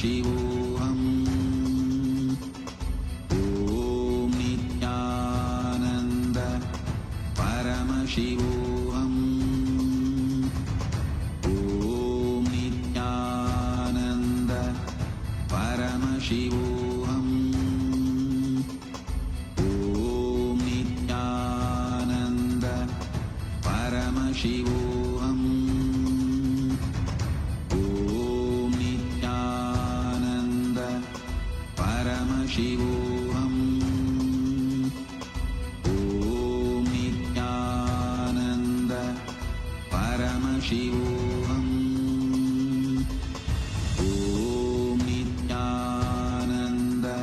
Shivoham. Om Nithyananda Paramashivoham. Om Nithyananda Paramashivoham. Om Nithyananda Paramashivoham. Om Nithyananda Paramashivoham. Om Nithyananda Paramashivoham. Om Nithyananda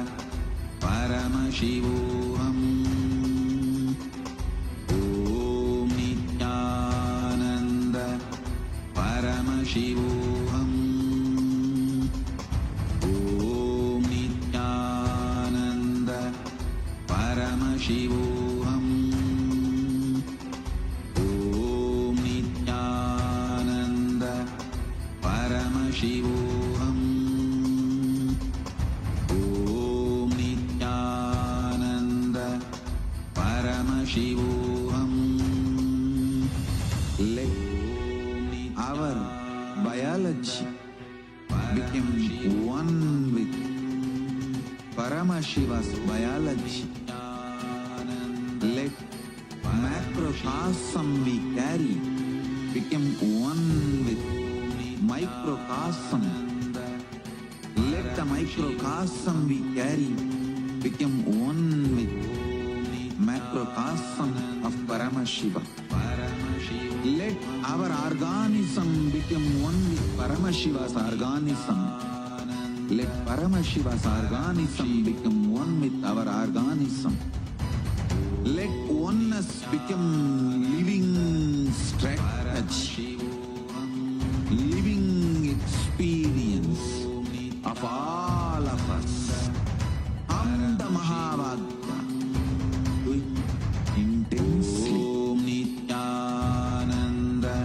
Paramashivoham. Om Nithyananda Paramashivoham. Om Nithyananda Paramashivoham. Om Nithyananda Paramashivoham. Om Nithyananda Paramashivoham. Let our biology become one with Paramashiva's biology. Let macrocosm we carry become one with microcosm. Let the microcosm we carry become one with macrocosm of Paramashiva. Let our organism become one with Paramashiva's organism. Let Paramashiva's organism become one with our organism. Let oneness become living strategy, living experience of all of us. Amda Mahavagya. Do it intensely. Om Nithyananda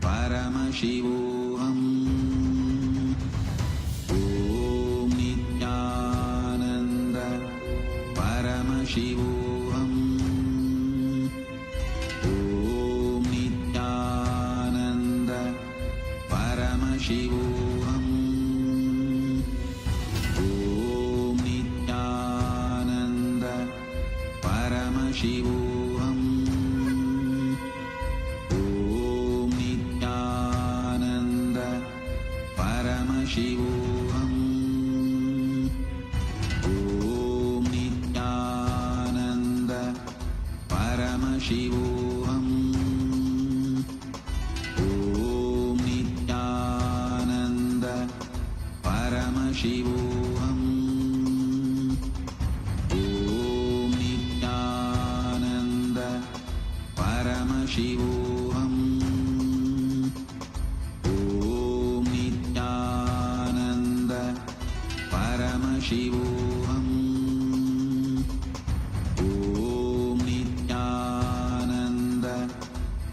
Paramashivoham. Om Nithyananda Paramashivoham. Om Nithyananda Paramashivoham. Om Nithyananda Paramashivoham. Om Nithyananda Paramashivoham. Om Nithyananda Paramashivoham. Om Nithyananda Paramashivoham. Om Nithyananda Paramashivoham. Om Nithyananda Paramashivoham. Om Nithyananda Paramashivoham. Om Nithyananda Paramashivoham. Om Nithyananda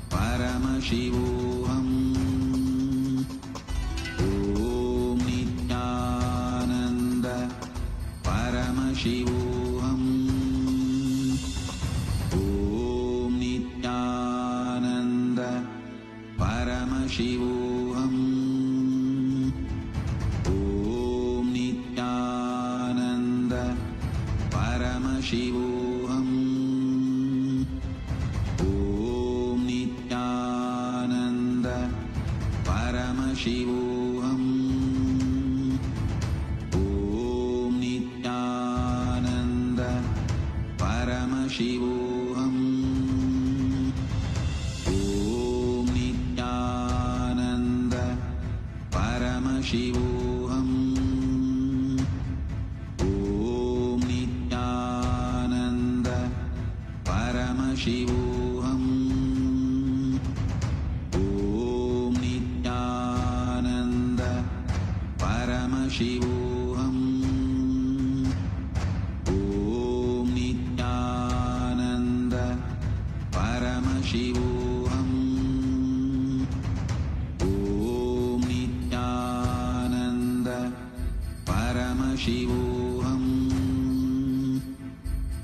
Paramashivoham. Om Nithyananda Paramashivoham. Om Nithyananda Paramashivoham. Om Nithyananda Paramashivoham. Om Nithyananda Paramashivoham. Om Nithyananda Paramashivoham. Om Nithyananda Paramashivoham. Om Nithyananda Paramashivoham. Om Nithyananda Shivoham.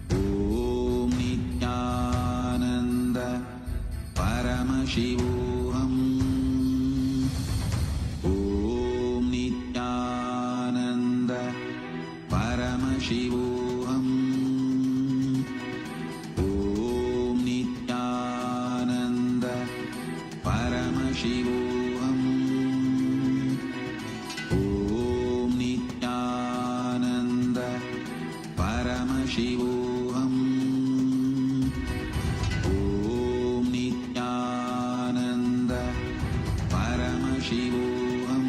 Om Nithyananda Paramashivoham. Om Nithyananda Paramashivoham. Om Nithyananda Paramashivoham. Om Nithyananda Paramashivoham. Om Nithyananda Paramashivoham.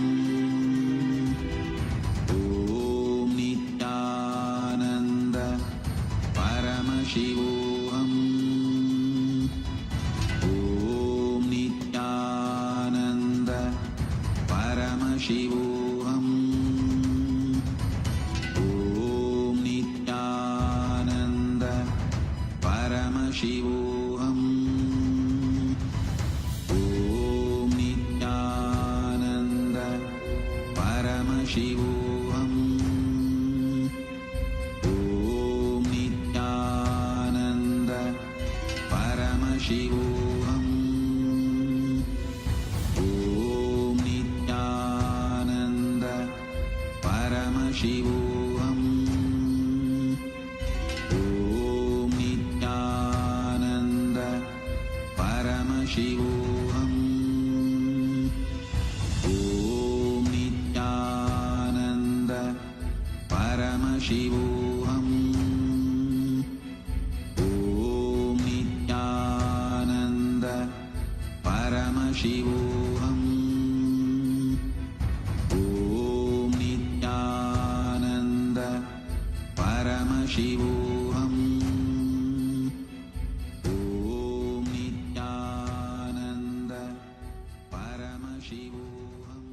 Om Nithyananda Paramashivoham. Om Nithyananda Paramashivoham. Om Nithyananda Paramashivoham. Om Nithyananda Paramashivoham. Om Nithyananda Paramashivoham. Om Nithyananda Paramashivoham. Om Nithyananda Paramashivoham. Om Nithyananda Paramashivoham. Om Nithyananda Paramashivoham. Om Nithyananda Paramashivoham. Om Nithyananda Paramashivoham.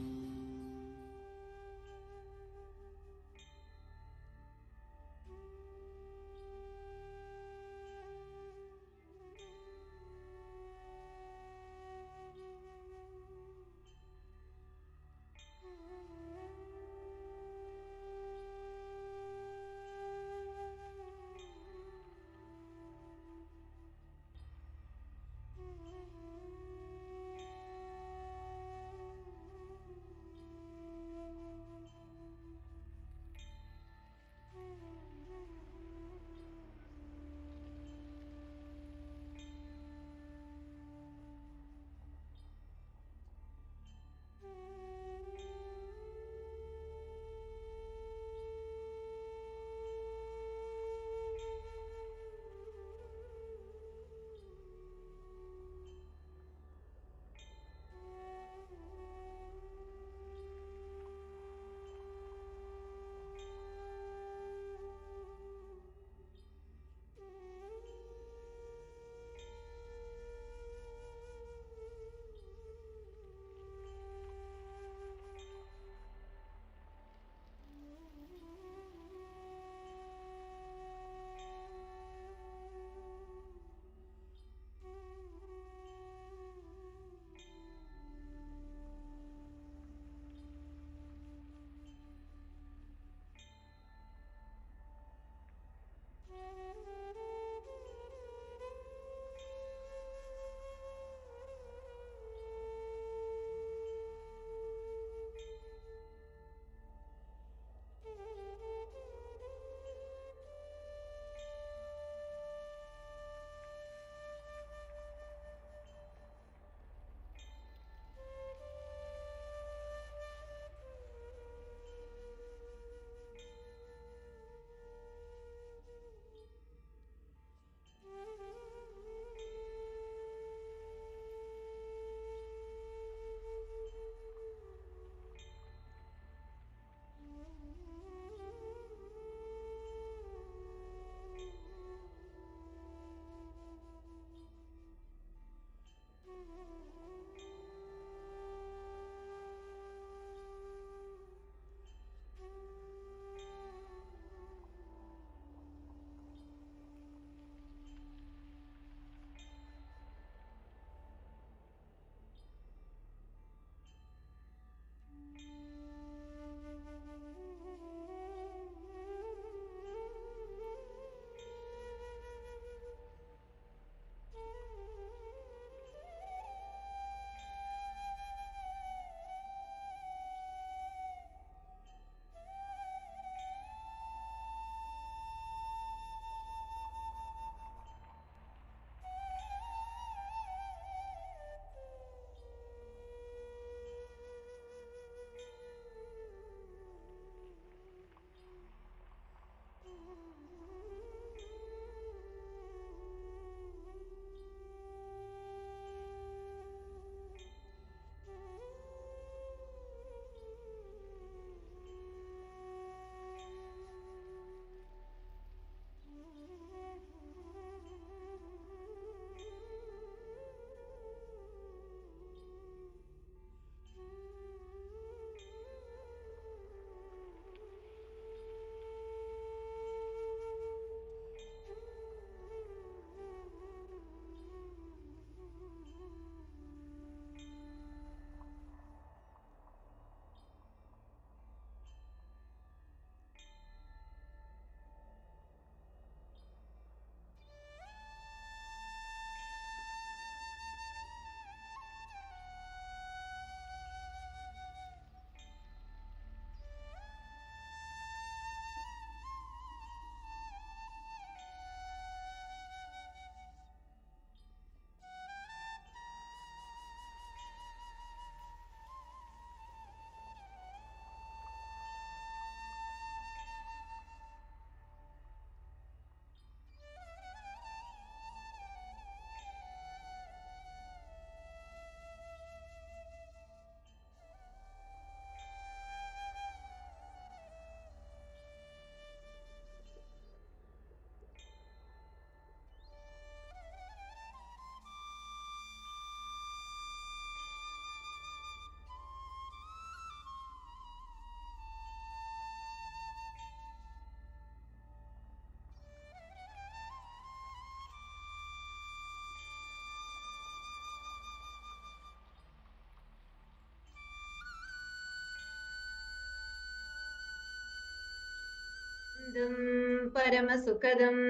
परमसुखदम्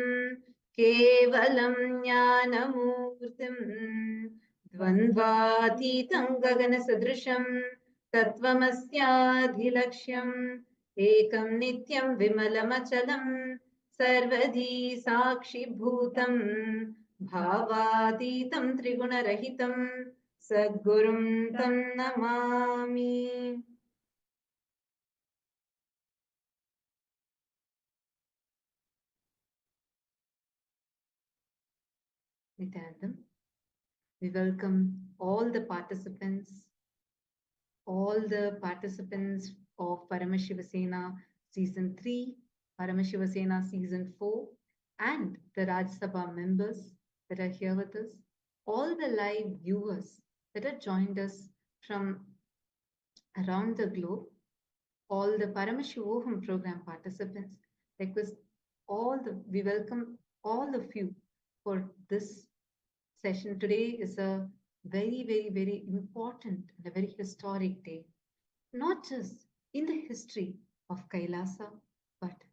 केवलं ज्ञानमूर्तिम् द्वन्द्वातीतं गगनसदृशं तत्त्वमस्याधिलक्ष्यम् एकं नित्यं विमलमचलं सर्वधी साक्षिभूतं भावातीतं त्रिगुणरहितं सद्गुरुं तं Namami. Nithyanandam. We welcome all the participants of Paramashivasena Season 3, Paramashivasena Season 4, and the Rajya Sabha members that are here with us, all the live viewers that have joined us from around the globe, all the Paramashivoham program participants. We welcome all of you for this session. Today is a very, very, very important and a very historic day, not just in the history of Kailasa, but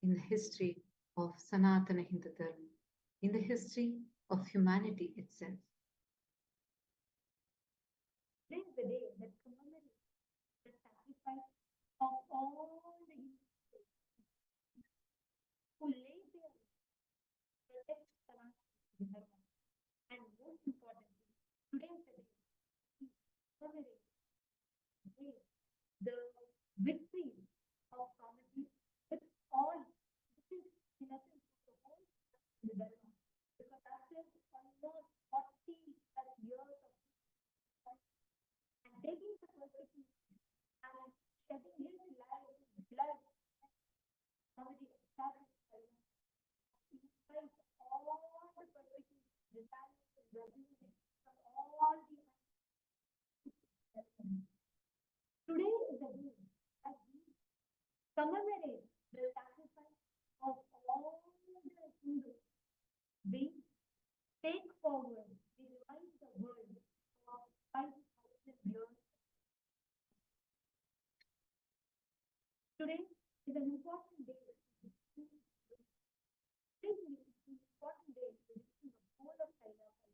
in the history of Sanatana Hindu Dharma, in the history of humanity itself. Today is the day that commemorates the sacrifice of all the Hindus who laid their protect Sanatana Hindu Dharma. And most importantly, today is the day we commemorate the victory of Swamiji with all. This is in essence the whole the Dharma, because after almost 40 years of and taking the persecution and shedding his blood, Swamiji established Dharma. Despite all the persecution, the silence is resisting from all the today is the day that we commemorate the sacrifice of all the Hindus. We take forward, we remind the world of 5,000 years. Today is an important day. Today is an important day for the whole of KAILASA.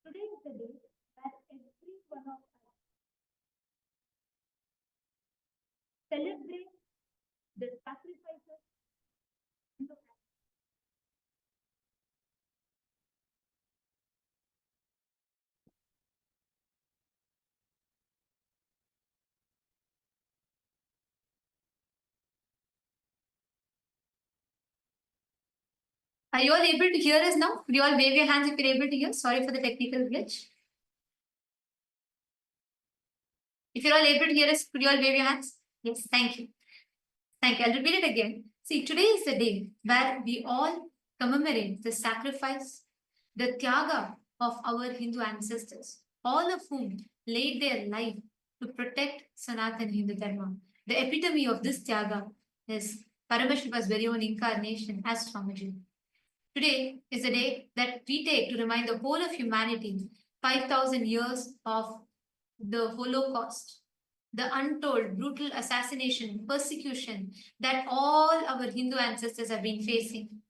Today is the day that every one of us celebrate the sacrifices in the past. Are you all able to hear us now? Could you all wave your hands if you're able to hear? Sorry for the technical glitch. If you're all able to hear us, could you all wave your hands? Yes, thank you. Thank you. I'll repeat it again. See, today is the day where we all commemorate the sacrifice, the tyaga of our Hindu ancestors, all of whom laid their life to protect Sanatana Hindu Dharma. The epitome of this tyaga is Paramashiva's very own incarnation as Swamiji. Today is the day that we take to remind the whole of humanity 5,000 years of the Holocaust, the untold, brutal assassination, persecution that all our Hindu ancestors have been facing.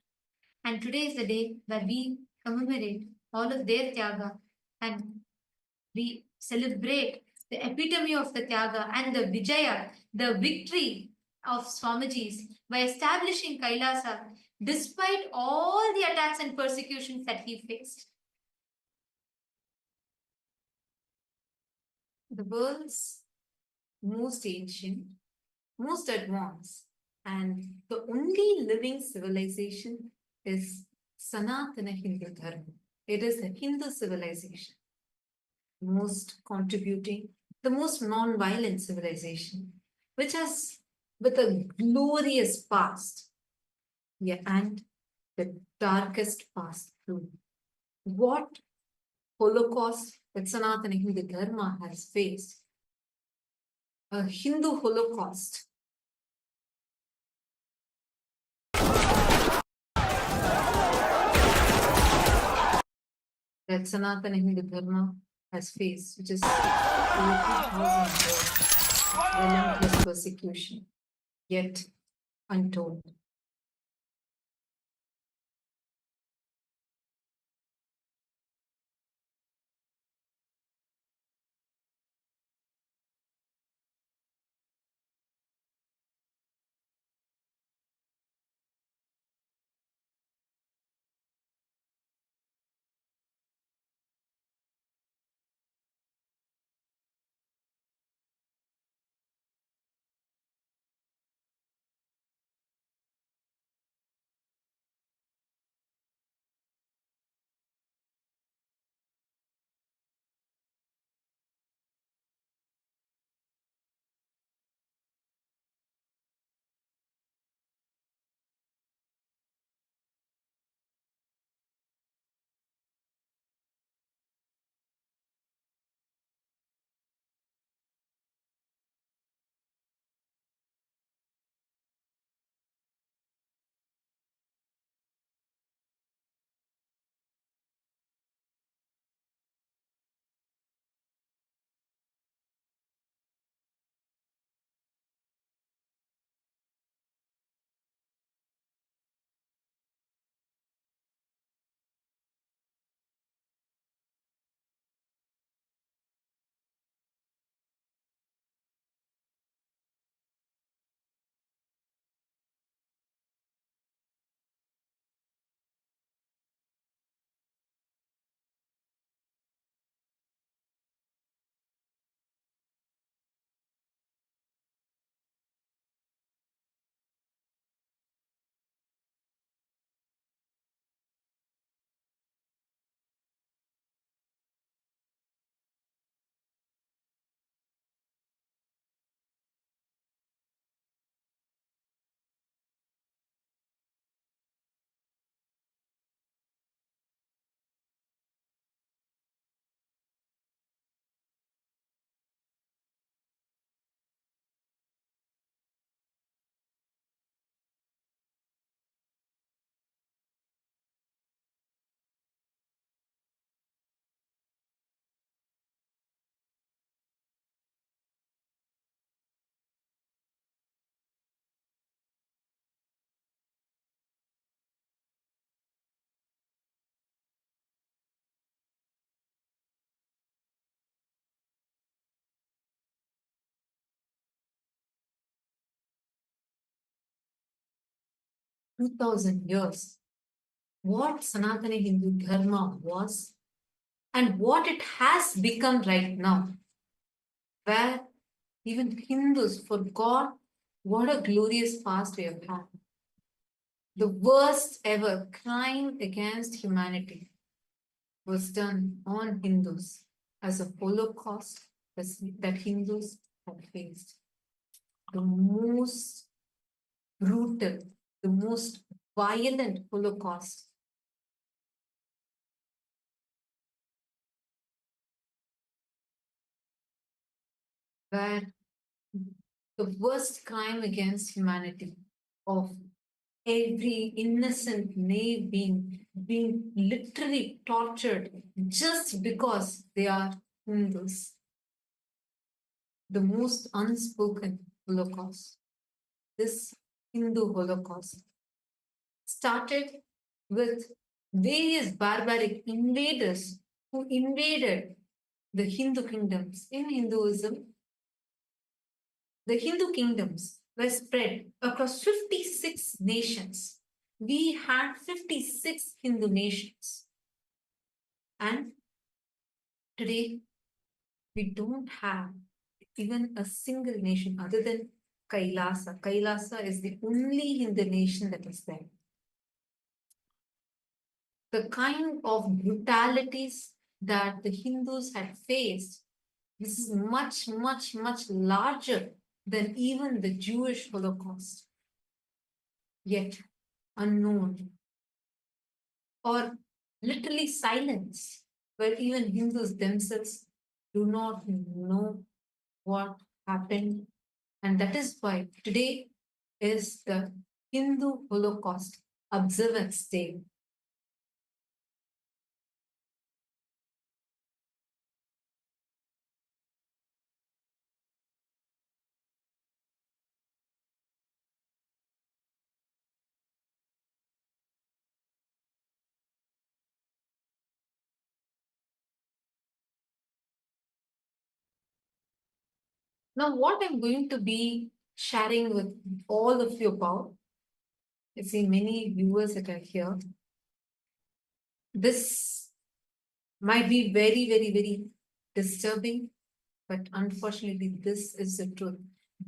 And today is the day where we commemorate all of their tyaga and we celebrate the epitome of the tyaga and the vijaya, the victory of Swamiji's by establishing Kailasa despite all the attacks and persecutions that he faced. The world's most ancient, most advanced, and the only living civilization is Sanatana Hindu Dharma. It is a Hindu civilization, most contributing, the most non-violent civilization, which has with a glorious past, yeah, and the darkest past too. What Holocaust that Sanatana Hindu Dharma has faced, a Hindu Holocaust. That Sanatana Hindu Dharma has faced, which is over 2,000 years of relentless persecution, yet untold. 2000 years, what Sanatana Hindu Dharma was and what it has become right now, where even Hindus forgot what a glorious past we have had. The worst ever crime against humanity was done on Hindus as a Holocaust that Hindus had faced. The most brutal, the most violent Holocaust where the worst crime against humanity of every innocent knave being literally tortured just because they are Hindus. The most unspoken Holocaust. This Hindu Holocaust started with various barbaric invaders who invaded the Hindu kingdoms. In Hinduism, the Hindu kingdoms were spread across 56 nations. We had 56 Hindu nations. And today, we don't have even a single nation other than Kailasa. Kailasa is the only Hindu nation that is there. The kind of brutalities that the Hindus had faced, this is much, much, much larger than even the Jewish Holocaust. Yet unknown or literally silenced, where even Hindus themselves do not know what happened. And that is why today is the Hindu Holocaust Observance Day. Now, what I'm going to be sharing with all of you about, I see many viewers that are here. This might be very, very, very disturbing, but unfortunately, this is the truth.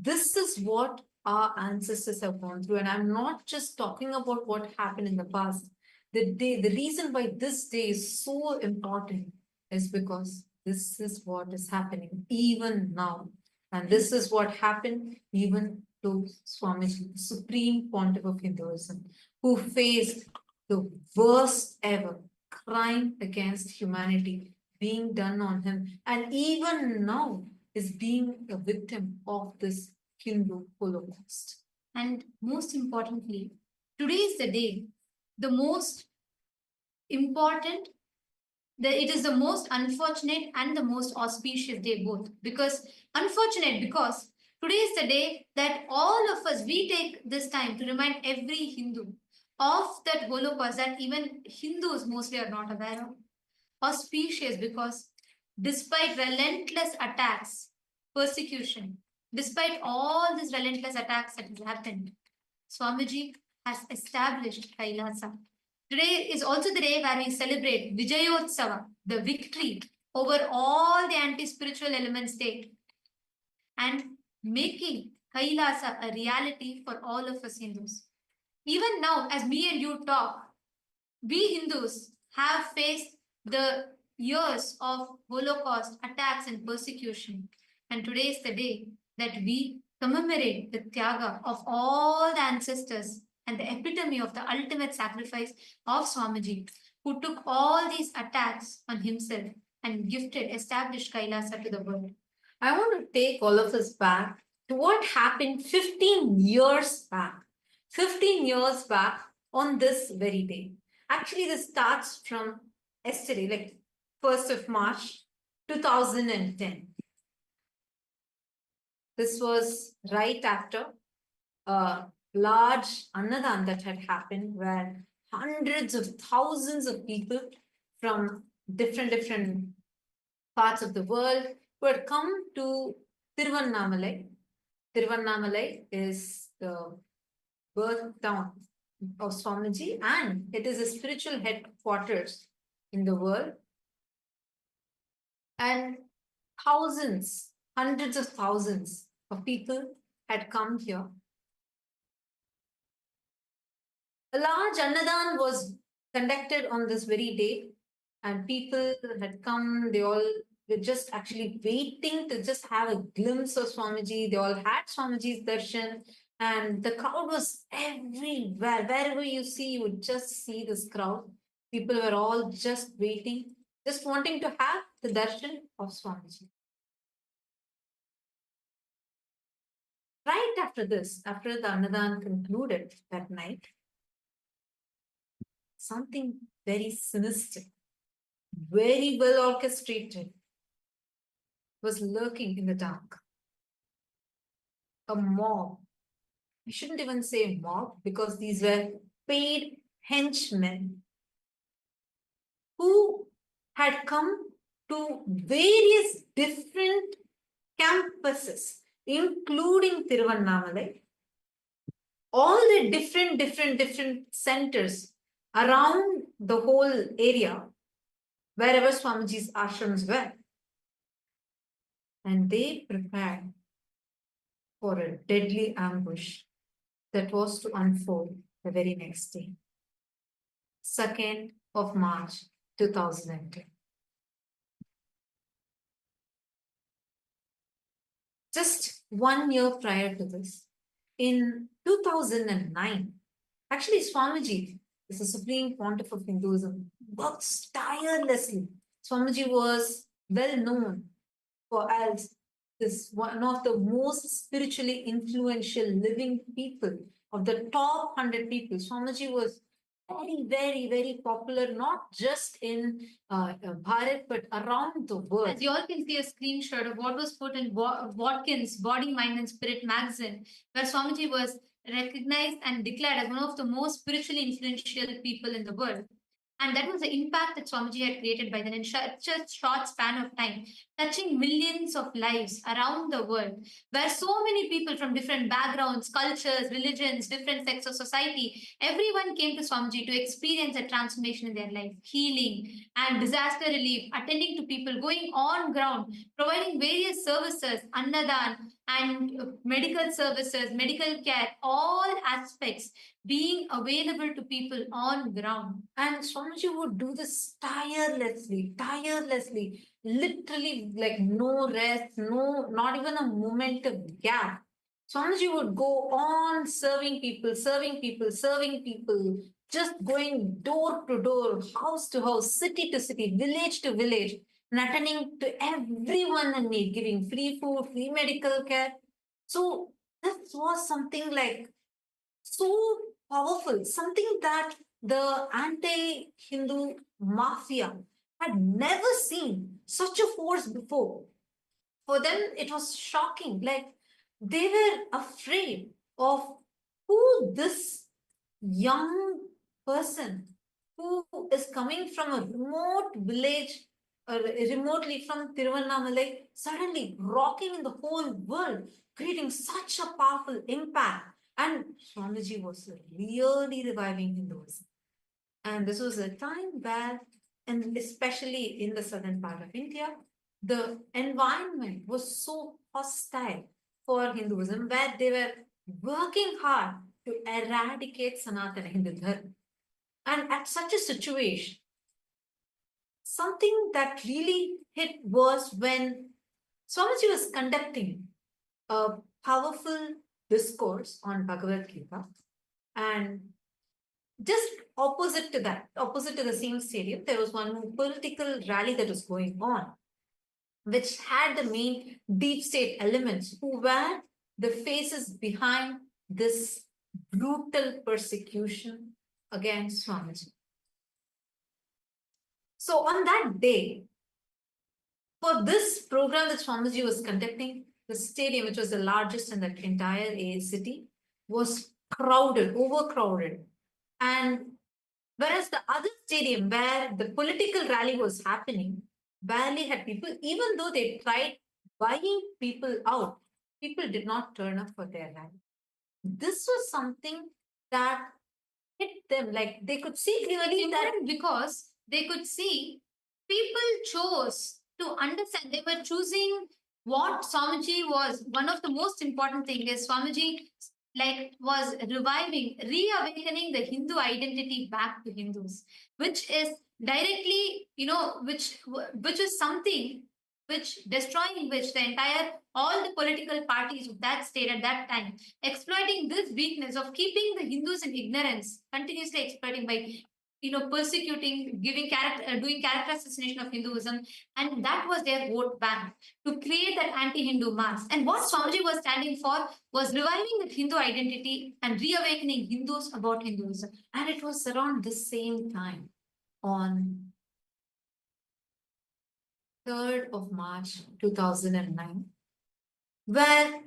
This is what our ancestors have gone through. And I'm not just talking about what happened in the past. The reason why this day is so important is because this is what is happening even now. And this is what happened even to Swamiji, the Supreme Pontiff of Hinduism, who faced the worst ever crime against humanity being done on him. And even now is being a victim of this Hindu Holocaust. And most importantly, today is the day, the most important, it is the most unfortunate and the most auspicious day both. Because unfortunate because today is the day that all of us, we take this time to remind every Hindu of that Holocaust that even Hindus mostly are not aware of. Auspicious because despite relentless attacks, persecution, despite all these relentless attacks that have happened, Swamiji has established Kailasa. Today is also the day where we celebrate Vijayotsava, the victory over all the anti-spiritual elements state, and making Kailasa a reality for all of us Hindus. Even now, as me and you talk, we Hindus have faced the years of Holocaust attacks and persecution. And today is the day that we commemorate the Tyaga of all the ancestors and the epitome of the ultimate sacrifice of Swamiji, who took all these attacks on himself and established Kailasa to the world. I want to take all of us back to what happened 15 years back. 15 years back on this very day. Actually, this starts from yesterday, like 1st of March 2010. This was right after a large Annadan that had happened where hundreds of thousands of people from different parts of the world who had come to Tiruvannamalai. Tiruvannamalai is the birth town, of Swamiji, and it is a spiritual headquarters in the world. And thousands, hundreds of thousands of people had come here. A large Annadan was conducted on this very day, and people had come, they all were just actually waiting to just have a glimpse of Swamiji. They all had Swamiji's darshan, and the crowd was everywhere. Wherever you see, you would just see this crowd. People were all just waiting, just wanting to have the darshan of Swamiji. Right after this, after the Annadan concluded that night, something very sinister, very well orchestrated, was lurking in the dark. A mob. We shouldn't even say mob because these were paid henchmen who had come to various different campuses, including Tiruvannamalai, all the different centers around the whole area, wherever Swamiji's ashrams were. And they prepared for a deadly ambush that was to unfold the very next day, 2nd of March 2010. Just 1 year prior to this, in 2009, actually Swamiji is the Supreme Pontiff of Hinduism, works tirelessly. Swamiji was well known for as this one of the most spiritually influential living people of the top 100 people. Swamiji was very popular, not just in Bharat, but around the world. As you all can see a screenshot of what was put in Watkins' Body, Mind and Spirit magazine, where Swamiji was recognized and declared as one of the most spiritually influential people in the world. And that was the impact that Swamiji had created by then in such a short span of time, touching millions of lives around the world, where so many people from different backgrounds, cultures, religions, different sects of society, everyone came to Swamiji to experience a transformation in their life, healing and disaster relief, attending to people, going on ground, providing various services, annadan, and medical services, medical care, all aspects being available to people on ground. And Swamiji would do this tirelessly, literally like no rest, no, not even a moment of gap. Swamiji would go on serving people, just going door to door, house to house, city to city, village to village, and attending to everyone in need, giving free food, free medical care. So this was something like so powerful, something that the anti-Hindu mafia had never seen such a force before. For them, it was shocking. Like they were afraid of who this young person who is coming from a remote village, remotely from Tiruvannamalai, suddenly rocking in the whole world, creating such a powerful impact. And Swamiji was really reviving Hinduism. And this was a time where, and especially in the southern part of India, the environment was so hostile for Hinduism, where they were working hard to eradicate Sanatana Hindu Dharma. And at such a situation, something that really hit was when Swamiji was conducting a powerful discourse on Bhagavad Gita, and just opposite to that, opposite to the same stadium, there was one political rally that was going on, which had the main deep state elements who were the faces behind this brutal persecution against Swamiji. So on that day, for this program that Swamiji was conducting, the stadium, which was the largest in the entire city, was crowded, overcrowded. And whereas the other stadium where the political rally was happening barely had people, even though they tried buying people out, people did not turn up for their rally. This was something that hit them. Like they could see clearly that Important because they could see people chose to understand. They were choosing what Swamiji was. One of the most important thing is Swamiji was reviving, reawakening the Hindu identity back to Hindus, which is directly, which is something which destroying which the entire all the political parties of that state at that time exploiting this weakness of keeping the Hindus in ignorance, continuously exploiting by persecuting, giving character, doing character assassination of Hinduism, and that was their vote bank to create that anti-Hindu mass. And what Swamiji was standing for was reviving the Hindu identity and reawakening Hindus about Hinduism. and it was around the same time on 3rd of March 2009, where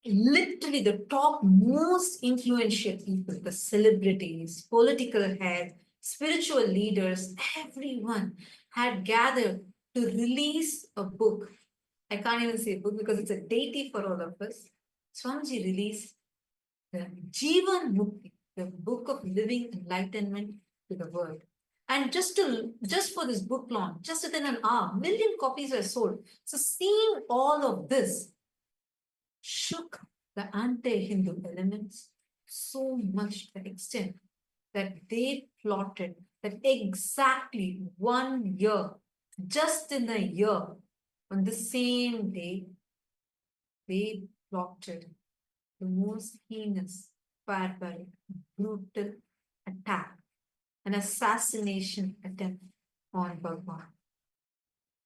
literally the top most influential people, the celebrities, political heads, spiritual leaders, everyone had gathered to release a book. I can't even say a book because it's a deity for all of us. Swamiji released the Jivan Mukti, the book of living enlightenment to the world. And just for this book launch, just within an hour, 1 million copies were sold. So seeing all of this shook the anti-Hindu elements so much to the extent that they plotted that exactly 1 year, just in a year, on the same day, they plotted the most heinous, barbaric, brutal attack, an assassination attempt on Bhagwan,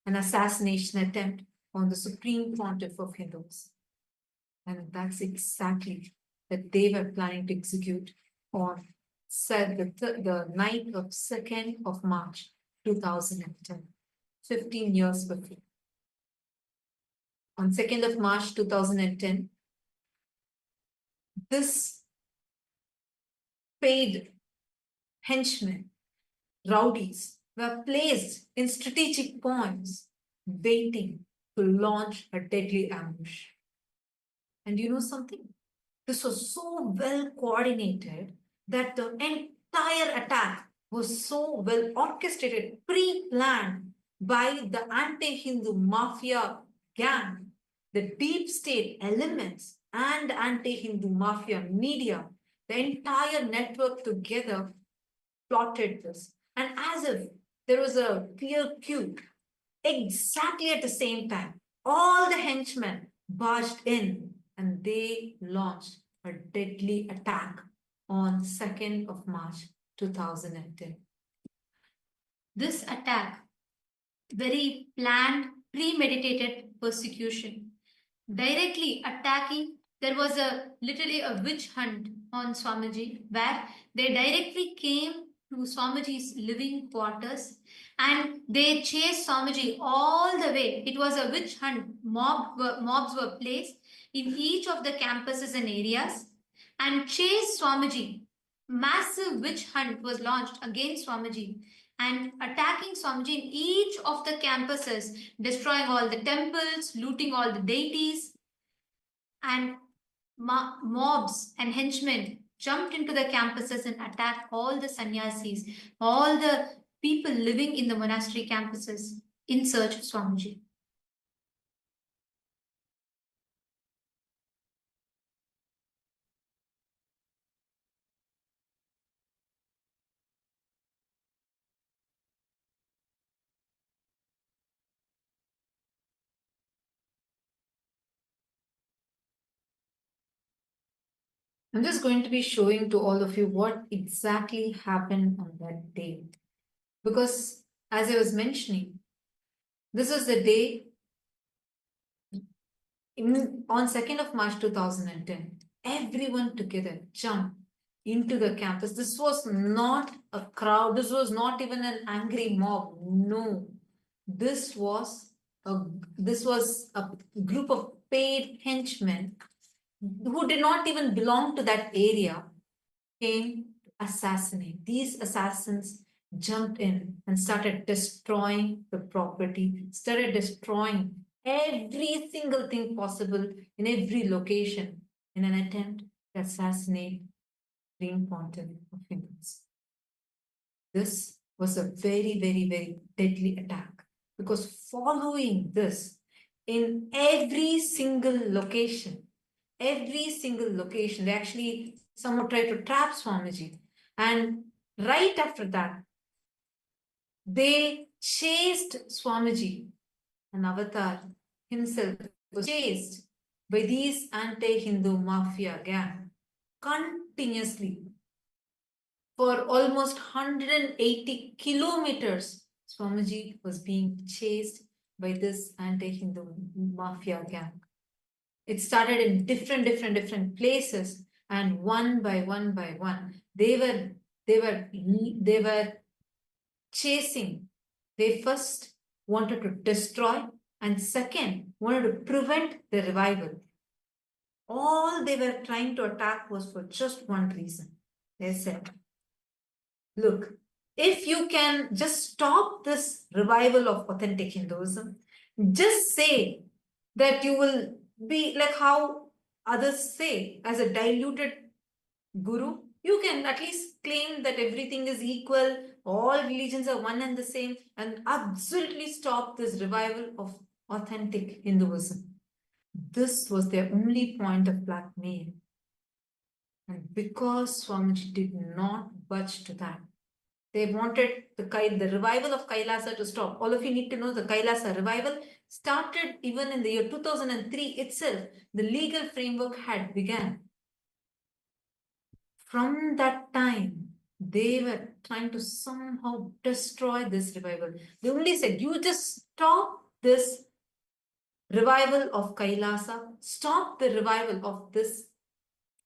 an assassination attempt on the Supreme Pontiff of Hinduism. And that's exactly that they were planning to execute on the night of 2nd of March 2010, 15 years before. On 2nd of March 2010, this paid henchmen, rowdies, were placed in strategic points, waiting to launch a deadly ambush. And you know something? This was so well coordinated that the entire attack was so well orchestrated, pre-planned by the anti-Hindu mafia gang, the deep state elements and anti-Hindu mafia media, the entire network together plotted this. And as if there was a clear cue, exactly at the same time, all the henchmen barged in and they launched a deadly attack on 2nd of March 2010. This attack, very planned, premeditated persecution, directly attacking. There was literally a witch hunt on Swamiji where they directly came to Swamiji's living quarters and they chased Swamiji all the way. It was a witch hunt. Mobs were placed in each of the campuses and areas and chased Swamiji. Massive witch hunt was launched against Swamiji and attacking Swamiji in each of the campuses, destroying all the temples, looting all the deities, and mobs and henchmen jumped into the campuses and attacked all the sannyasis, all the people living in the monastery campuses in search of Swamiji. I'm just going to be showing to all of you what exactly happened on that day. Because as I was mentioning, this was the day on 2nd of March 2010, everyone together jumped into the campus. This was not a crowd. This was not even an angry mob. No, this was a group of paid henchmen who did not even belong to that area came to assassinate. These assassins jumped in and started destroying the property, started destroying every single thing possible in every location in an attempt to assassinate Supreme Pontiff of Hinduism. This was a very, very, very deadly attack, because following this, in every single location, they actually somehow tried to trap Swamiji. And right after that, they chased Swamiji, an avatar himself was chased by these anti-Hindu mafia gang continuously for almost 180 kilometers. Swamiji was being chased by this anti-Hindu mafia gang. It started in different places, and one by one, they were chasing. They first wanted to destroy, and second wanted to prevent the revival. All they were trying to attack was for just one reason. They said, look, if you can just stop this revival of authentic Hinduism, just say that you will be like how others say, as a diluted guru, you can at least claim that everything is equal, all religions are one and the same, and absolutely stop this revival of authentic Hinduism. This was their only point of blackmail. And because Swamiji did not budge to that, they wanted the revival of Kailasa to stop. All of you need to know the Kailasa revival started even in the year 2003 itself. The legal framework had begun. From that time, they were trying to somehow destroy this revival. They only said, you just stop this revival of Kailasa, stop the revival of this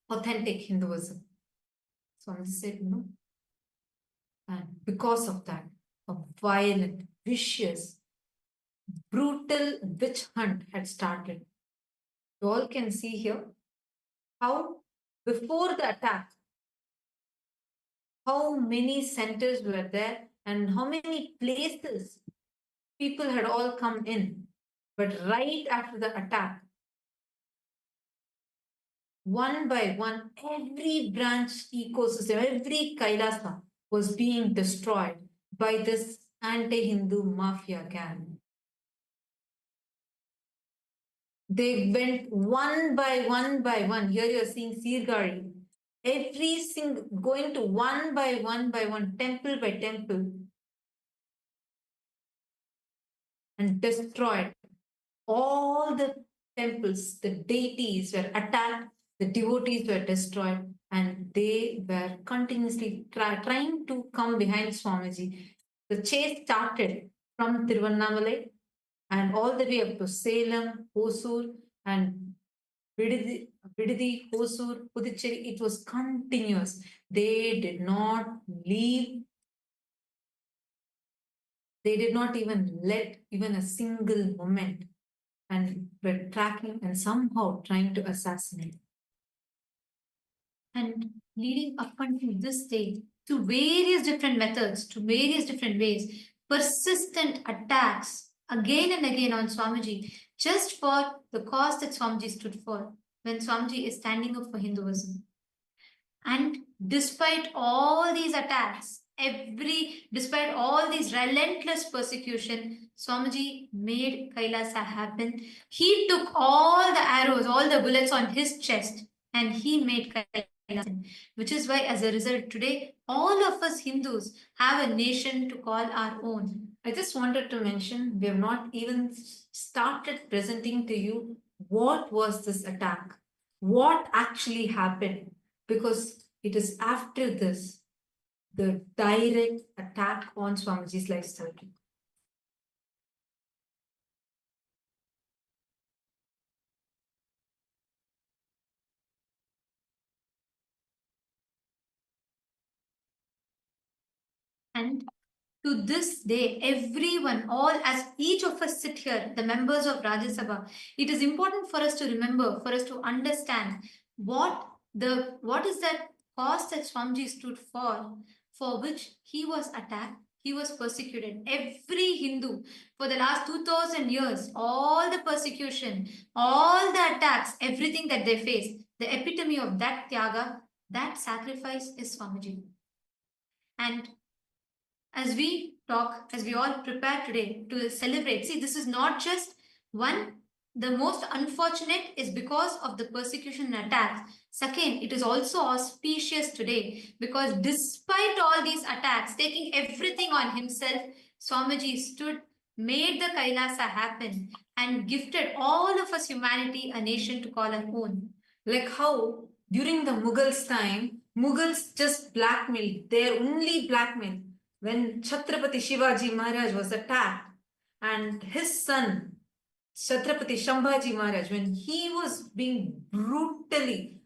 authentic Hinduism. So I said no. And because of that, a violent, vicious, brutal witch hunt had started. You all can see here how before the attack, how many centers were there and how many places people had all come in. But right after the attack, one by one, every branch ecosystem, every Kailasa was being destroyed by this anti-Hindu mafia gang. They went one by one. Here you're seeing Sirgari. Every single, going to one by one, temple by temple, and destroyed all the temples. The deities were attacked, the devotees were destroyed, and they were continuously trying to come behind Swamiji. The chase started from Tiruvannamalai and all the way up to Salem, Hosur, and Vididi, Hosur, Puducherry. It was continuous. They did not leave. They did not even let even a single moment, and were tracking and somehow trying to assassinate. And leading up until this day, through various different methods, to various different ways, persistent attacks again and again on Swamiji, just for the cause that Swamiji stood for, when Swamiji is standing up for Hinduism. And despite all these attacks, despite all these relentless persecution, Swamiji made Kailasa happen. He took all the arrows, all the bullets on his chest, and he made Kailasa happen. Which is why, as a result, today, all of us Hindus have a nation to call our own. I just wanted to mention, we have not even started presenting to you what was this attack, what actually happened, because it is after this, the direct attack on Swamiji's lifestyle. And to this day, everyone, all as each of us sit here, the members of Rajya Sabha, it is important for us to remember, for us to understand what is that cause that Swamiji stood for which he was attacked, he was persecuted. Every Hindu for the last 2000 years, all the persecution, all the attacks, everything that they faced, the epitome of that Tyaga That sacrifice is Swamiji. And as we talk, as we all prepare today to celebrate, see, this is not just one, the most unfortunate is because of the persecution and attacks. Second, it is also auspicious today because despite all these attacks, taking everything on himself, Swamiji stood, made the Kailasa happen, and gifted all of us humanity a nation to call our own. Like how during the Mughals' time, Mughals just blackmailed, their only blackmail. When Chhatrapati Shivaji Maharaj was attacked and his son, Chhatrapati Shambhaji Maharaj, when he was being brutally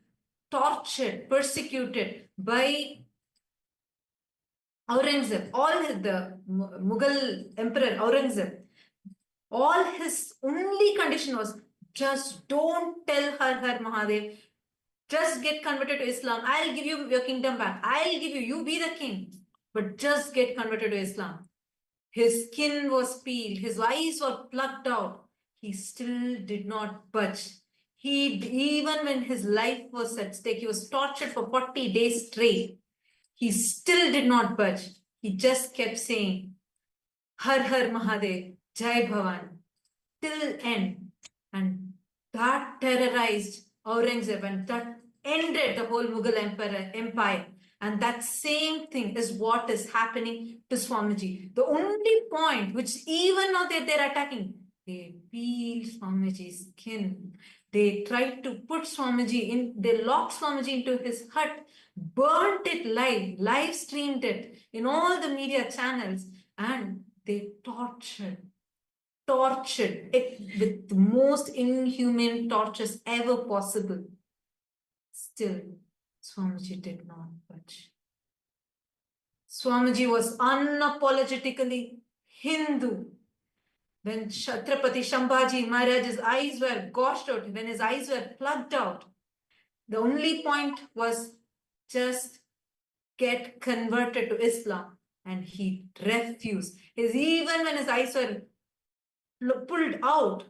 tortured, persecuted by Aurangzeb, the Mughal emperor Aurangzeb, all his only condition was just don't tell Har Mahadev, just get converted to Islam. I'll give you your kingdom back. I'll give you, you be the king, but just get converted to Islam. His skin was peeled, his eyes were plucked out. He still did not budge. Even when his life was at stake, he was tortured for 40 days straight. He still did not budge. He just kept saying, Har Har Mahadev, Jai Bhavan, till end. And that terrorized Aurangzeb and that ended the whole Mughal empire. And that same thing is what is happening to Swamiji. The only point which even now they're attacking, they peel Swamiji's skin. They tried to put Swamiji in, they locked Swamiji into his hut, burnt it live streamed it in all the media channels, and they tortured it with the most inhuman tortures ever possible. Still, Swamiji did not budge. Swamiji was unapologetically Hindu. When Chhatrapati Shambhaji Maharaj's eyes were gouged out, when his eyes were plugged out, the only point was just get converted to Islam. And he refused. Even when his eyes were pulled out,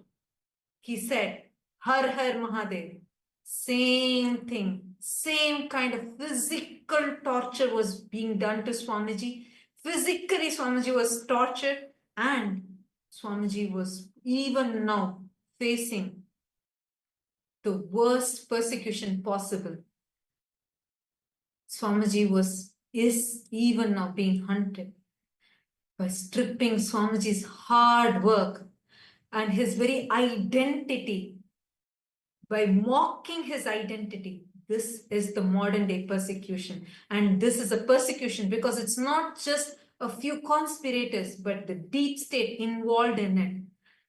he said, Har Har Mahadev. Same thing, same kind of physical torture was being done to Swamiji. Physically, Swamiji was tortured, and Swamiji was even now facing the worst persecution possible. Swamiji is even now being hunted by stripping Swamiji's hard work and his very identity, by mocking his identity. This is the modern day persecution. And this is a persecution because it's not just a few conspirators, but the deep state involved in it,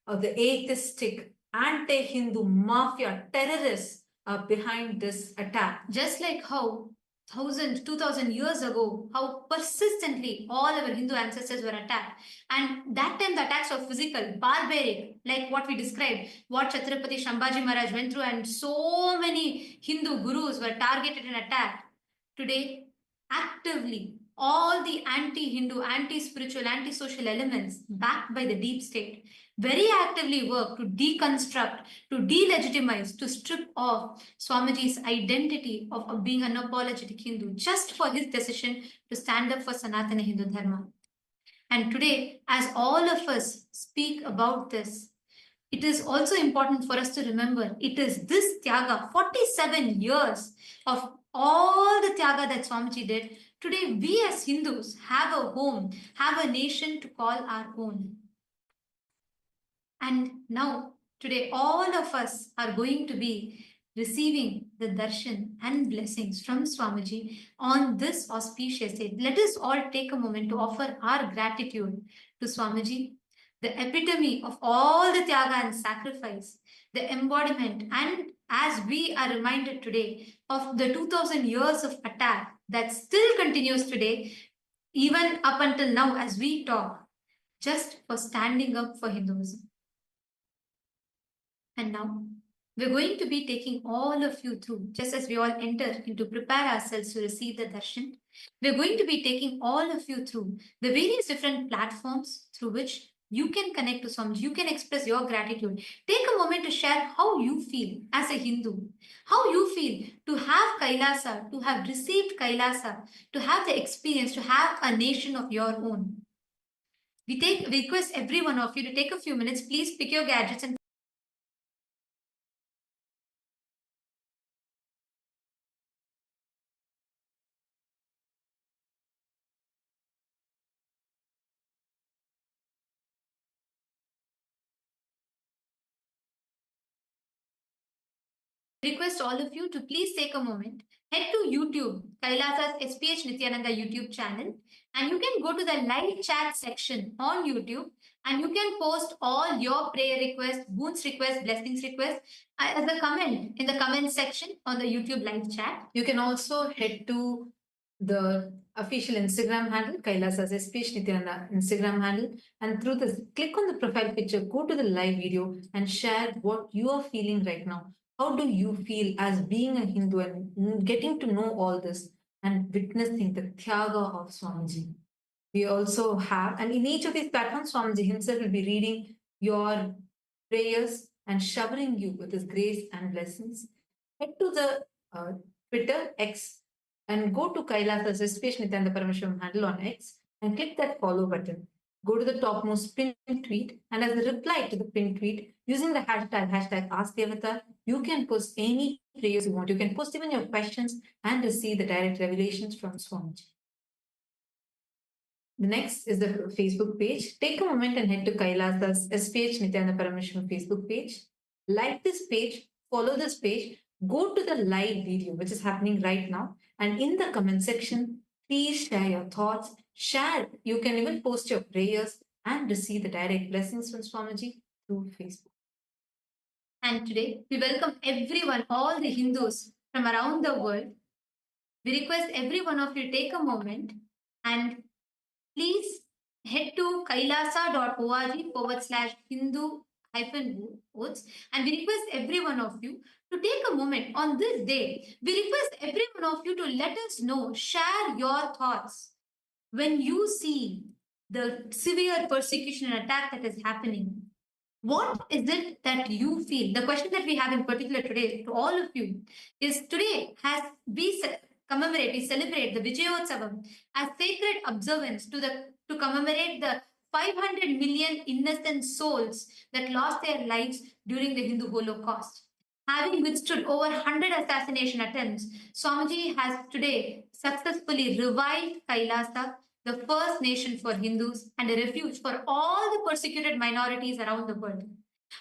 of the atheistic, anti-Hindu mafia terrorists are behind this attack. Just like how 2,000 years ago, how persistently all our Hindu ancestors were attacked. And that time the attacks were physical, barbaric, like what we described, what Chhatrapati Shambhaji Maharaj went through, and so many Hindu gurus were targeted and attacked. Today, actively, all the anti-Hindu, anti-spiritual, anti-social elements backed by the deep state very actively work to deconstruct, to delegitimize, to strip off Swamiji's identity of being an unapologetic Hindu just for his decision to stand up for Sanatana Hindu Dharma. And today, as all of us speak about this, it is also important for us to remember it is this Tyaga, 47 years of all the Tyaga that Swamiji did. Today, we as Hindus have a home, have a nation to call our own. And now, today, all of us are going to be receiving the darshan and blessings from Swamiji on this auspicious day. Let us all take a moment to offer our gratitude to Swamiji, the epitome of all the Tyaga and sacrifice, the embodiment, and as we are reminded today of the 2,000 years of attack that still continues today, even up until now as we talk, just for standing up for Hinduism. And now, we're going to be taking all of you through, just as we all enter into prepare ourselves to receive the darshan, we're going to be taking all of you through the various different platforms through which You can connect to Swamiji. You can express your gratitude. Take a moment to share how you feel as a Hindu, how you feel to have Kailasa, to have received Kailasa, to have the experience, to have a nation of your own. We request every one of you to take a few minutes. Please pick your gadgets and request all of you to please take a moment, head to YouTube, Kailasa's SPH Nithyananda YouTube channel, and you can go to the live chat section on YouTube and you can post all your prayer requests, boons requests, blessings requests as a comment in the comment section on the YouTube live chat. You can also head to the official Instagram handle, Kailasa's SPH Nithyananda Instagram handle, and through this, click on the profile picture, go to the live video and share what you are feeling right now. How do you feel as being a Hindu and getting to know all this and witnessing the Tyaga of Swamiji? We also have, and in each of these platforms, Swamiji himself will be reading your prayers and showering you with his grace and blessings. Head to the Twitter X and go to Kailasa's SPH Nithyananda Parameshwaram handle on X and click that follow button. Go to the topmost pinned tweet, and as a reply to the pinned tweet, using the hashtag AskDevata, you can post any prayers you want. You can post even your questions and receive the direct revelations from Swamiji. The next is the Facebook page. Take a moment and head to Kailasa's SPH Nithyananda Parameshwaram Facebook page. Like this page, follow this page, go to the live video, which is happening right now. And in the comment section, please share your thoughts. Share. You can even post your prayers and receive the direct blessings from Swamiji through Facebook. And today, we welcome everyone, all the Hindus from around the world. We request every one of you to take a moment and please head to kailasa.org/Hindu-votes, and we request every one of you to take a moment on this day. We request every one of you to let us know, share your thoughts when you see the severe persecution and attack that is happening. What is it that you feel? The question that we have in particular today to all of you is, today has we celebrate the Vijayotsavam as sacred observance to commemorate the 500 million innocent souls that lost their lives during the Hindu Holocaust. Having withstood over 100 assassination attempts, Swamiji has today successfully revived Kailasa, the first nation for Hindus and a refuge for all the persecuted minorities around the world.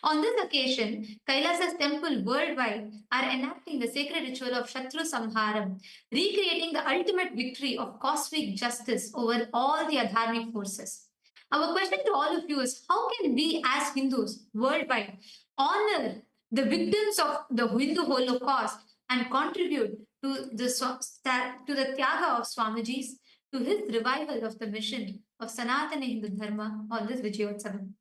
On this occasion, Kailasa's temple worldwide are enacting the sacred ritual of Shatru Samharam, recreating the ultimate victory of cosmic justice over all the adharmic forces. Our question to all of you is, how can we as Hindus worldwide honor the victims of the Hindu Holocaust and contribute to the Tyaga of Swamiji's, to his revival of the mission of Sanatana Hindu Dharma on this Vijayotsavam?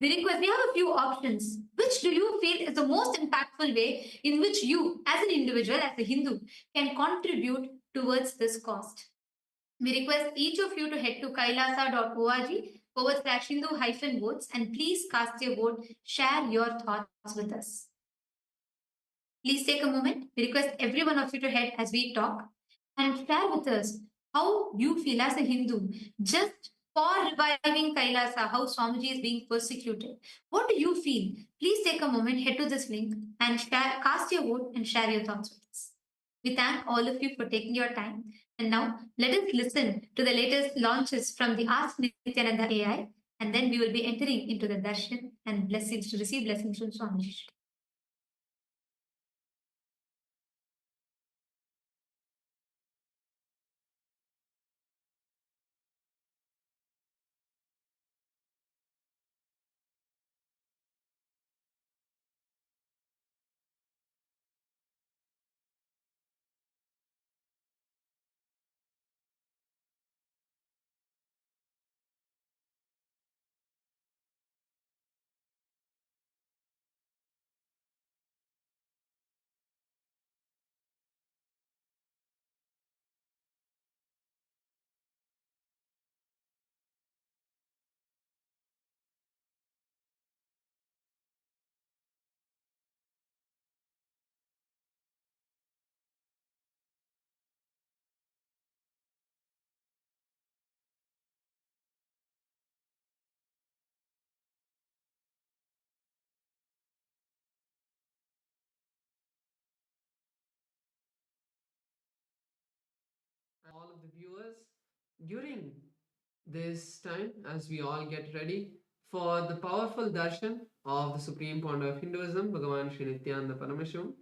We have a few options. Which do you feel is the most impactful way in which you, as an individual, as a Hindu, can contribute towards this cause? We request each of you to head to kailasa.org/Hindu-votes and please cast your vote, share your thoughts with us. Please take a moment. We request every one of you to head as we talk and share with us how you feel as a Hindu, just for reviving Kailasa, how Swamiji is being persecuted. What do you feel? Please take a moment, head to this link and cast your vote and share your thoughts with us. We thank all of you for taking your time. And now let us listen to the latest launches from the Ask Nithyananda AI, and then we will be entering into the darshan and blessings to receive blessings from Swamiji. the viewers during this time as we all get ready for the powerful darshan of the Supreme Pontiff of Hinduism, Bhagavan Sri Nithyananda Paramashivam.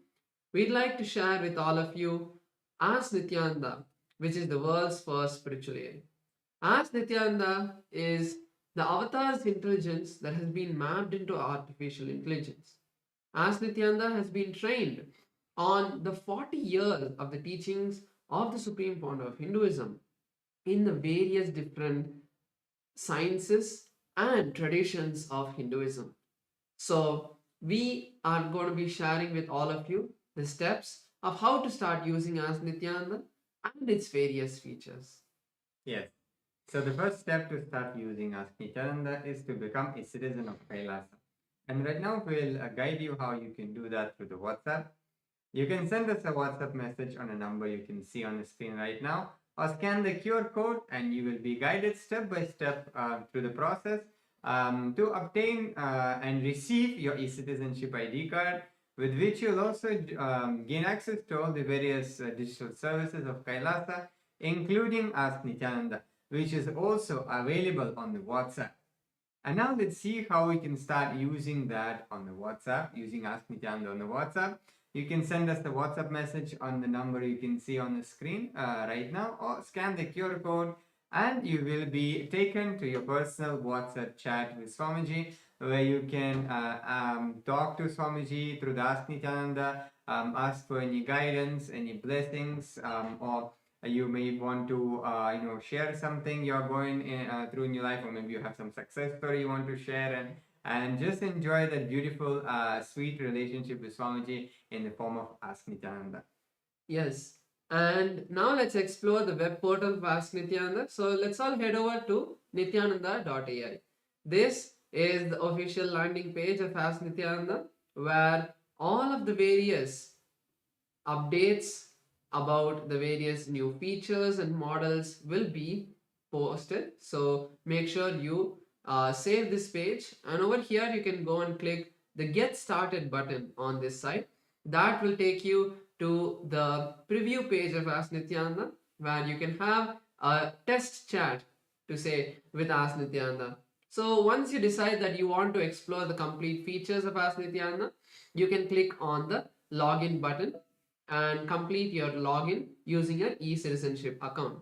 We'd like to share with all of you Ask Nithyananda, which is the world's first spiritual AI. Ask Nithyananda is the avatar's intelligence that has been mapped into artificial intelligence. As Nithyananda has been trained on the 40 years of the teachings of the Supreme Pontiff of Hinduism in the various different sciences and traditions of Hinduism. So, we are going to be sharing with all of you the steps of how to start using As Nithyananda and its various features. Yes. So the first step to start using Ask Nithyananda is to become a citizen of Kailasa. And right now we'll guide you how you can do that through the WhatsApp. You can send us a WhatsApp message on a number you can see on the screen right now, or scan the QR code and you will be guided step by step through the process to obtain and receive your e-citizenship ID card, with which you'll also gain access to all the various digital services of Kailasa, including Ask Nithyananda, which is also available on the WhatsApp. And now let's see how we can start using that on the WhatsApp, using Ask Nithyananda on the WhatsApp. You can send us the WhatsApp message on the number you can see on the screen right now, or scan the QR code and you will be taken to your personal WhatsApp chat with Swamiji, where you can talk to Swamiji through the Ask Nithyananda, ask for any guidance, any blessings, or you may want to share something you're going through in your life, or maybe you have some success story you want to share, and just enjoy that beautiful sweet relationship with Swamiji in the form of Ask Nithyananda. Yes, and now let's explore the web portal of Ask Nithyananda. So let's all head over to nithyananda.ai. This is the official landing page of Ask Nithyananda, where all of the various updates about the various new features and models will be posted. So make sure you save this page, and over here you can go and click the Get Started button on this site. That will take you to the preview page of Ask Nithyananda, where you can have a test chat to say with Ask Nithyananda. So once you decide that you want to explore the complete features of Ask Nithyananda, you can click on the login button and complete your login using your e-citizenship account.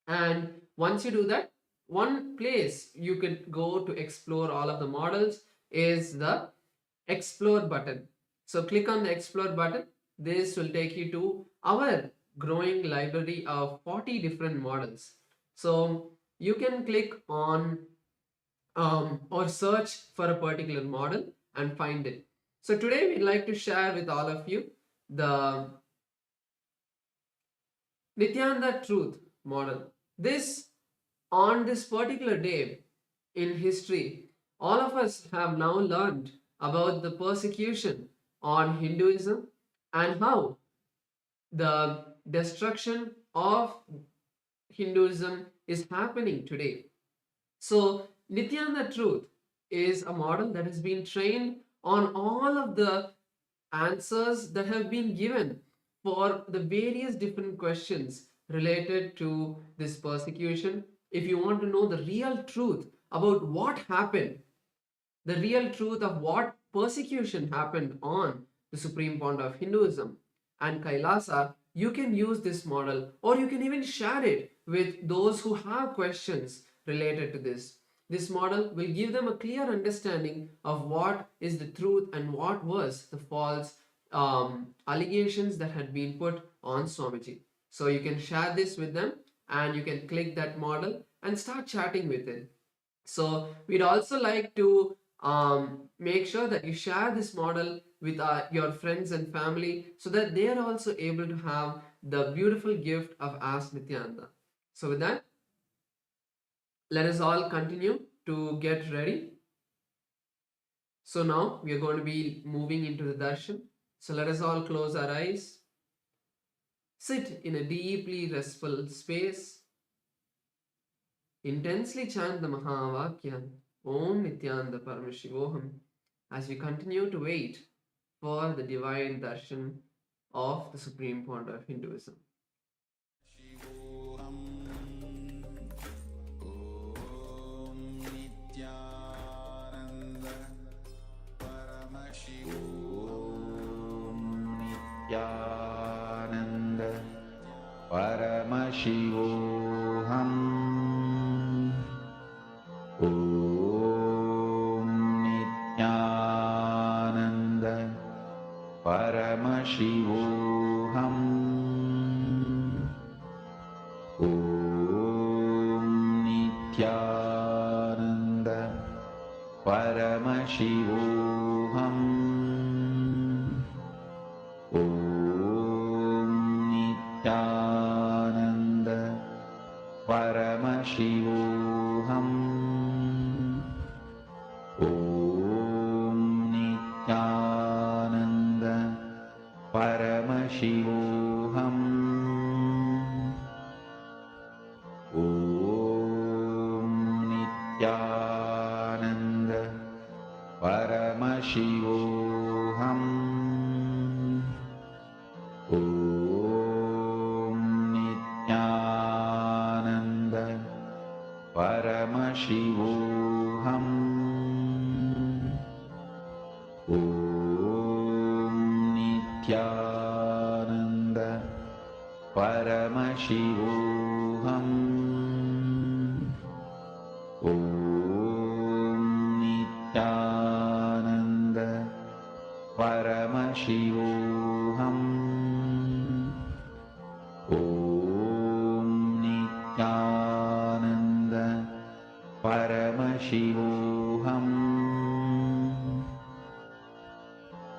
And once you do that, one place you could go to explore all of the models is the explore button. So click on the explore button. This will take you to our growing library of 40 different models. So you can click on or search for a particular model and find it. So today we'd like to share with all of you the Nithyananda truth model. On this particular day in history, all of us have now learned about the persecution on Hinduism and how the destruction of Hinduism is happening today. So, Nithyananda truth is a model that has been trained on all of the answers that have been given for the various different questions related to this persecution. If you want to know the real truth about what happened, the real truth of what persecution happened on the Supreme Pontiff of Hinduism and Kailasa, you can use this model, or you can even share it with those who have questions related to this. This model will give them a clear understanding of what is the truth and what was the false allegations that had been put on Swamiji. So you can share this with them and you can click that model and start chatting with it. So we'd also like to make sure that you share this model with your friends and family so that they are also able to have the beautiful gift of Ask Nithyananda. So with that, let us all continue to get ready. So now we are going to be moving into the darshan. So let us all close our eyes. Sit in a deeply restful space. Intensely chant the Mahavakya Om Nithyananda Paramashivoham as we continue to wait for the divine darshan of the Supreme Pontiff of Hinduism. शिवोऽहम् Nithyananda Paramashivoham Om Nithyananda Paramashivoham Om Nithyananda Paramashivoham Om Nithyananda Paramashivoham Om Nithyananda Paramashivoham Om Nithyananda Paramashivoham Om Nithyananda Paramashivoham Om Nithyananda Paramashivoham Om Nithyananda Paramashivoham Om Nithyananda Paramashivoham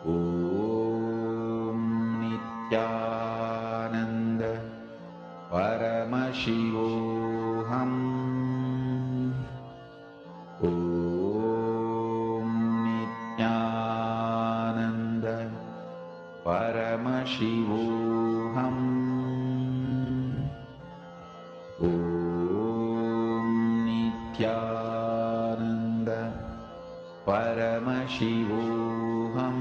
Om Nithyananda Paramashivoham Om Nithyananda Paramashivoham Om Nithyananda Paramashivoham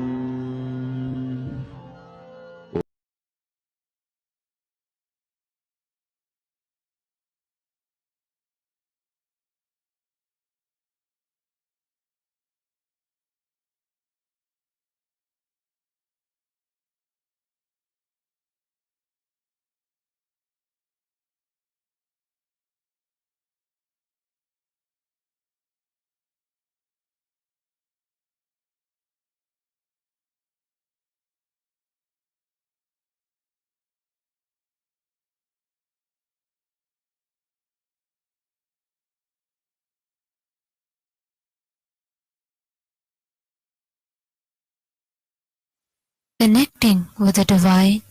Connecting with the divine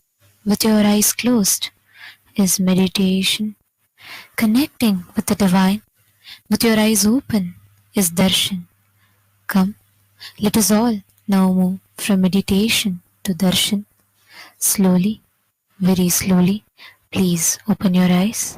with your eyes closed is meditation. Connecting with the divine with your eyes open is darshan. Come, let us all now move from meditation to darshan. Slowly, very slowly, please open your eyes.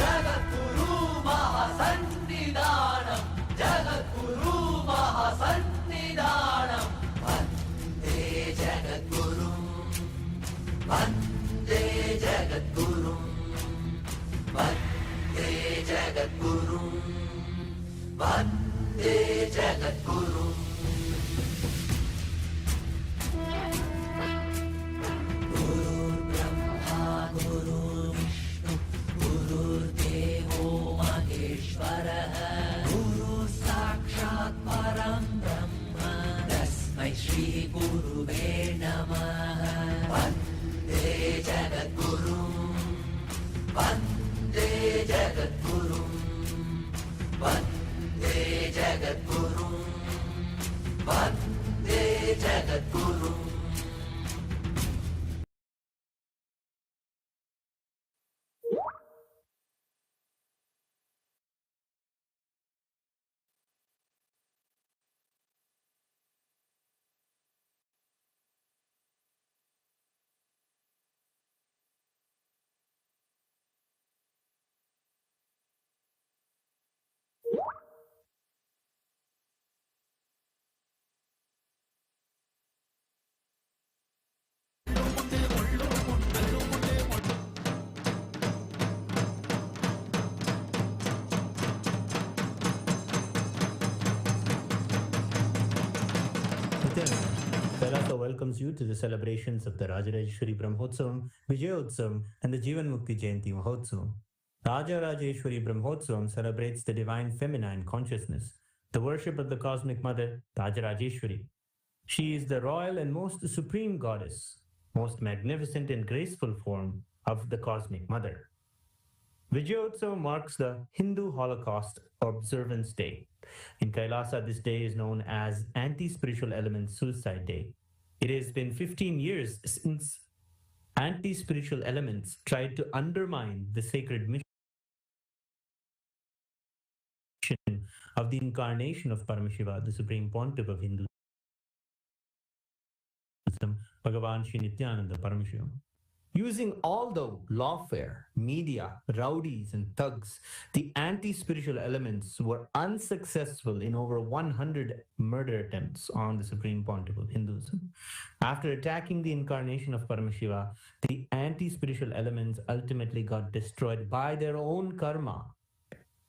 Jagadguru Mahasannidhanam KAILASA welcomes you to the celebrations of the Rajarajeshwari Brahmotsavam, Vijayotsavam, and the Jivan Mukti Jayanti Mahotsavam. Rajarajeshwari Brahmotsavam celebrates the divine feminine consciousness, the worship of the cosmic mother, Rajarajeshwari. She is the royal and most supreme goddess, most magnificent and graceful form of the cosmic mother. Vijayotsavam marks the Hindu Holocaust Observance Day. In Kailasa, this day is known as Anti-Spiritual Elements Suicide Day. It has been 15 years since anti-spiritual elements tried to undermine the sacred mission of the incarnation of Paramashiva, the Supreme Pontiff of Hinduism, Bhagavan Shri Nithyananda Paramashiva. Using all the lawfare, media, rowdies, and thugs, the anti-spiritual elements were unsuccessful in over 100 murder attempts on the Supreme Pontiff of Hinduism. After attacking the incarnation of Paramashiva, the anti-spiritual elements ultimately got destroyed by their own karma.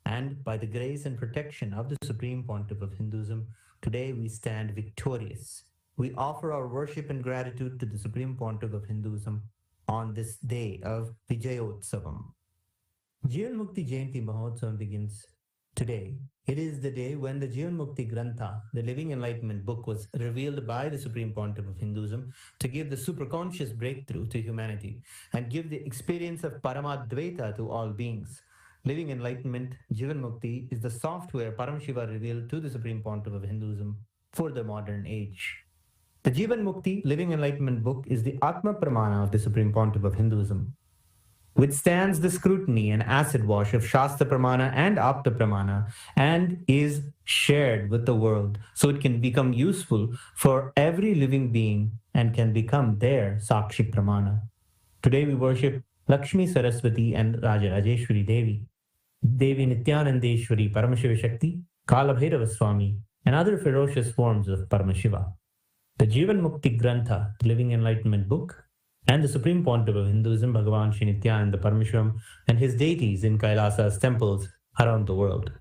And by the grace and protection of the Supreme Pontiff of Hinduism, today we stand victorious. We offer our worship and gratitude to the Supreme Pontiff of Hinduism on this day of Vijayotsavam. Jivan Mukti Jayanti Mahotsavam begins today. It is the day when the Jivan Mukti Grantha, the Living Enlightenment book, was revealed by the Supreme Pontiff of Hinduism to give the superconscious breakthrough to humanity and give the experience of Paramadvaita to all beings. Living Enlightenment, Jivan Mukti, is the software Paramashiva revealed to the Supreme Pontiff of Hinduism for the modern age. The Jivan Mukti Living Enlightenment book is the Atma Pramana of the Supreme Pontiff of Hinduism, withstands the scrutiny and acid wash of Shastra Pramana and Apta Pramana, and is shared with the world so it can become useful for every living being and can become their Sakshi Pramana. Today we worship Lakshmi Saraswati and Rajarajeshwari Devi, Devi Nithyanandeshwari Paramashiva Shakti, Kala Bhairava Swami, and other ferocious forms of Paramashiva. The Jivan Mukti Grantha, Living Enlightenment book, and the Supreme Pontiff of Hinduism, Bhagavan Shri Nithyananda Paramashivam, and his deities in Kailasa's temples around the world.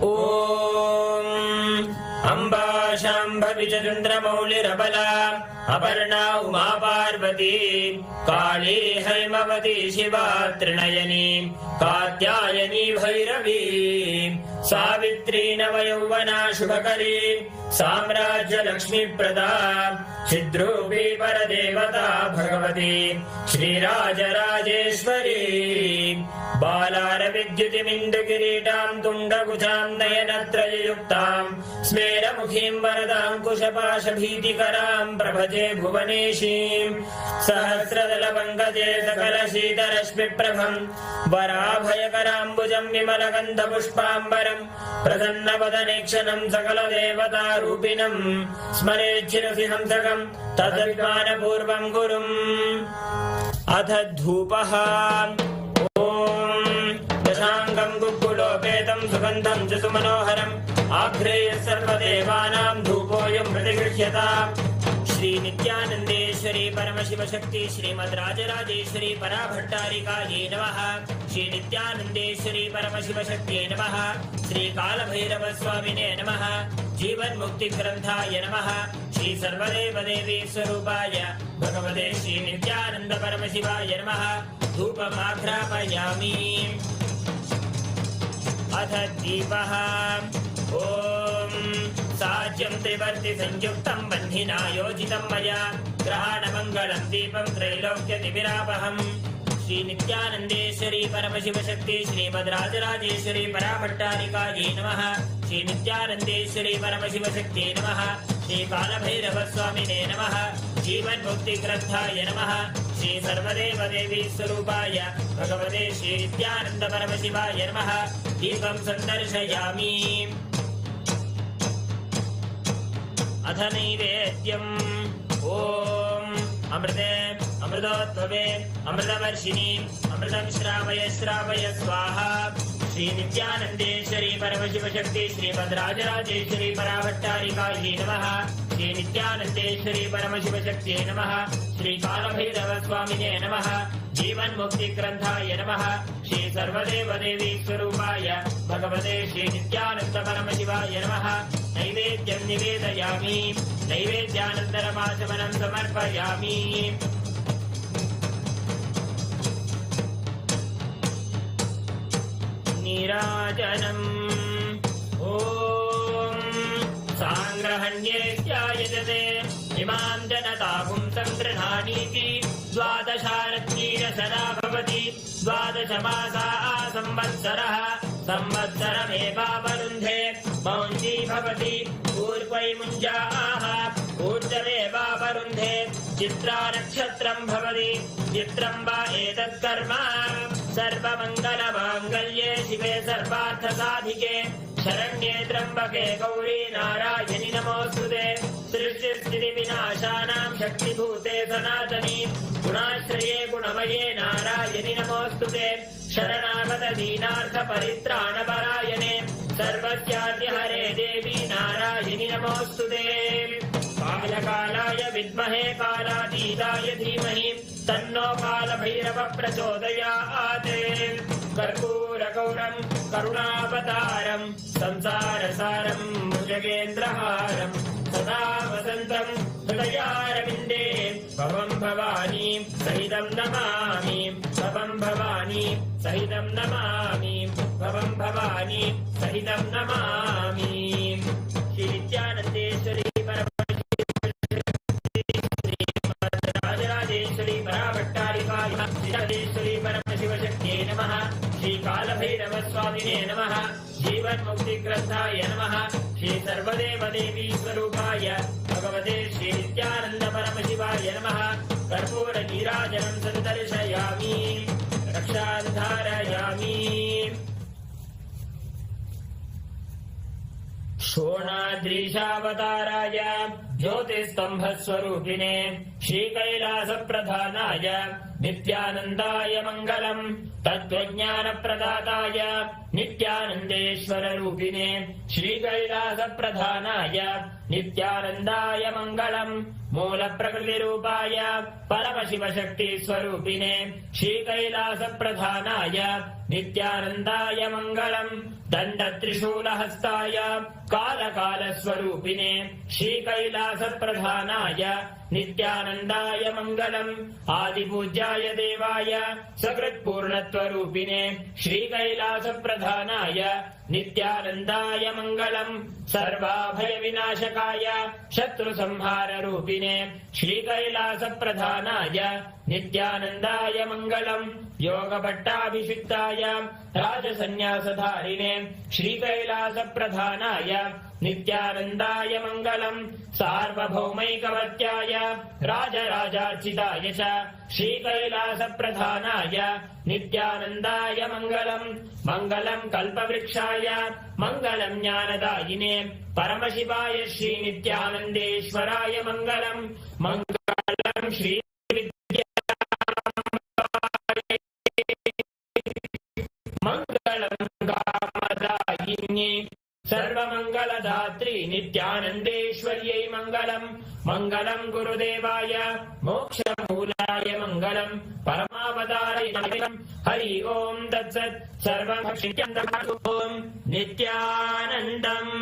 ॐ अम्बा शाम्भविचन्द्रमौलिरबला अपर्णा उमा पार्वती काली हैमवती शिवा त्रिनयनी कात्यायनी भैरवी सावित्री नवयौवना शुभकरी साम्राज्य लक्ष्मी प्रदा चिद्रूपी परदेवता भगवती श्रीराजराजेश्वरी बालारविद्युतिमिन्दुकिरीटां तुण्डकुचां नयनत्रययुक्तां स्मेरमुखीं वरदाङ्कुशपाशभीतिकरां प्रभजे भुवनेशीं सहस्रदलपङ्कजे सकलशीतरश्मिप्रभं वराभयकराम्बुजं विमलगन्धपुष्पाम्बरं प्रसन्नवदनेक्षणं सकलदेवतारूपिणं स्मरेच्छिरसि हंसकं तदभिमानपूर्वं गुरुम् अथ धूपः ॐ दशाङ्गं गुग्गुलोपेतं सुगन्धं च सुमनोहरम् आघ्रेय सर्वदेवानां धूपोऽयं प्रतिगृह्यताम्। श्री नित्यानन्देश्वरी परमशिव शक्ति श्रीमद् राजराजेश्वरी पराभट्टारिकायै नमः। श्री नित्यानन्देश्वरी परमशिव शक्त्यै नमः। श्री कालभैरव स्वामिने नमः। जीवन मुक्ति ग्रंथाय नमः। श्री सर्वदेव देवी स्वरूपाय भगवते श्री नित्यानंद परमशिवाय नमः। धूपमाघ्रापयामि। अथ दीपः ॐ साज्यं त्रिवर्ति संयुक्तं बन्धिना योजितं मया ग्रहाणमङ्गलं दीपं त्रैलोक्यतिमिरापहम्। श्री नित्यानन्देश्वरी परमशिव शक्ति श्रीमद् राजराजेश्वरी पराभट्टारिकायै नमः। श्री नित्यानन्देश्वरी परमशिव शक्त्यै नमः। श्री कालभैरव स्वामिने नमः। जीवन मुक्ति ग्रंथाय नमः। श्री सर्वदेव देवी स्वरूपाय भगवते श्री नित्यानंद परमशिवाय नमः। दीपं सन्दर्शयामि। अथ नैवेद्यम् ॐ अमृते अमृतोद्भवे अमृतवर्षिणी अमृतं श्रावय श्रावय स्वाहा। श्री नित्यानन्देश्वरी परमशिव शक्ति श्रीमद् राजराजेश्वरी पराभट्टारिकायै नमः। श्री नित्यानन्देश्वरी परमशिव शक्त्यै नमः। श्री कालभैरव स्वामिने नमः। जीवन मुक्ति ग्रंथाय नमः। श्री सर्वदेव देवी स्वरूपाय भगवते श्री नित्यानंद परमशिवाय नमः। नैवेद्यं निवेदयामि। नैवेद्यानन्तरमाचमनं समर्पयामि। नीराजनम् ॐ साङ्ग्रहण्येत्यायजते इमां जनताहुं सङ्गृह्णानीति। द्वादशारत्नीरसदा भवति द्वादशमासाः संवत्सरः संवत्सरमेवावरुन्धे मौञ्जी भवति पूर्वैमुञ्जाः ऊर्जमेवावरुन्धे चित्रा नक्षत्रं भवति चित्रं वा एतत्कर्म सर्वमङ्गलमाङ्गल्ये शिवे सर्वार्थसाधिके शरण्ये त्र्यम्बके गौरी नारायणि नमोऽस्तुते। सृष्टिस्थितिविनाशानां शक्तिभूते सनातनी गुणाश्रये गुणमये नारायणि नमोऽस्तुते। शरणागत दीनार्थपरित्राणपरायणे सर्वस्याद्यहरे देवी नारायणि नमोऽस्तुते। कालकालाय विद्महे कालातीताय धीमहि तन्नो कालभैरव प्रचोदयात्। कर्पूरगौरं करुणावतारं संसारसारं भुजगेन्द्रहारं सदा वसन्तं हृदयारविन्दे भवं भवानी सहितं नमामि। भवं भवानी सहितं नमामि। भवं भवानी सहितं नमामि। श्री नित्यानन्देश्वरी राजराजेश्वरी पराभट्टारिकायै परमशिव शक्त्यै नमः। श्री कालभैरव स्वामिने नमः। जीवन मुक्ति ग्रंथाय नमः। श्री सर्वदेव देवी स्वरूपाय भगवते श्री नित्यानंद परमशिवाय नमः। कर्पूर नीराजनं सन्दर्शयामि। रक्षां धारयामि। शोणाद्रीशावताराय ज्योतिस्तंभस्वरूपिणे श्रीकैलासप्रधानाय नित्यानन्दाय मङ्गलम्। तत्त्वज्ञानप्रदाताय नित्यानन्देश्वररूपिणे श्रीकैलासप्रधानाय नित्यानन्दाय मङ्गलम्। मूलप्रकृतिरूपाय परमशिवशक्तिस्वरूपिणे श्रीकैलासप्रधानाय नित्यानन्दाय मङ्गलम्। दण्डत्रिशूलहस्ताय कालकालस्वरूपिणे श्रीकैलासप्रधानाय नित्यानन्दाय मङ्गलम्। आदिपूज्याय देवाय सकृत्पूर्णत्वरूपिणे श्रीकैलासप्रधानाय नित्यानन्दाय मङ्गलम्। सर्वाभयविनाशकाय शत्रुसंहाररूपिणे श्रीकैलासप्रधानाय नित्यानन्दाय मङ्गलम्। योगभट्टाभिषिक्ताय राजसन्न्यासधारिणे श्रीकैलासप्रधानाय नित्यानन्दाय मङ्गलम्। सार्वभौमैकवत्याय राजराजार्चिताय च श्रीकैलासप्रधानाय नित्यानन्दाय मङ्गलम्। मङ्गलम् कल्पवृक्षाय मङ्गलम् ज्ञानदायिने परमशिवाय श्रीनित्यानन्देश्वराय मङ्गलम्। मङ्गलम् श्री सर्वमङ्गलदात्री नित्यानन्देश्वर्यै मङ्गलम् मङ्गलम् गुरुदेवाय मोक्षमूलाय मङ्गलम् परमावताराय हरि ओम् तत्सत् सर्वं ॐ नित्यानन्दम्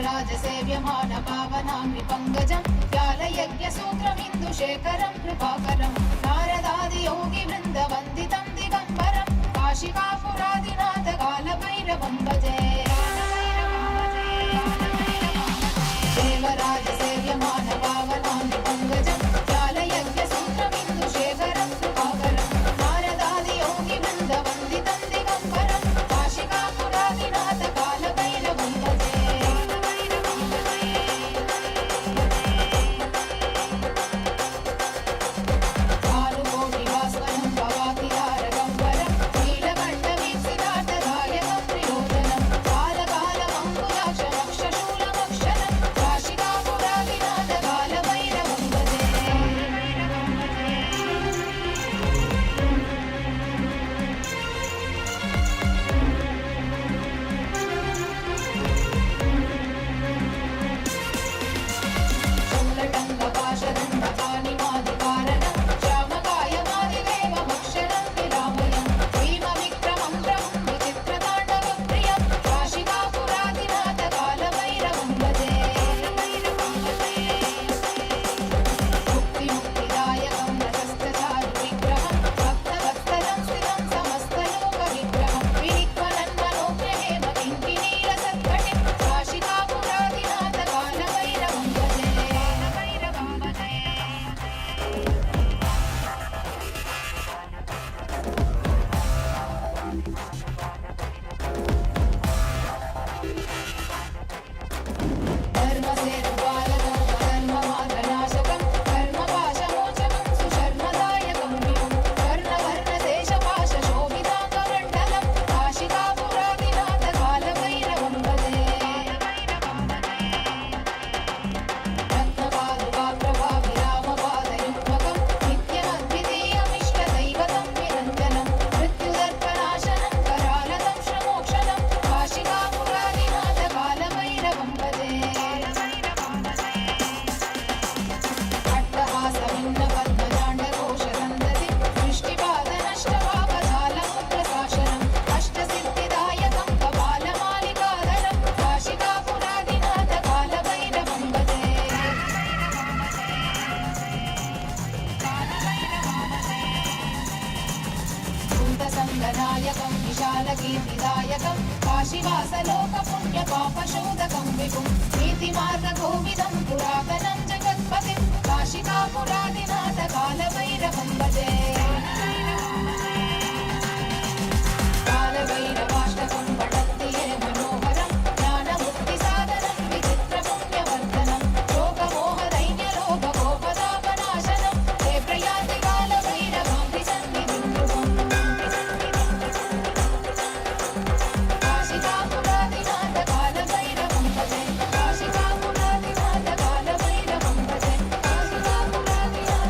राजसेव्यमान पावनाम्नि पङ्कजं व्यालयज्ञसूत्रमिन्दुशेखरं कृपाकरं नारदादियोगिवृन्दवन्दितं दिगम्बरं काशिकापुरादिनाथ कालभैरवं भजे देवराजसेव्यमान पावनाम्नि पङ्कजं व्यालयज्ञसूत्रमिन्दुशेखरं कृपाकरं नारदादियोगिवृन्दवन्दितं दिगम्बरं काशिकापुरादिनाथ कालभैरवं भजे काशिवासलोकपुण्यपापशोधकं विभुं नीतिमार्गकोविदं पुरातनं जगत्पतिं काशिकापुरादिनाथकालभैरवं भजे कालभैरवाष्टकं पठन्ति ये मनोहरं ज्ञानमुक्तिसाधनं विचित्रपुण्यवर्धनं शोकमोहदैन्यलोभकोपदापनाशनं ते प्रयान्ति कालभैरवां सन्निधिं ध्रुवम् काशिकापुरादिनाथ कालभैरवं भजे काशिकापुरादिनाथ कालभैरवं भजे काशिकापुरादिनाथ कालभैरवं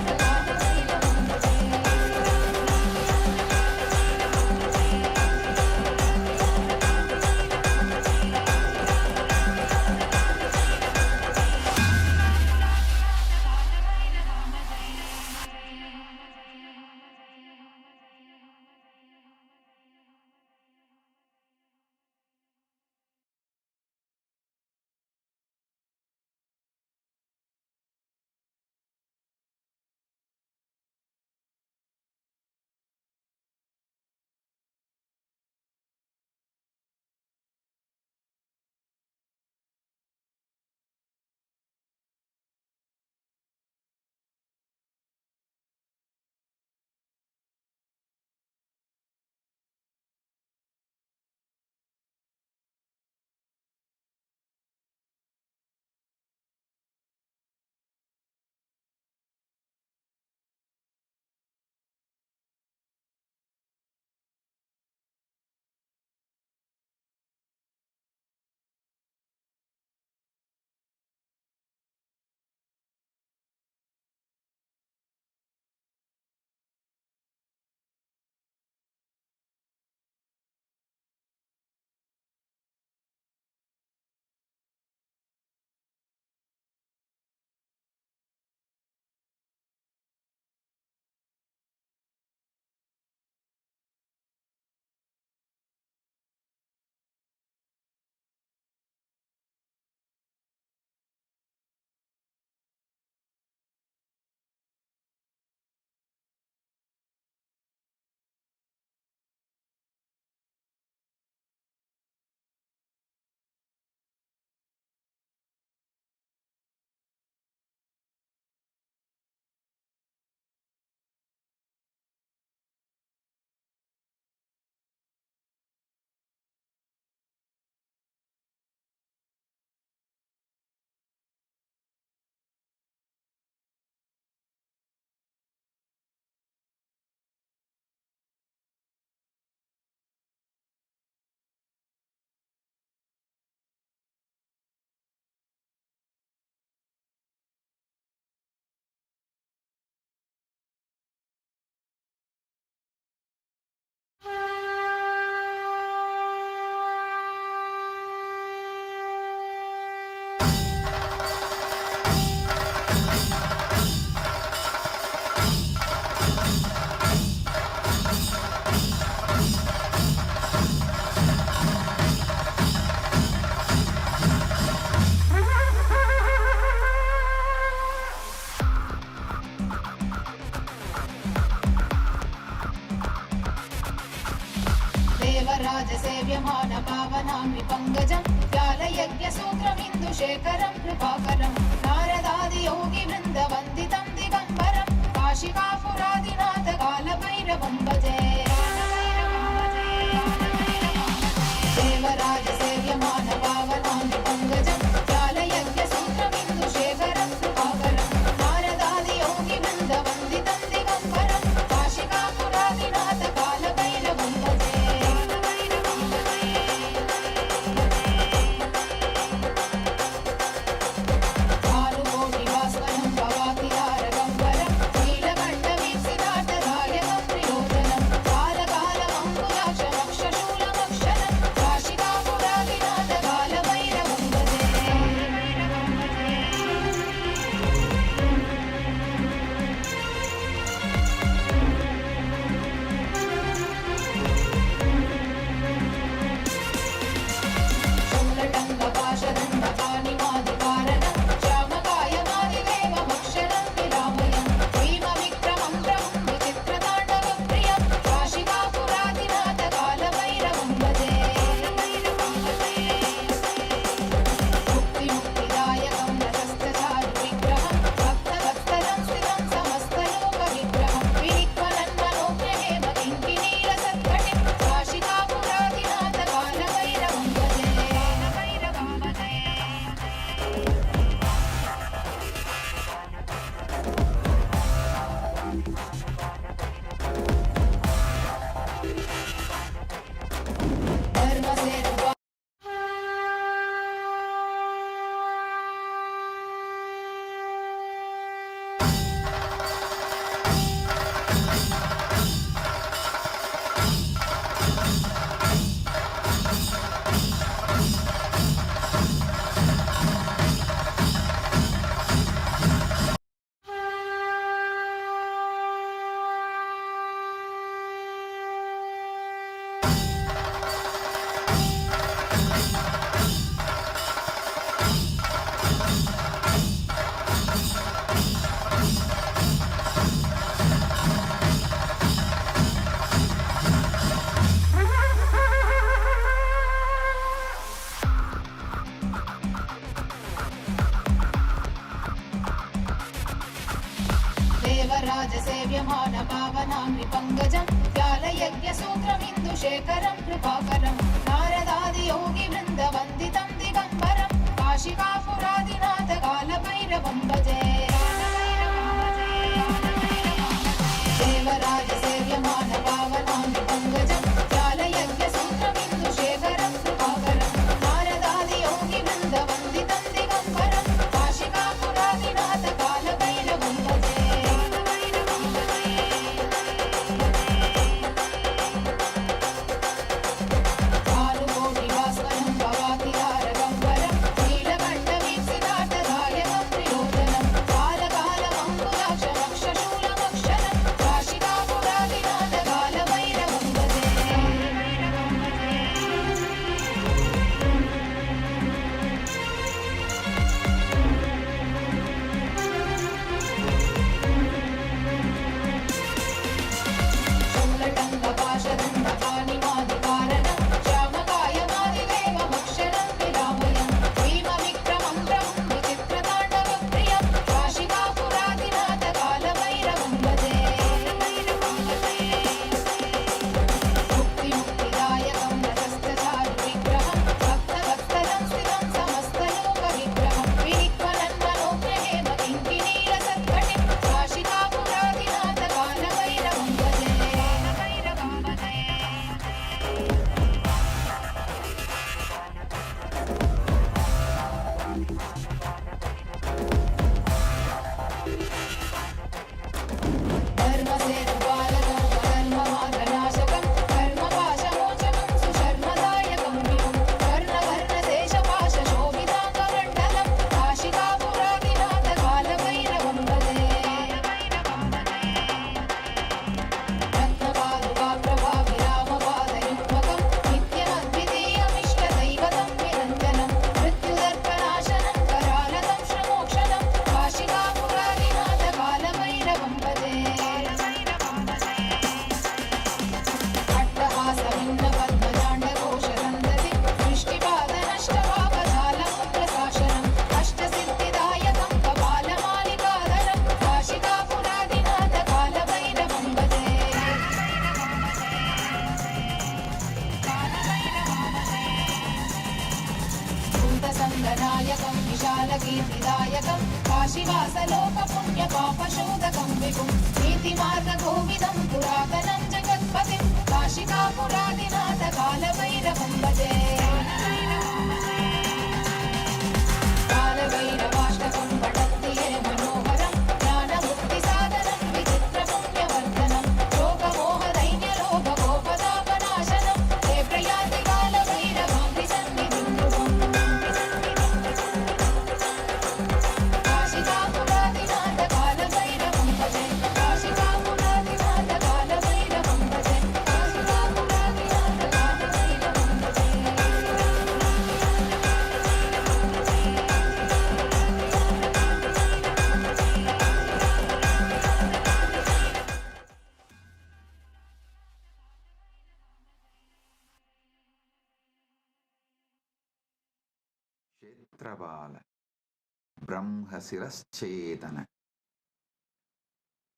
भजे देवराजसेव्यमान पावनामृपङ्गजं व्यालयज्ञसूत्रमिन्दुशेखरं कृपाकरं नारदादियोगिवृन्दवन्दितं दिगम्बरं काशिकापुरादिनाथ कालभैरवं भजे देवराजसेव्यमान पावनामृपङ्गजं व्यालयज्ञसूत्रमिन्दुशेखरं कृपाकरं नारदादियोगिवृन्दवन्दितं दिगम्बरं काशिकापुरादिनाथ कालभैरवं भजे भानुकोटिभास्वरं भवातिहारगम्बरं नीलकण्ठवीप्सिताटधायकं त्रिलोचनं सेव्यमान पावनाङ्घ्रि पङ्कजं व्यालयज्ञसूत्रमिन्दुशेखरं कृपाकरं नारदादियोगि वृन्दवन्दितं दिगम्बरं काशिकापुरादिनाथ कालभैरवं भजे देवराज सेव्यमान पावनाङ्घ्रि पङ्कजं व्यालयज्ञसूत्रमिन्दुशेखरं कृपाकरं नारदादियोगि वृन्दवन्दितं दिगम्बरं काशिकापुरादिनाथ कालभैरवं भजे भानुकोटिभास्वरं भवातिहारगम्बरं नीलकण्ठवीप्सितार्थदायकं त्रिलोचनं कालकालमङ्कुलाक्षमक्षशूलमक्षरं काशिकापुरादिनाथ कालभैरवं भजे शूलटङ्कपाशदण्डपाणिमादिकारणं श्यामकायमादिदेवमक्षरं विरामयं भीमविक्रमं प्रभुं विचित्रताण्डवप्रियं काशिकापुरादिनाथ कालभैरवं भजे मुक्तिमुक्तिदायकं रजस्तचारुविग्रहं भक्तवत्सलं स्थितं समस्तलोकविग्रहं विनिक्वलन्मनोग्रहेम किङ्किणीरसत्कटिं काशिकापुरादिनाथ कालभैरवं भजे धर्मसेतुपालकं धर्ममार्गनाशकं धर्मपाशमोचकं सुशर्मदायकं विभुं कर्णवर्णशेषपाशशोभिताङ्गमण्डलं काशिकापुरादिनाथ कालभैरवं भजे रत्नपादुकाप्रभाविरामपादयुग्मकं नित्यमद्वितीयमिष्टदैवतं निरञ्जनं मृत्युदर्पनाशनं करालतं श्रमोक्षणं काशिकापुरादिनाथ कालभैरवं भजे अट्टहासभिन्नपद्मजाण्डकोशसन्दतिं दृष्टिपादनष्टपापजालमुद्रशासनम् अष्टसिद्धिदायकं कपालमालिकाधरं काशिकापुरादिनाथ कालभैरवं भजे भूतसङ्गनायकं विशालकीर्तिदायकं काशीवासलोकपुण्यपापशोधकं विभुं नीतिमार्गकोविदं पुरातनं जगत्पतिं काशिकापुरादिनाथ कालभैरवं भजे कालभैरवाष्टकं पठन्ति ये मनोहरं ज्ञानमुक्तिसाधनं विचित्रपुण्यवर्धनं शोकमोहदैन्यलोभकोपतापनाशनं हे प्रयाति कालभैरवाङ्घ्रिसन्निधिं ध्रुवम् काशिकापुरादिनाथ कालभैरवं भजे काशिकापुरादिनाथ कालभैरवं भजे काशिकापुरादिनाथ कालभैरवं भजे క్షేత్రబాల బ్రహ్మశిరశ్చేతన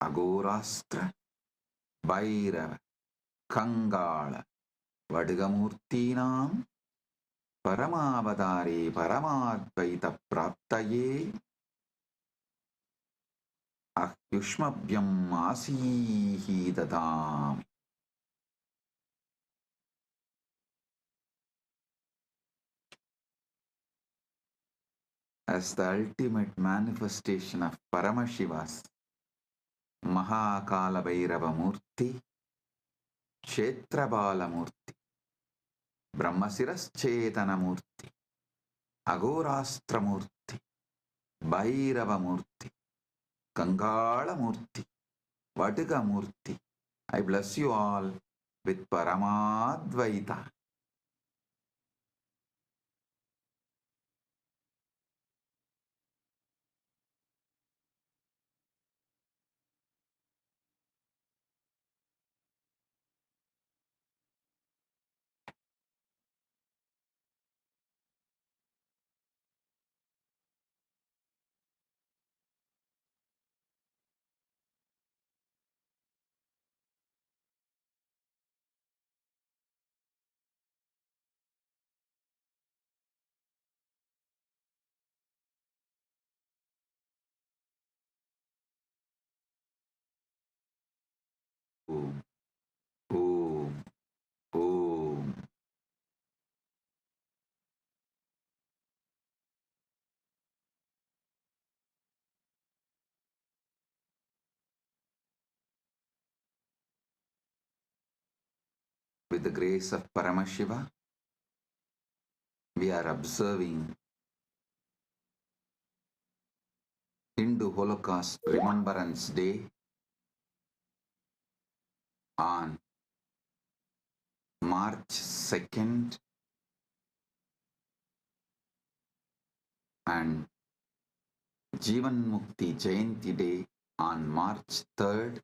అఘోరాస్త్ర Bhairava కంగాళ వడ్గమూర్తీనాం పరమావతారే పరమాద్వైత ప్రాప్తయే అహ్యుష్మభ్యం ఆసీహి దదామి. As the ultimate manifestation of Paramashiva's Mahakala Bhairava Murti, Kshetrabala Murti, Brahmasiras Chetana Murti, Agorastra Murti, Bhairava Murti, Kangala Murti, Vatiga Murti, I bless you all with Paramadvaita. With the grace of Paramashiva, we are observing Hindu Holocaust Remembrance Day on March 2nd and Jivan Mukti Jayanti Day on March 3rd.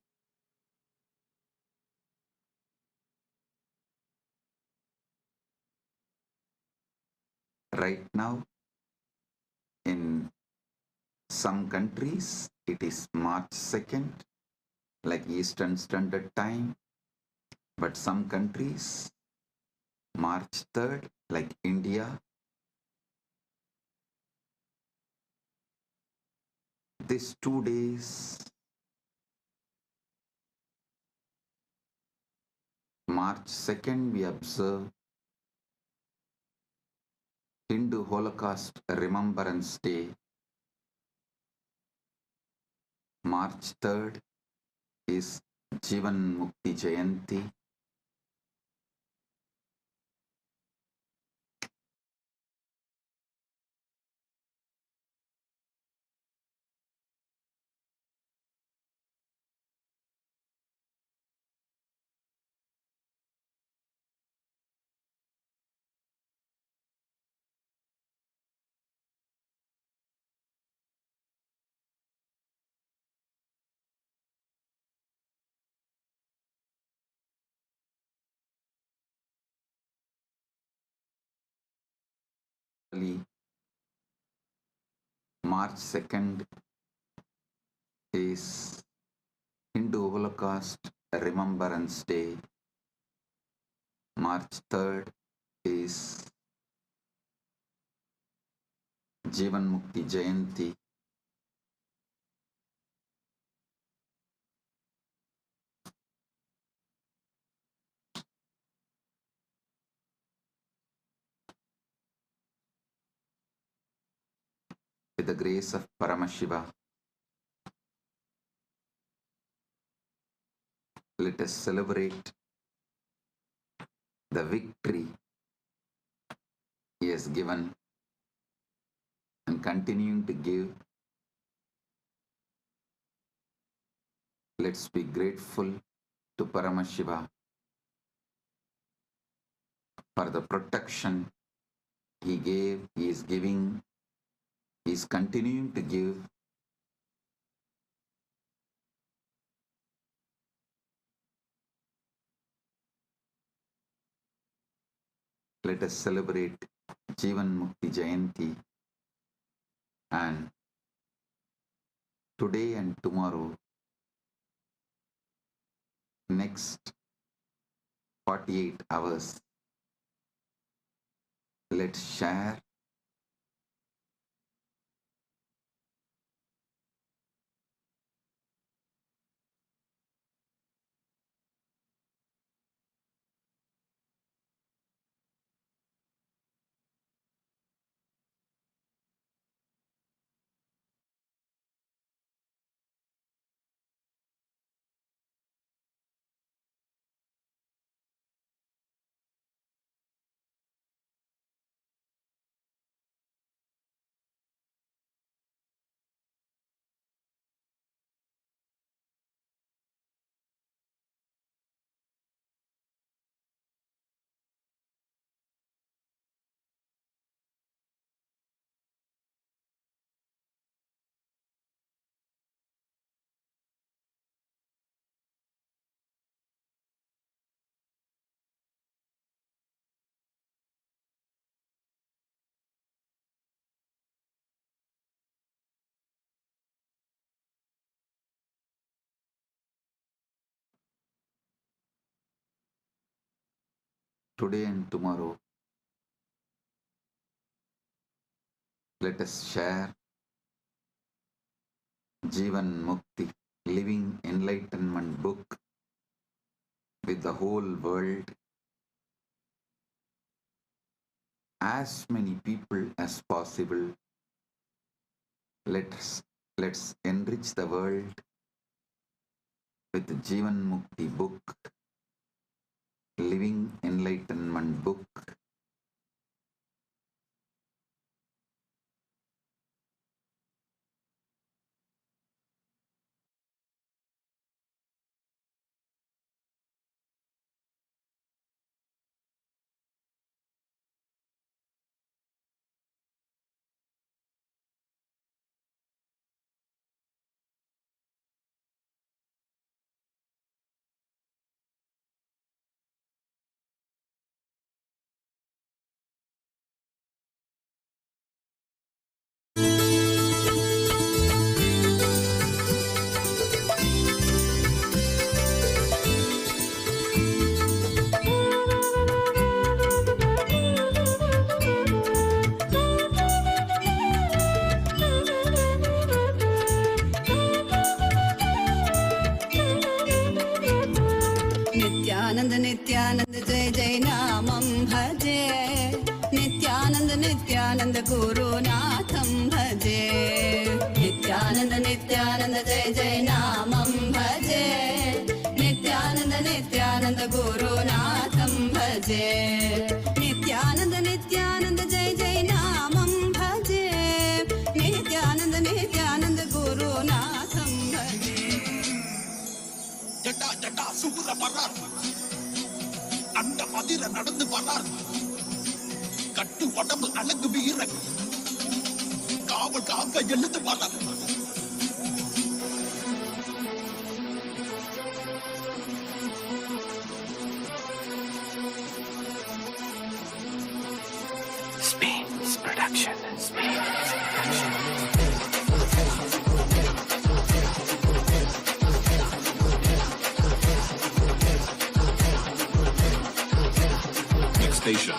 Right now, in some countries, it is March 2nd, like Eastern Standard Time, but some countries, March 3rd, like India. These 2 days, March 2nd, we observe Hindu Holocaust Remembrance Day. March 3rd is Jivan Mukti Jayanti. March 2nd is Hindu Holocaust Remembrance Day. March 3rd is Jivan Mukti Jayanti. With the grace of Paramashiva, let us celebrate the victory he has given and continuing to give. Let's be grateful to Paramashiva for the protection he gave, he is giving, he is continuing to give. Let us celebrate Jivan Mukti Jayanti, and today and tomorrow, next 48 hours, let's share today and tomorrow. Let us share Jivan Mukti, Living Enlightenment book with the whole world. As many people as possible. Let's enrich the world with the Jivan Mukti book. Living Enlightenment book. Nityanand Nityanand जय जय नामं भजे नित्यानंद नित्यानंद गुरुनाथं भजे नित्यानंद नित्यानंद जय जय नामं भजे नित्यानंद नित्यानंद गुरुनाथं भजे नित्यानंद नित्यानंद जय जय नामं भजे नित्यानंद नित्यानंद गुरुनाथं भजे ஜட்டா ஜட்டா சூர வரார் அந்த மதிர நடந்து வரார் கட்டு உடம்பு அழகு வீரன் காவல் காக்க எழுந்து வரார் Spain's production. Station.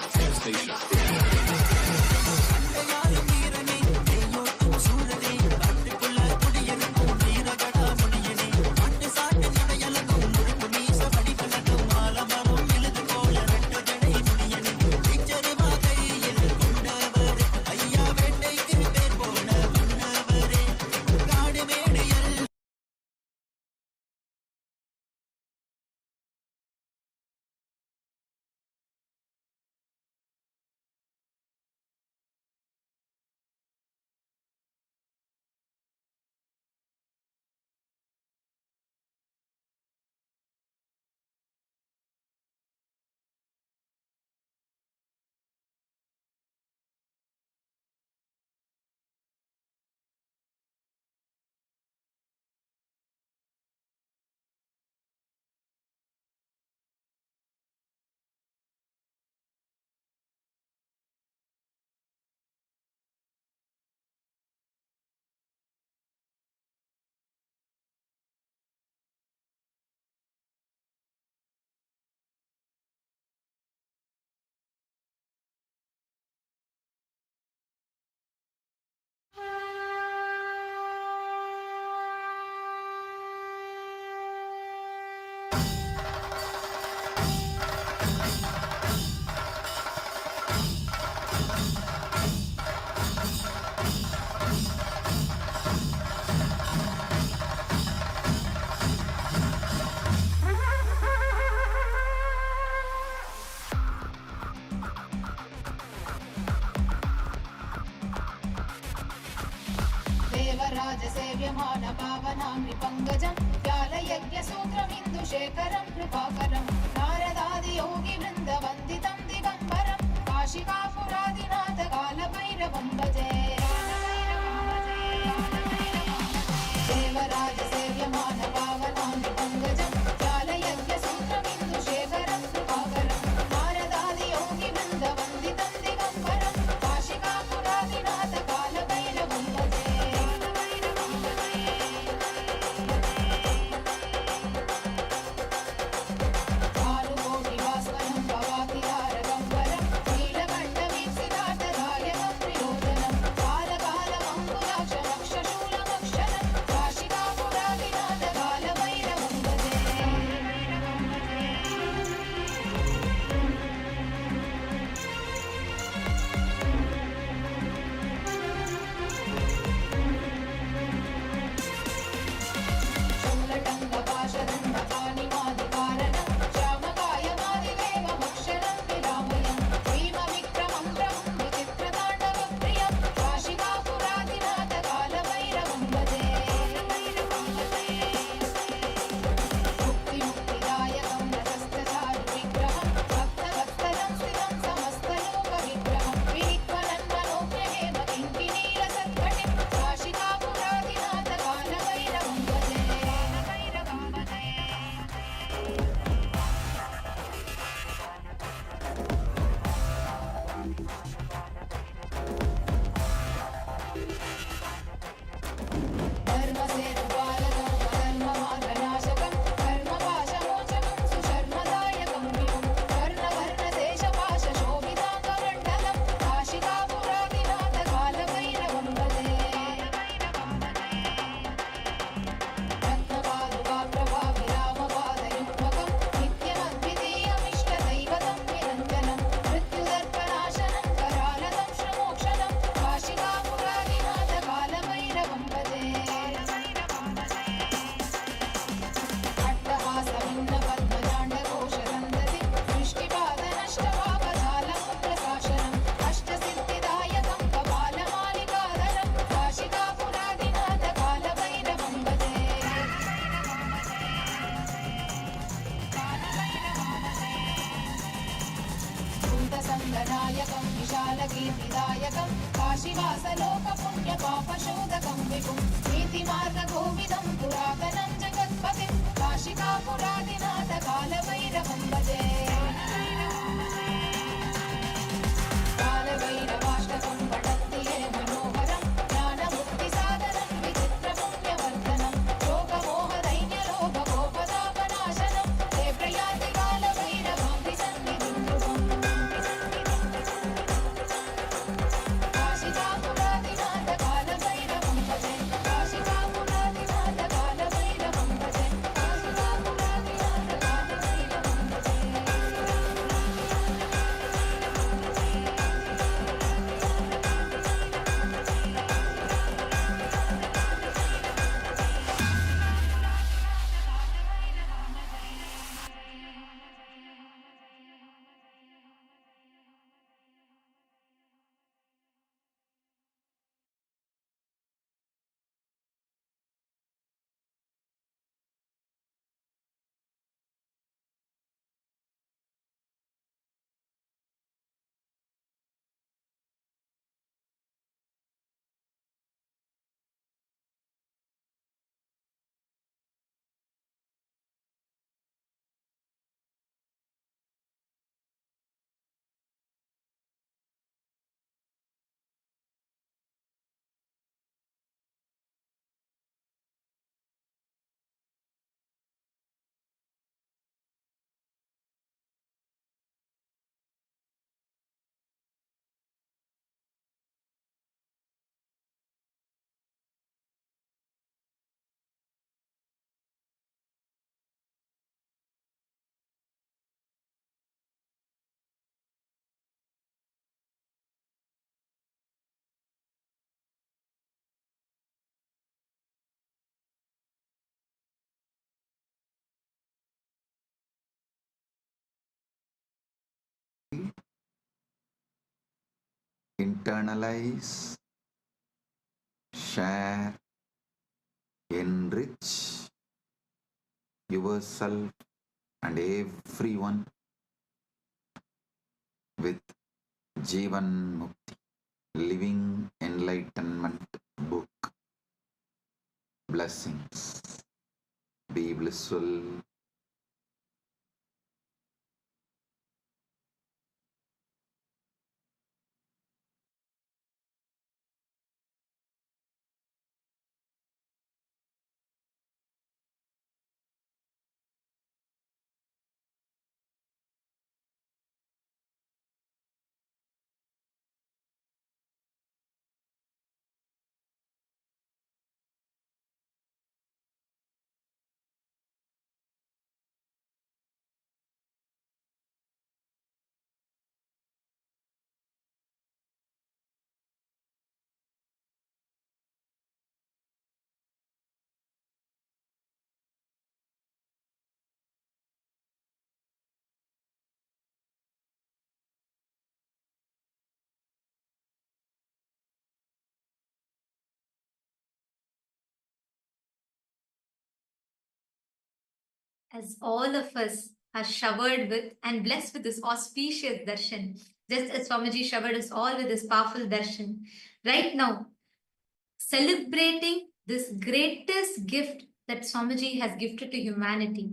देवराजसेव्यमान पावनाम्नि पङ्कजं व्यालयज्ञसूत्रं हिन्दुशेखरं कृपाकरं नारदादियोगिवृन्दवन्दितं दिगम्बरं काशिकापुरादिनाथ कालभैरवं भजे देवराजसेव्यमान पावनाम्नि पङ्कजं व्यालयज्ञसूत्रं हिन्दुशेखरं कृपाकरं नारदादियोगिवृन्दवन्दितं दिगम्बरं काशिकापुरादिनाथ कालभैरवं भजे भानुकोटिभास्वरं भवातिहारगम्बरं नीलकण्ठवीक्षितार्थ नीतिमार्गदर्शकं काशीवासलोकपुण्यपापशोधकं विभुं नीतिमार्गकोविदं पुरातनं जगत्पतिं काशिकापुरादिनाथ कालभैरवं भजे कालभैरवाष्टकं पठन्ति ये मनोहरं ज्ञानमुक्तिसाधनं विचित्रपुण्यवर्धनं शोकमोहदैन्यलोभकोपतापनाशनं ते प्रयान्ति कालभैरवाङ्घ्रिसन्निधिं ध्रुवम् काशिकापुरादिनाथ कालभैरवं भजे काशिकापुरादिनाथ कालभैरवं भजे काशिकापुरादिनाथ कालभैरवं भजे internalize, share, enrich yourself and everyone with Jivan Mukti, Living Enlightenment book. Blessings. Be blissful. As all of us are showered with and blessed with this auspicious darshan, just as Swamiji showered us all with this powerful darshan, right now, celebrating this greatest gift that Swamiji has gifted to humanity,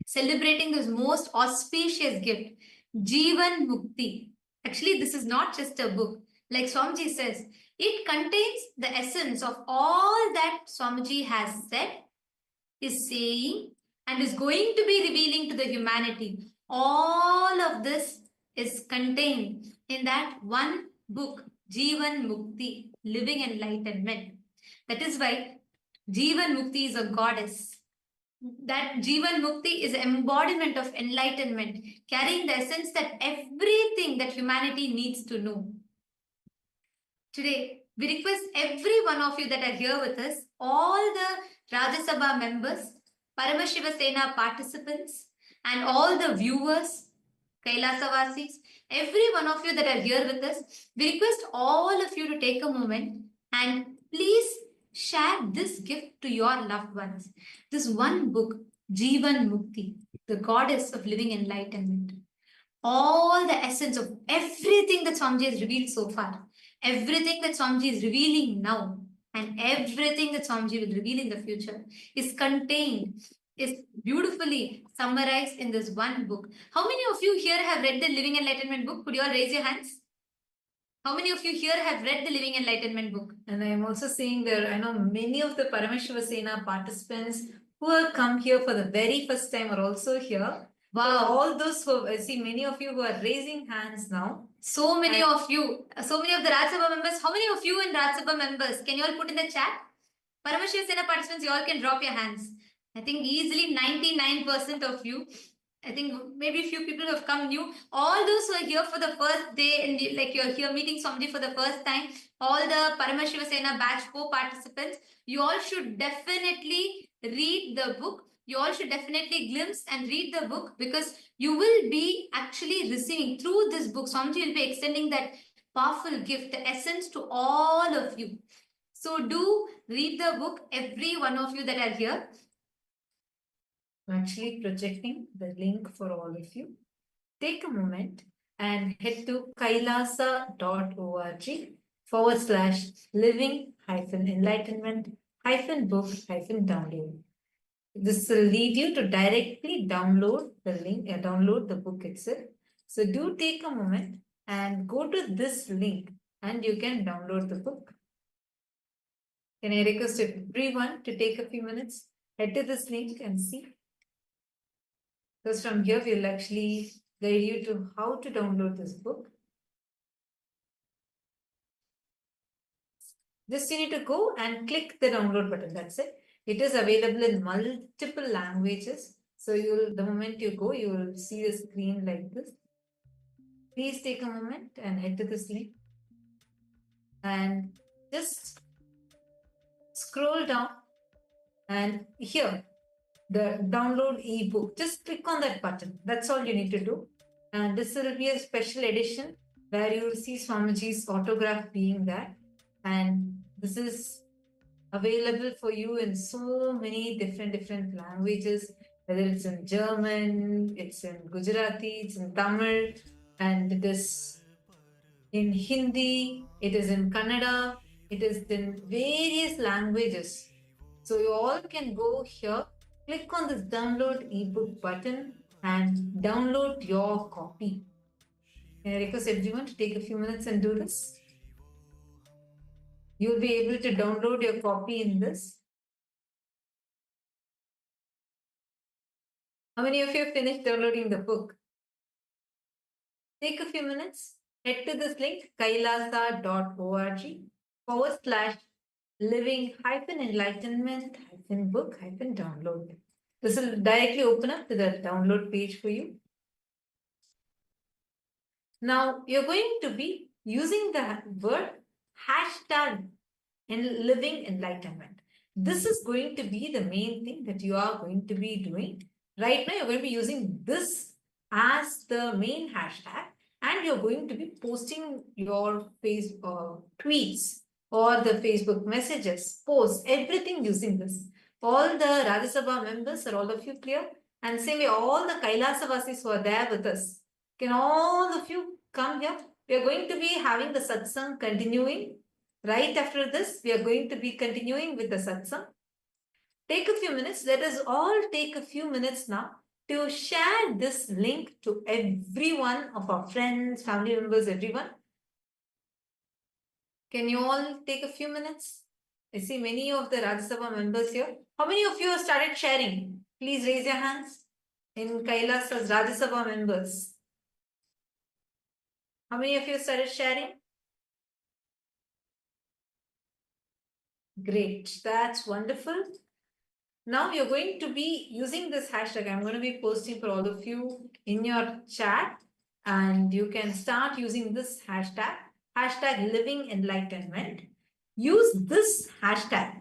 celebrating this most auspicious gift, Jivan Mukti. Actually, this is not just a book. Like Swamiji says, it contains the essence of all that Swamiji has said, is saying, and is going to be revealing to the humanity. All of this is contained in that one book, Jivan Mukti, Living Enlightenment. That is why Jivan Mukti is a goddess. That Jivan Mukti is an embodiment of enlightenment, carrying the essence that everything that humanity needs to know. Today, we request every one of you that are here with us, all the Rajya Sabha members, Paramashiva Sena participants, and all the viewers, Kailasavasis, every one of you that are here with us, we request all of you to take a moment and please share this gift to your loved ones. This one book, Jivan Mukti, the goddess of living enlightenment. all the essence of everything that Swamiji has revealed so far, everything that Swamiji is revealing now, and everything that Swamiji will reveal in the future is contained, is beautifully summarized in this one book. How many of you here have read the Living Enlightenment book? Could you all raise your hands? How many of you here have read the Living Enlightenment book? And I am also seeing there, I know many of the Parameshivasena participants who have come here for the very first time are also here. Wow. So all those who, I see many of you who are raising hands now. So many of you, so many of the Rajya Sabha members. How many of you in Rajya Sabha members? Can you all put in the chat? Parameshivasena participants, you all can drop your hands. I think easily 99% of you. I think maybe a few people have come new. All those who are here for the first day and like you're here meeting somebody for the first time, all the Parameshivasena batch 4 participants, you all should definitely read the book. You all should definitely glimpse and read the book, because you will be actually receiving through this book. Swamiji will be extending that powerful gift, the essence to all of you. So do read the book, every one of you that are here. I'm actually projecting the link for all of you. Take a moment and head to kailasa.org/living-enlightenment-book-download. This will lead you to directly download the link and download the book itself. So do take a moment and go to this link and you can download the book. Can I request everyone to take a few minutes, head to this link and see? Because from here we'll actually guide you to how to download this book. Just you need to go and click the download button. That's it. It is available in multiple languages. So the moment you go, you will see the screen like this. Please take a moment and head to this link. And just scroll down and here, the download ebook, just click on that button. That's all you need to do. And this will be a special edition where you will see Swamiji's autograph being there. And this is available for you in so many different languages, whether it's in German, it's in Gujarati, it's in Tamil, and it is in Hindi, it is in Kannada, it is in various languages. So you all can go here, click on this download ebook button and download your copy. Can I request everyone to take a few minutes and do this? You'll be able to download your copy in this. How many of you have finished downloading the book? Take a few minutes, head to this link, kailasa.org/living-enlightenment-book-download. This will directly open up to the download page for you. Now, you're going to be using the word hashtag in living enlightenment. This is going to be the main thing that you are going to be doing. Right now, you're going to be using this as the main hashtag, and you're going to be posting your tweets or the Facebook messages, posts, everything using this. All the Rajya Sabha members, are all of you clear? And same way, all the Kailasa Vasis who are there with us, can all of you come here? We are going to be having the satsang continuing. Right after this, we are going to be continuing with the satsang. Take a few minutes. Let us all take a few minutes now to share this link to every one of our friends, family members, everyone. Can you all take a few minutes? I see many of the Rajya Sabha members here. How many of you have started sharing? Please raise your hands. In Kailasa's Rajya Sabha members. How many of you started sharing? Great, that's wonderful. Now you're going to be using this hashtag. I'm going to be posting for all of you in your chat, and you can start using this hashtag, living enlightenment. Use this hashtag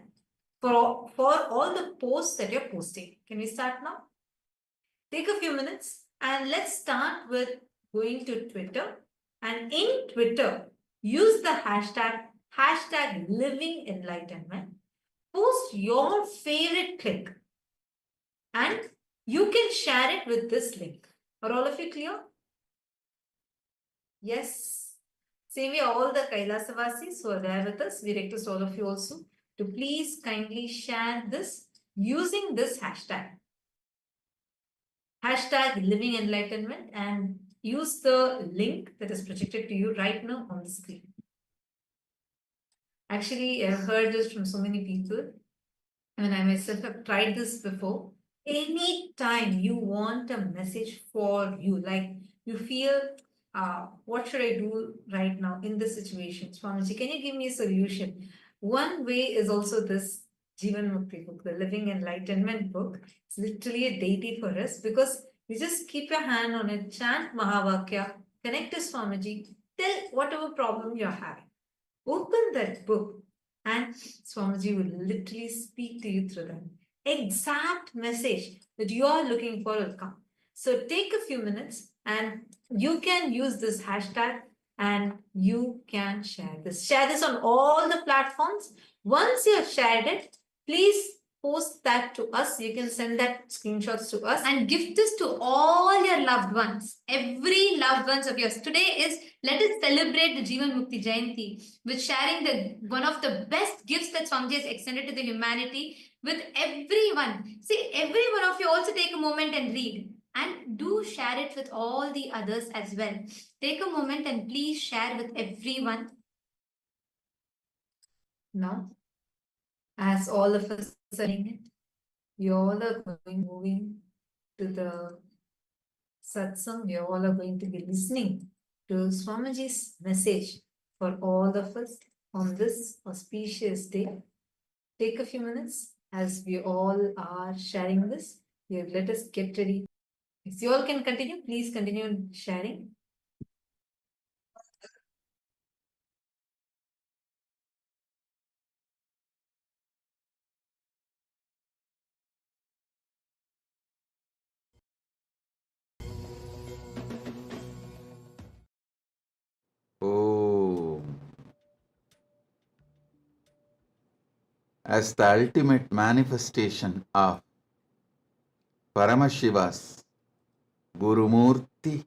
for all the posts that you're posting. Can we start now? Take a few minutes and let's start with going to Twitter. And in Twitter, use the hashtag living enlightenment. Post your favorite clip and you can share it with this link. Are all of you clear? Yes. Same way, all the Kailasavasis who are there with us, we request all of you also to please kindly share this using this hashtag. Hashtag living enlightenment, and use the link that is projected to you right now on the screen. Actually, I've heard this from so many people. And I myself have tried this before. Anytime you want a message for you, like you feel, what should I do right now in this situation? Swamiji, can you give me a solution? One way is also this Jivan Mukti book, the Living Enlightenment book. It's literally a deity for us because you just keep your hand on it, chant Mahavakya, connect to Swamiji, tell whatever problem you're having. Open that book and Swamiji will literally speak to you through that. Exact message that you are looking for will come. So take a few minutes and you can use this hashtag and you can share this. Share this on all the platforms. Once you have shared it, please post that to us. You can send that screenshots to us. And give this to all your loved ones, every loved ones of yours. Today is, let us celebrate the Jivan Mukti Jayanti with sharing the one of the best gifts that Swamiji has extended to the humanity with everyone. See, every one of you also take a moment and read. And do share it with all the others as well. Take a moment and please share with everyone. Now, as all of us are doing it, you all are moving to the satsang. You all are going to be listening to Swamiji's message for all of us on this auspicious day. Take a few minutes as we all are sharing this. Let us get ready. If you all can continue, please continue sharing. Oh, as the ultimate manifestation of Paramashiva's Gurumurti,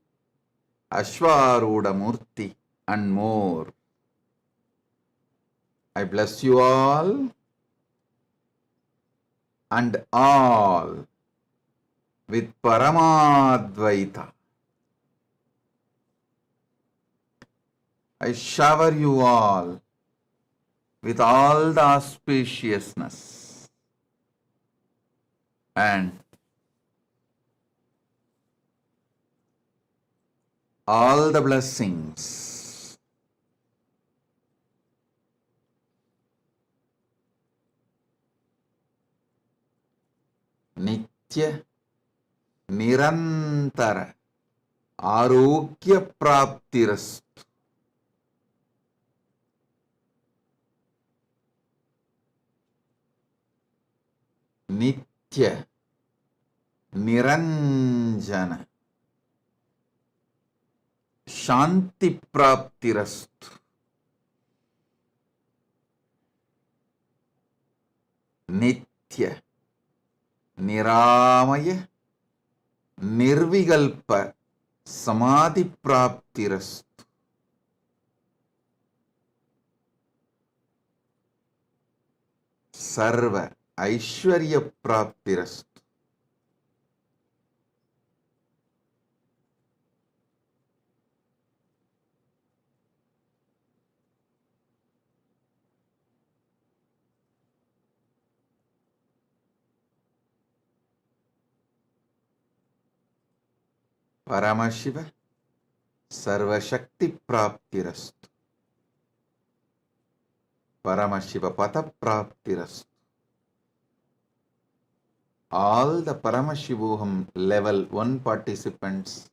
Ashwarudamurti, and more, I bless you all and all with Paramadvaita. I shower you all with all the auspiciousness and all the blessings. Nitya Nirantara Arogya Praptirastu. Nitya Niranjana Shanti Praptirastu. Nitya Niramaya Nirvigalpa Samadhi Praptirastu. Sarva Aishwarya Praptirastu. Paramashiva Sarvashakti Praptirastu. Paramashiva Pata Praptirastu. All the Paramashivoham level 1 participants,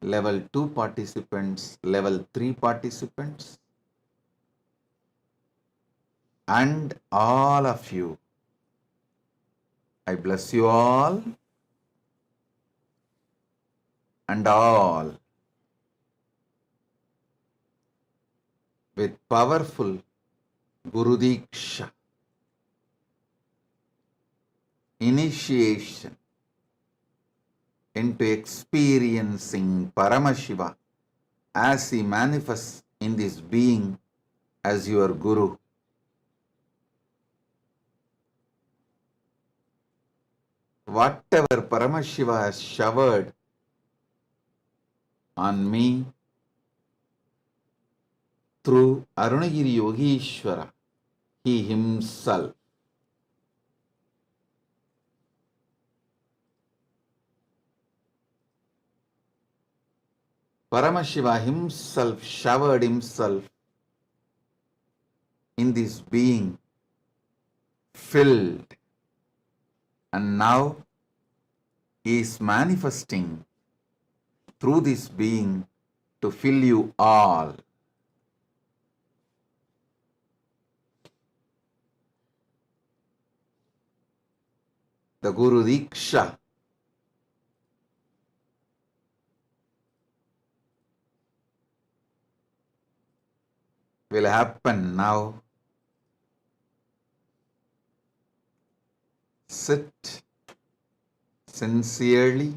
level 2 participants, level 3 participants, and all of you. I bless you all and all with powerful Guru Diksha, initiation into experiencing Paramashiva as he manifests in this being as your Guru. Whatever Paramashiva has showered on me through Arunagiri Yogeshwara, he himself Paramashiva himself showered himself in this being, filled, and now he is manifesting through this being to fill you all. The Guru Diksha will happen now. Sit sincerely,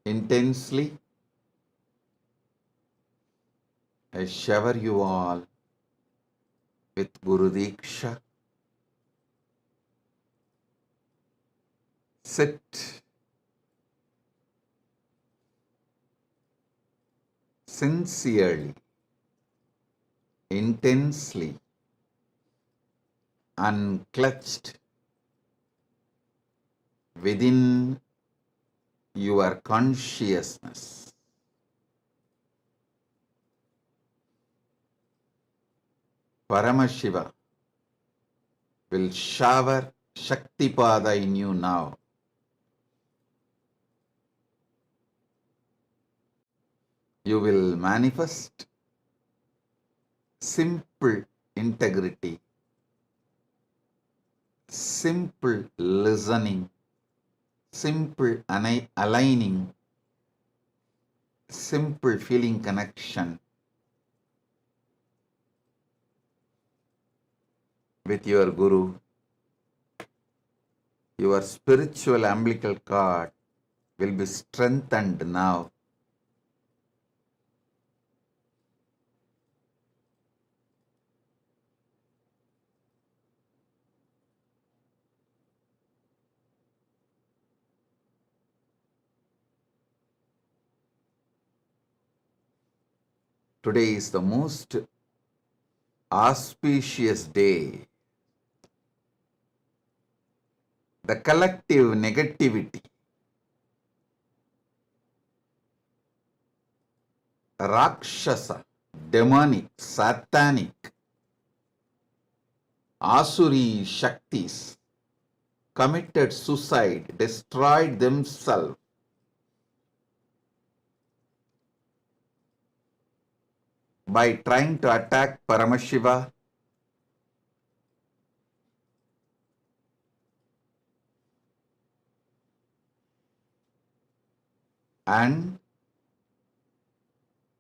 intensely. I shower you all with Guru Diksha. Sit sincerely, intensely, unclutched within your consciousness. Paramashiva will shower Shaktipada in you now. You will manifest simple integrity, simple listening, simple aligning, simple feeling connection with your Guru. Your spiritual umbilical cord will be strengthened now. Today is the most auspicious day. The collective negativity, Rakshasa, demonic, satanic, Asuri Shaktis committed suicide, destroyed themselves by trying to attack Paramashiva. And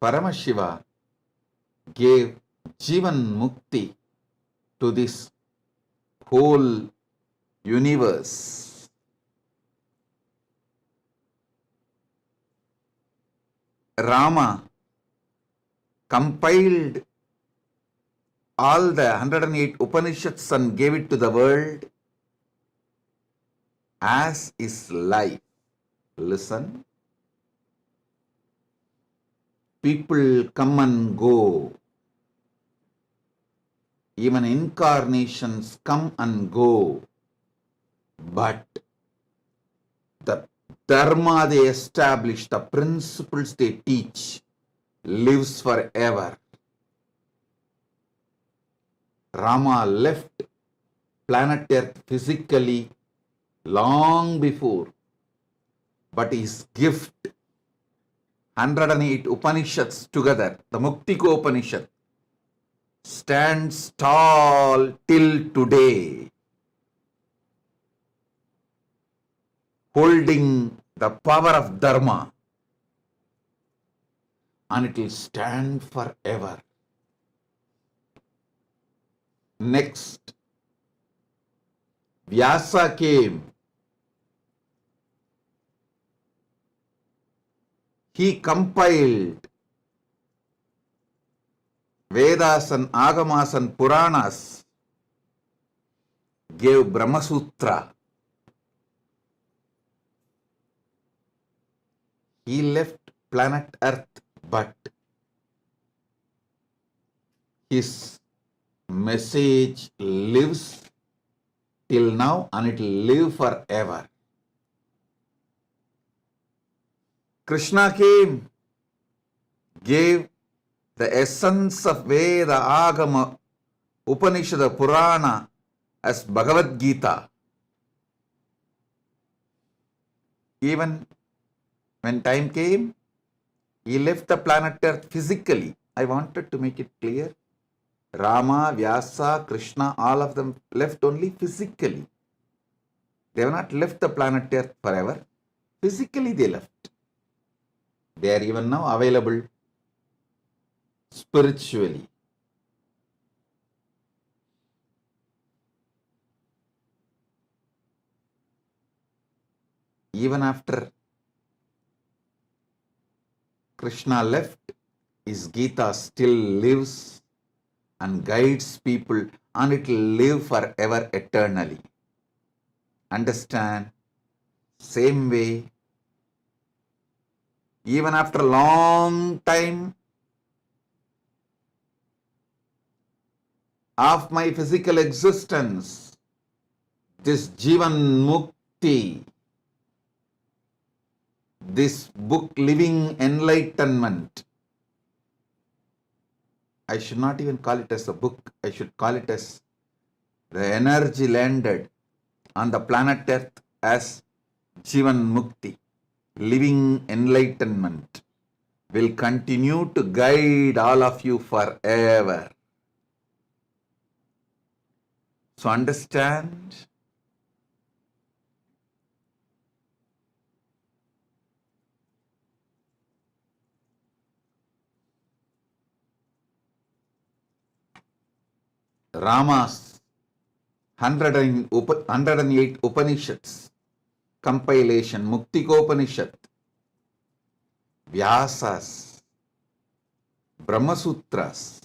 Paramashiva gave Jivan Mukti to this whole universe. Rama compiled all the 108 Upanishads and gave it to the world as his life. Listen. People come and go. Even incarnations come and go. But the dharma they establish, the principles they teach, lives forever. Rama left planet Earth physically long before, but his gift, 108 Upanishads together, the Muktiko Upanishad, stands tall till today, holding the power of Dharma, and it will stand forever. Next, Vyasa came. He compiled Vedas and Agamas and Puranas, gave Brahma Sutra. He left planet Earth, but his message lives till now and it will live forever. Krishna came, gave the essence of Veda, Agama, Upanishad, Purana as Bhagavad Gita. Even when time came, he left the planet Earth physically. I wanted to make it clear. Rama, Vyasa, Krishna, all of them left only physically. They have not left the planet Earth forever. Physically they left. They are even now available spiritually. Even after Krishna left, his Gita still lives and guides people, and it will live forever eternally. Understand? Same way, even after a long time of my physical existence, this Jivan Mukti, this book Living Enlightenment, I should not even call it as a book, I should call it as the energy landed on the planet Earth as Jivan Mukti, Living Enlightenment, will continue to guide all of you forever. So understand, Rama's 108 Upanishads, compilation, Muktikopanishad, Vyasa's, Brahma Sutras,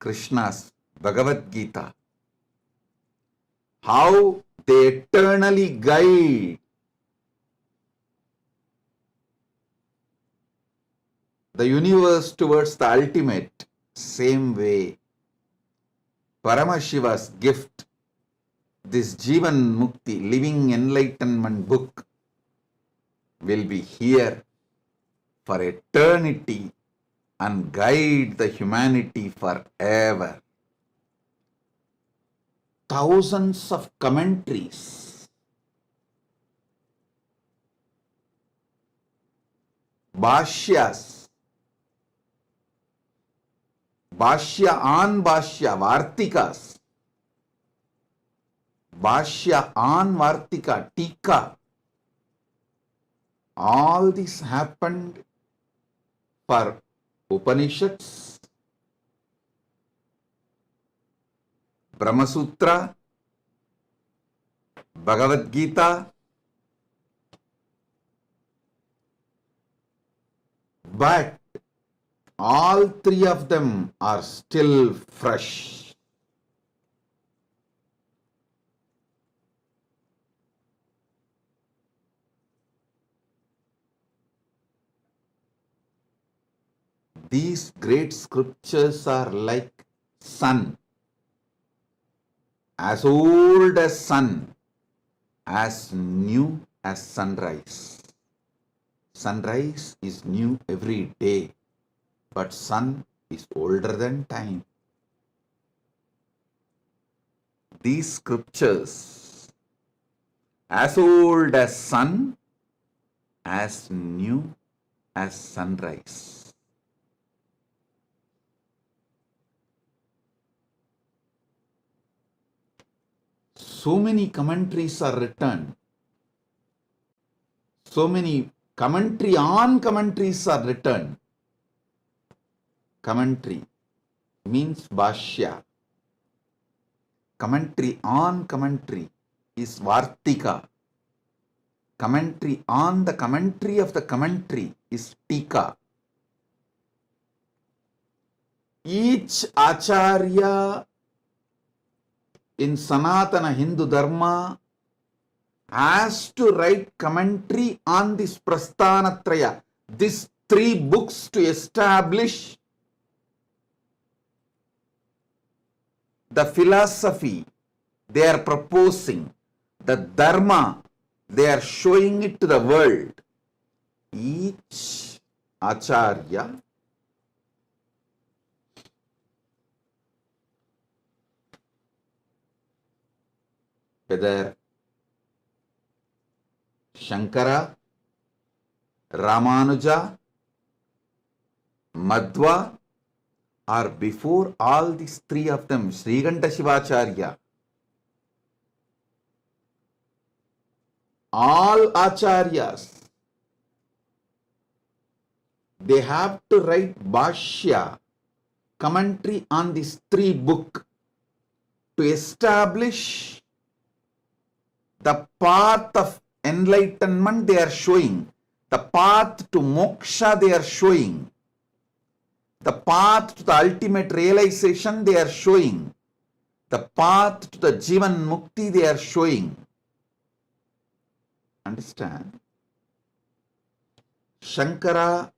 Krishna's Bhagavad Gita, how they eternally guide the universe towards the ultimate. Same way, Paramashiva's gift, this Jivan Mukti, Living Enlightenment book, will be here for eternity and guide the humanity forever. Thousands of commentaries, Bhashyas, Bhashya on Bhashya, Vartikas, Bhashya on Vartika, Tika. All this happened for Upanishads, Brahma Sutra, Bhagavad Gita, but all three of them are still fresh. These great scriptures are like sun, as old as sun, as new as sunrise. Sunrise is new every day, but sun is older than time. These scriptures, as old as sun, as new as sunrise. So many commentaries are written. So many commentary on commentaries are written. Commentary means Bhashya. Commentary on commentary is Vartika. commentary on the commentary of the commentary is Tika. Each Acharya in Sanatana Hindu Dharma has to write commentary on this Prasthanatraya, these 3 books, to establish the philosophy they are proposing, the Dharma they are showing it to the world. Each Acharya whether Shankara, Ramanuja, Madhva, or before all these 3 of them, Srikanta Shivacharya, all Acharyas, they have to write Bhashya, commentary on these 3 books to establish the path of enlightenment they are showing, the path to moksha they are showing, the path to the ultimate realization they are showing, the path to the Jivan Mukti they are showing. Understand? Shankara,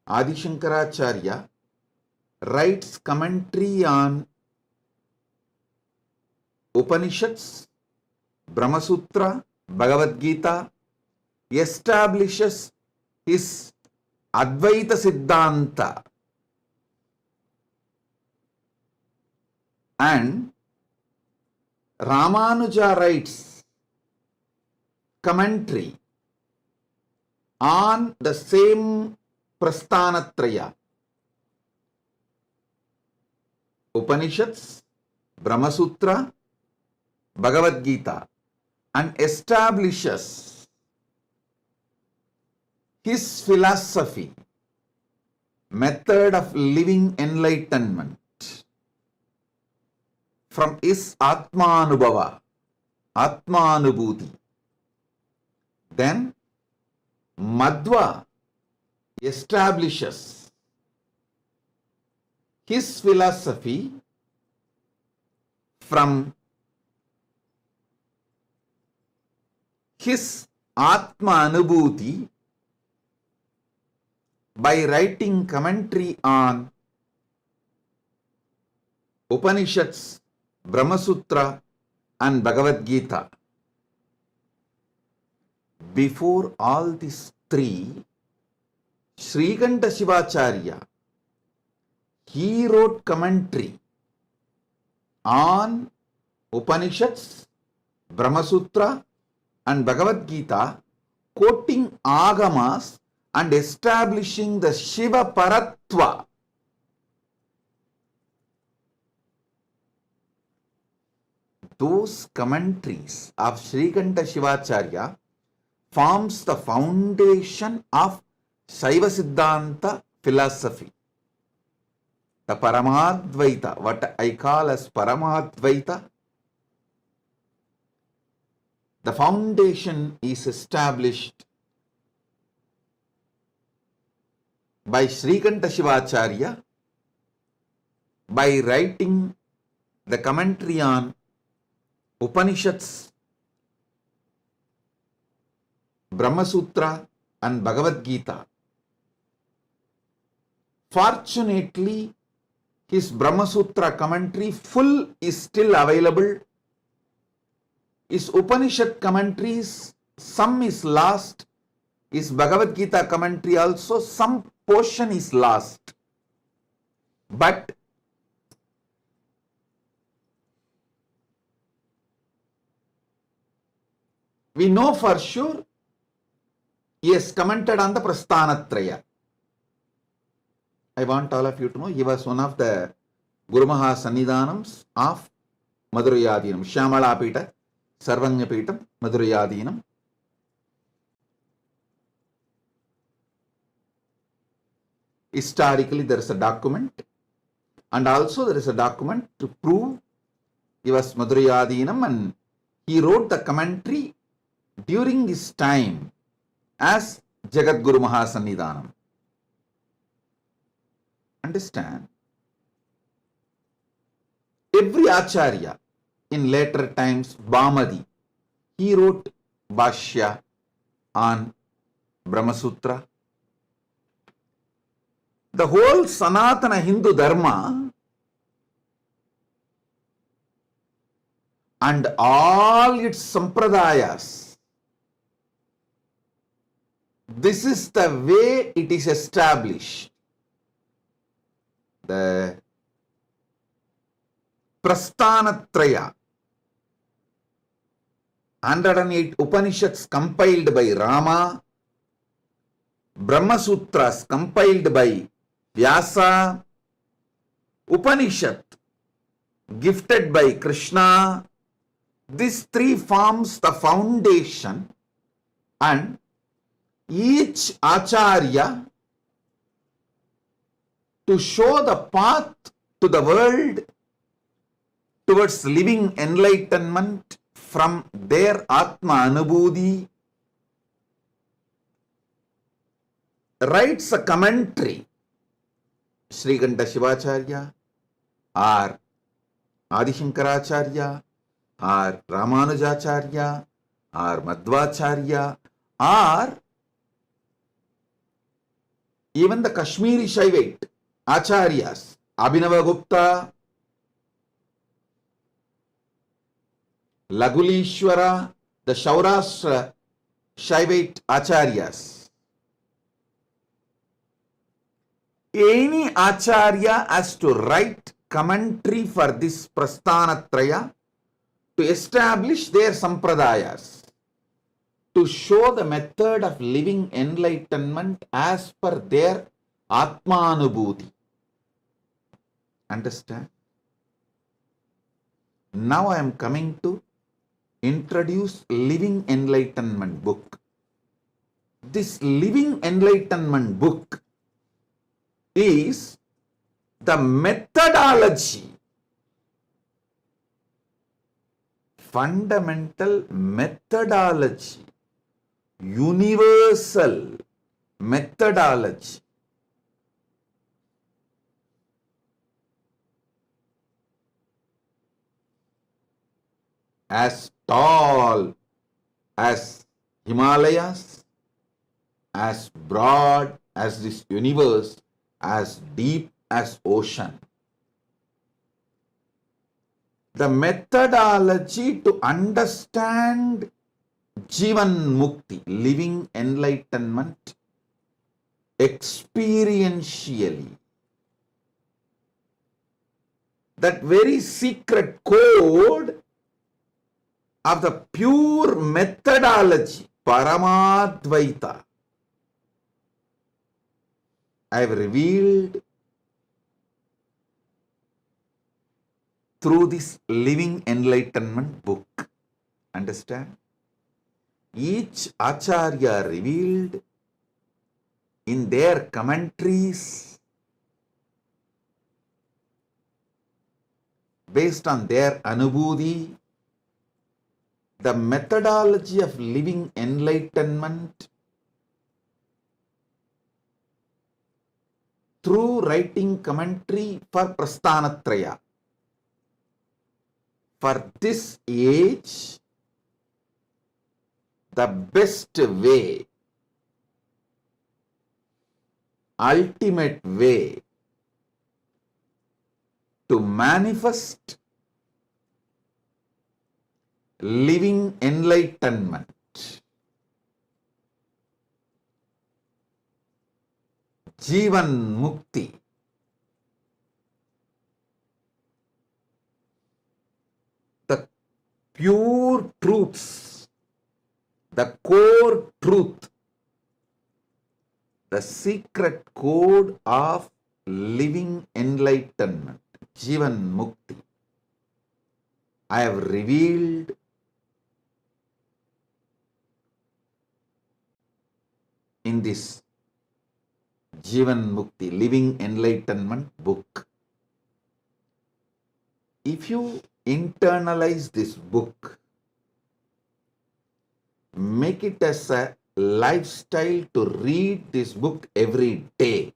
Adi Shankaracharya writes commentary on Upanishads, Brahma Sutra, Bhagavad Gita, establishes his Advaita Siddhanta, and Ramanuja writes commentary on the same Prasthanatraya, Upanishads, Brahma Sutra, Bhagavad Gita, and establishes his philosophy, method of living enlightenment from his Atmanubhava, Atmanubhuti. Then Madhva establishes his philosophy from his Atma Anubhuti by writing commentary on Upanishads, Brahma Sutra, and Bhagavad Gita. Before all these 3, Srikanta Shivacharya, he wrote commentary on Upanishads, Brahma Sutra, and Bhagavad Gita, quoting Agamas and establishing the Shiva Paratva. Those commentaries of Srikanta Shivacharya forms the foundation of Shaiva Siddhanta philosophy. The Paramadvaita, what I call as Paramadvaita, the foundation is established by Srikanta Shivacharya by writing the commentary on Upanishads, Brahma Sutra, and Bhagavad Gita. Fortunately, his Brahma Sutra commentary full is still available. His Upanishad commentaries, some is lost. His Bhagavad Gita commentary also, some portion is lost. But we know for sure he has commented on the Prasthanatraya. I want all of you to know he was one of the Guru Maha Sannidhanams of Madhurayadinam, Shyamala Pita, Sarvanya Pitam, Madhurayadinam. Historically, there is a document, and also there is a document to prove he was Madhurayadinam, and he wrote the commentary during his time as Jagadguru Mahasannidhanam. Understand? Every Acharya in later times, Bhamadi, he wrote Bhashya on Brahma Sutra. The whole Sanatana Hindu Dharma and all its sampradayas, this is the way it is established. The Prasthanatraya, 108 Upanishads compiled by Rama, Brahma Sutras compiled by Vyasa, Upanishad gifted by Krishna. These three forms the foundation, and each Acharya to show the path to the world towards living enlightenment from their Atma Anubhuti, writes a commentary. Srikanta Shivacharya or Adi Shankaracharya or Ramanujacharya or Madhvacharya or even the Kashmiri Shaivite Acharyas, Abhinava Gupta, Lagulishwara, the Shaurashtra Shaivite Acharyas. Any Acharya has to write commentary for this Prasthanatraya to establish their sampradayas, to show the method of living enlightenment as per their Atmanubhuti. Understand? Now I am coming to introduce Living Enlightenment book. This Living Enlightenment book is the methodology, fundamental methodology, universal methodology as tall as Himalayas, as broad as this universe, as deep as ocean. The methodology to understand Jivan Mukti, living enlightenment, experientially. That very secret code of the pure methodology, Paramadvaita, I have revealed through this Living Enlightenment book. Understand? Each Acharya revealed in their commentaries based on their Anubhuti, the methodology of living enlightenment through writing commentary for Prasthanatraya. For this age, the best way, ultimate way to manifest living enlightenment, Jivan Mukti, the pure truths, the core truth, the secret code of living enlightenment, Jivan Mukti, I have revealed in this Jivan Mukti, Living Enlightenment book. If you internalize this book, make it as a lifestyle to read this book every day.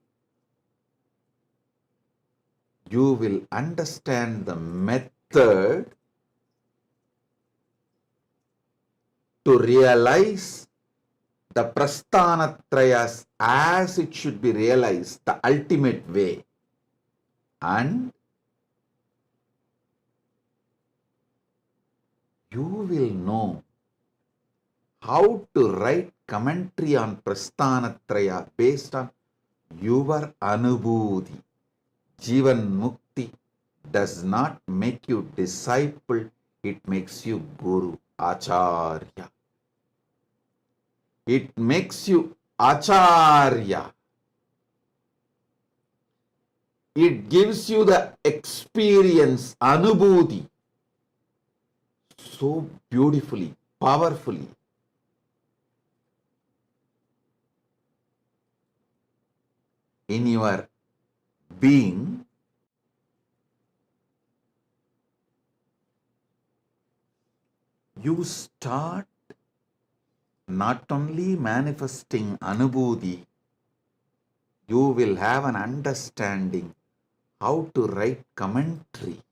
You will understand the method to realize the Prasthanatrayas as it should be realized, the ultimate way. And you will know how to write commentary on Prasthanatraya based on your Anubhuti. Jivan Mukti does not make you disciple, it makes you Guru, Acharya. It makes you Acharya. It gives you the experience, Anubhuti, so beautifully, powerfully. In your being, you start not only manifesting Anubhuti, you will have an understanding how to write commentary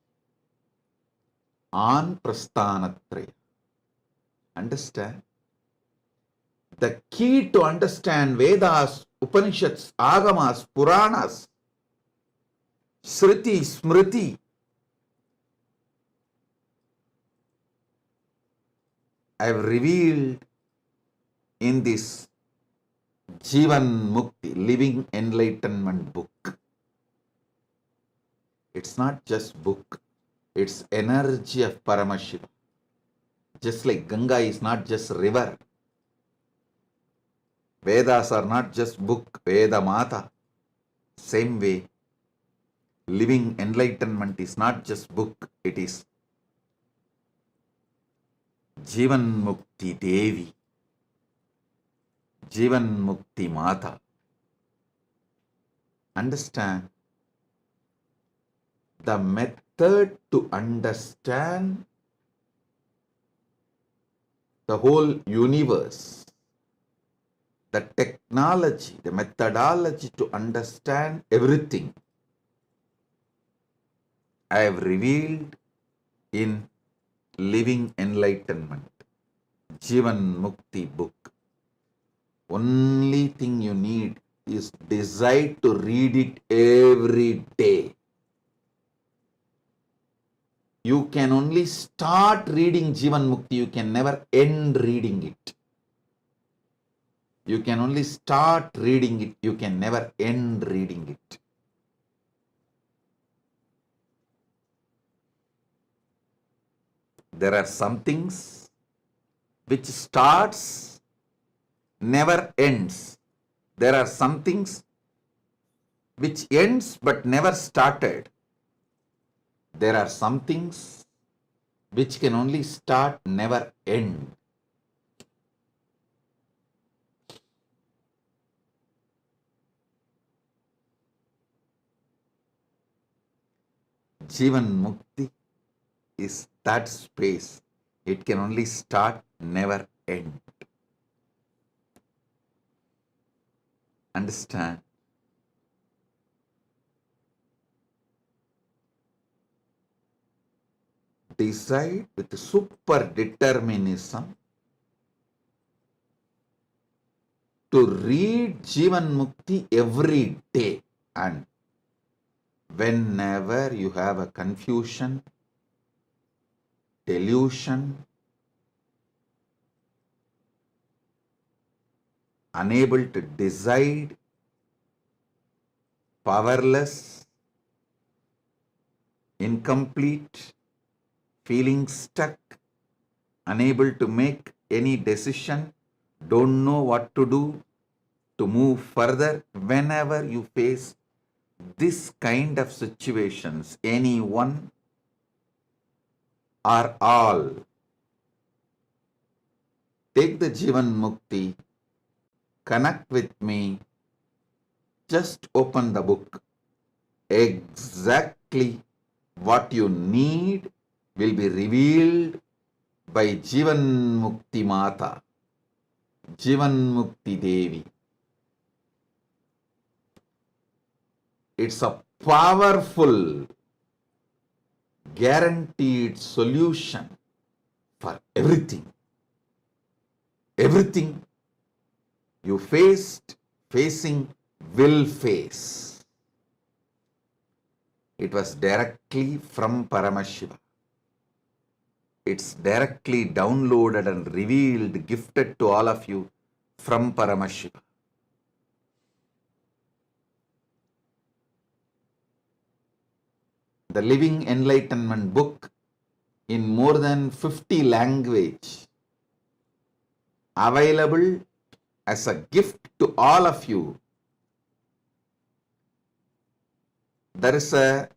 on Prasthanatraya. Understand? The key to understand Vedas, Upanishads, Agamas, Puranas, Sriti, Smriti, I have revealed in this Jivan Mukti, Living Enlightenment book. It's not just book, it's energy of Paramashiva. Just like Ganga is not just river. Vedas are not just book, Veda Mata. Same way, living enlightenment is not just book, it is Jivan Mukti Devi, Jivan Mukti Mata. Understand? The method to understand the whole universe, the technology, the methodology to understand everything, I have revealed in Living Enlightenment, Jivan Mukti book. Only thing you need is desire to read it every day. You can only start reading Jivan Mukti, you can never end reading it. You can only start reading it, you can never end reading it. There are some things which starts, never ends. There are some things which ends but never started. There are some things which can only start, never end. Jivan Mukti is that space. It can only start, never end. Understand? Decide with super determinism to read Jivan Mukti every day, and whenever you have a confusion, delusion, unable to decide, powerless, incomplete, feeling stuck, unable to make any decision, don't know what to do to move further, whenever you face this kind of situations, any one or all, take the Jivan Mukti, connect with me, just open the book. Exactly what you need will be revealed by Jivan Mukti Mata. Jivanmukti Devi. It's a powerful, guaranteed solution for everything. Everything you facing, will face. It was directly from Paramashiva. It's directly downloaded and revealed, gifted to all of you from Paramashiva. The Living Enlightenment book in more than 50 languages, available as a gift to all of you. There is a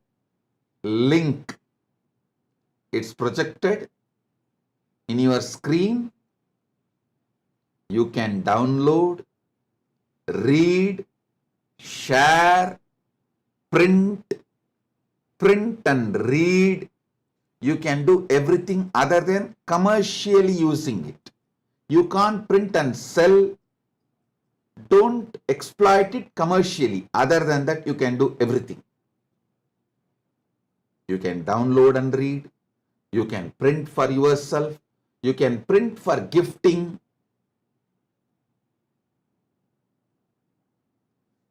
link. It's projected in your screen. You can download, read, share, print and read. You can do everything other than commercially using it. You can't print and sell. Don't exploit it commercially. Other than that, you can do everything. You can download and read. You can print for yourself. You can print for gifting.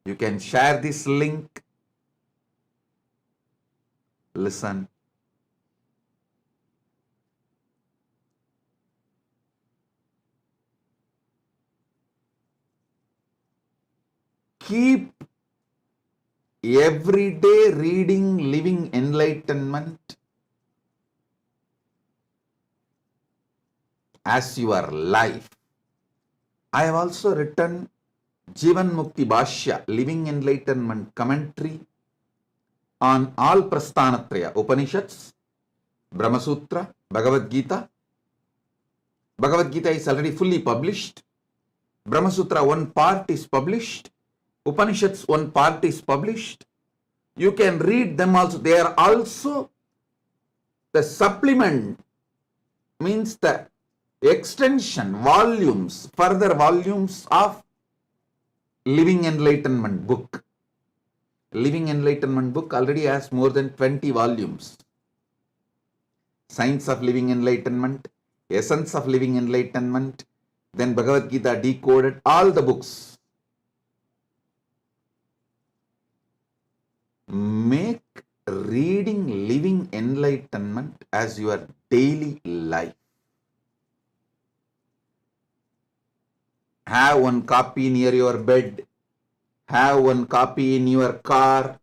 You can share this link. Listen. Keep every day reading Living Enlightenment as your life. I have also written Jivan Mukti Bhashya, Living Enlightenment commentary on all Prasthanatraya, Upanishads, Brahma Sutra, Bhagavad Gita. Bhagavad Gita is already fully published. Brahma Sutra, one part is published. Upanishads, one part is published. You can read them also. They are also the supplement, means the extension, volumes, further volumes of Living Enlightenment book. Living Enlightenment book already has more than 20 volumes. Science of Living Enlightenment, Essence of Living Enlightenment, then Bhagavad Gita decoded, all the books. Make reading Living Enlightenment as your daily life. Have one copy near your bed. Have one copy in your car.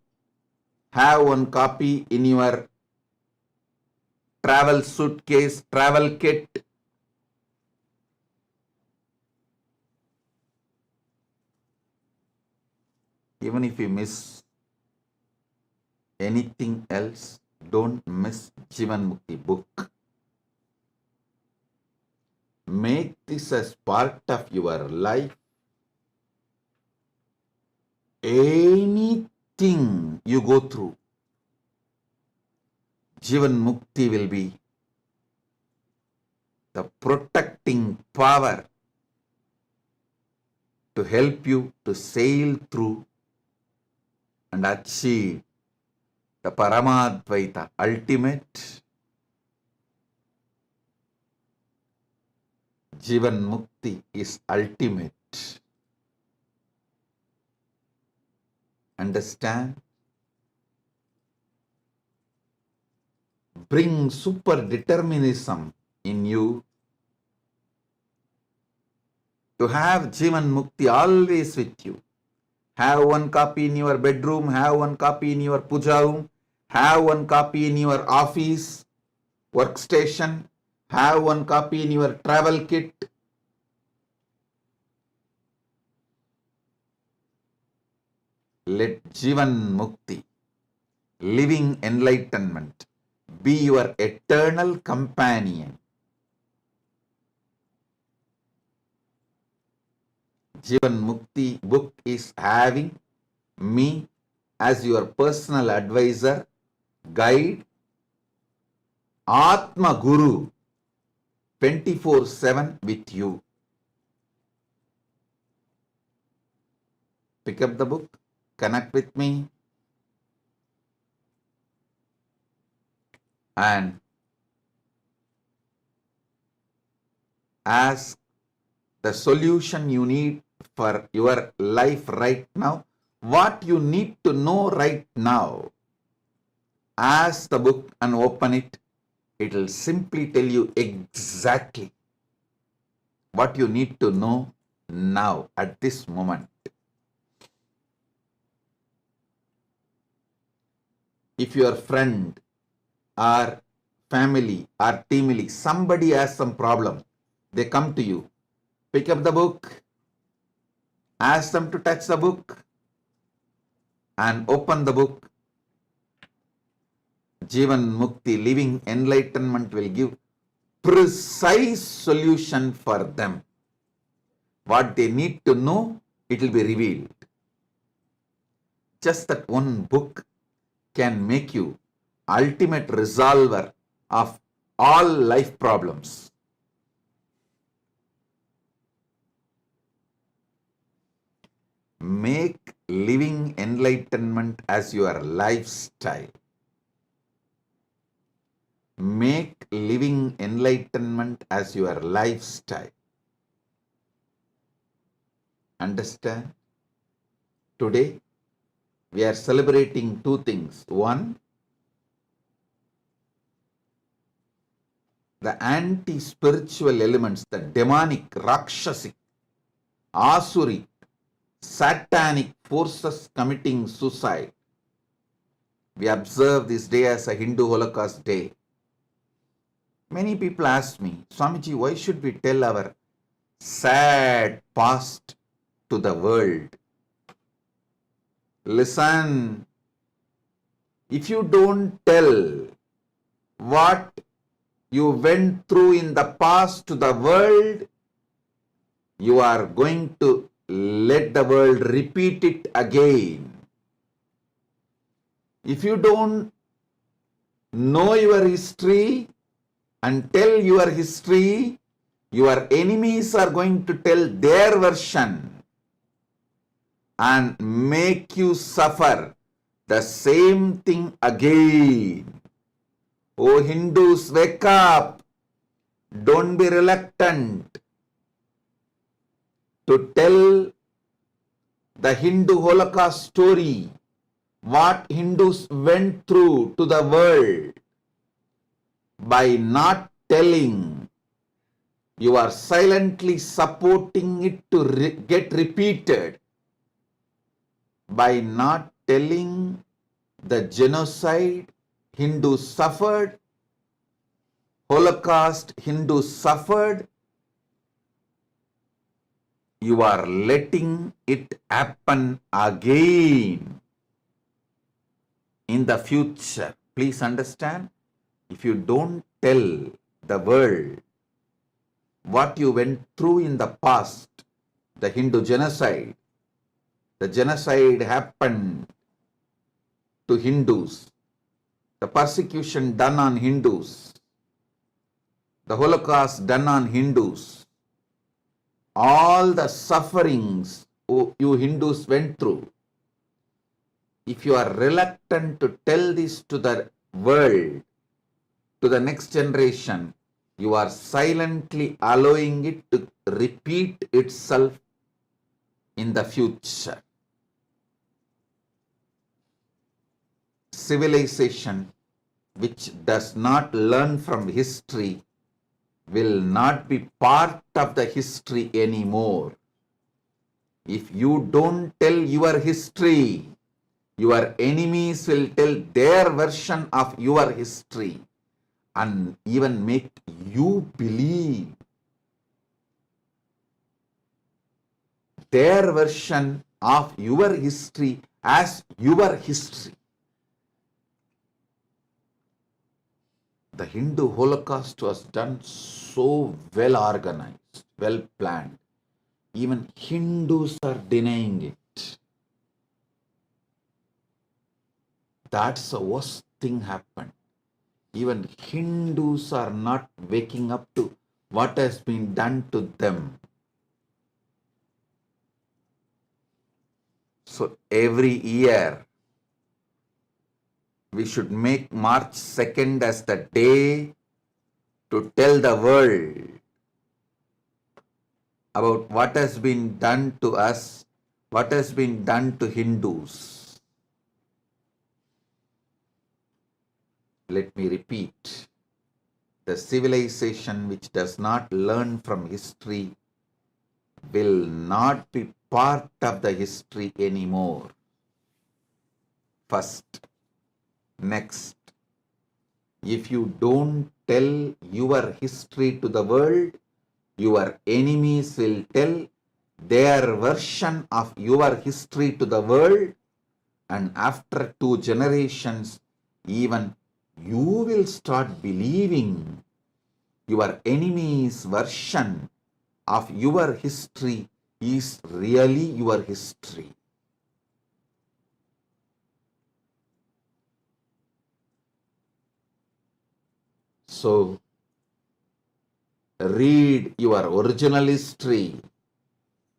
Have one copy in your travel suitcase, travel kit. Even if you miss anything else, don't miss Jivan Mukti book. Make this as part of your life. Anything you go through, Jivan Mukti will be the protecting power to help you to sail through and achieve the Paramadvaita, ultimate Jivan Mukti is ultimate. Understand? Bring super determinism in you to have Jivan Mukti always with you. Have one copy in your bedroom, have one copy in your puja room, have one copy in your office, workstation, have one copy in your travel kit. Let Jivan Mukti, Living Enlightenment, be your eternal companion. Jivan Mukti book is having me as your personal advisor, guide, Atma Guru, 24/7 with you. Pick up the book, connect with me, and ask the solution you need for your life right now, what you need to know right now. Ask the book and open it. It will simply tell you exactly what you need to know now at this moment. If your friend or family or team, somebody has some problem, they come to you, pick up the book, ask them to touch the book and open the book. Jivan Mukti, living enlightenment, will give precise solution for them. What they need to know, it will be revealed. Just that one book can make you ultimate resolver of all life problems. Make living enlightenment as your lifestyle. Make living enlightenment as your lifestyle. Understand? Today, we are celebrating two things. One, the anti-spiritual elements, the demonic, rakshasic, asuric, satanic forces committing suicide. We observe this day as a Hindu Holocaust Day. Many people ask me, Swamiji, why should we tell our sad past to the world? Listen, if you don't tell what you went through in the past to the world, you are going to let the world repeat it again. If you don't know your history and tell your history, your enemies are going to tell their version and make you suffer the same thing again. Oh Hindus, wake up. Don't be reluctant to tell the Hindu Holocaust story, what Hindus went through to the world. By not telling, you are silently supporting it to get repeated. By not telling the genocide Hindus suffered, Holocaust Hindus suffered, you are letting it happen again in the future. Please understand, if you don't tell the world what you went through in the past, the Hindu genocide, the genocide happened to Hindus, the persecution done on Hindus, the Holocaust done on Hindus, all the sufferings you Hindus went through. If you are reluctant to tell this to the world, to the next generation, you are silently allowing it to repeat itself in the future. Civilization which does not learn from history will not be part of the history anymore. If you don't tell your history, your enemies will tell their version of your history and even make you believe their version of your history as your history. The Hindu Holocaust was done so well organized, well planned. Even Hindus are denying it. That's the worst thing happened. Even Hindus are not waking up to what has been done to them. So every year we should make March 2nd as the day to tell the world about what has been done to us, what has been done to Hindus. Let me repeat. The civilization which does not learn from history will not be part of the history anymore. First. Next. If you don't tell your history to the world, your enemies will tell their version of your history to the world, and after 2 generations, even you will start believing your enemy's version of your history is really your history. So, read your original history.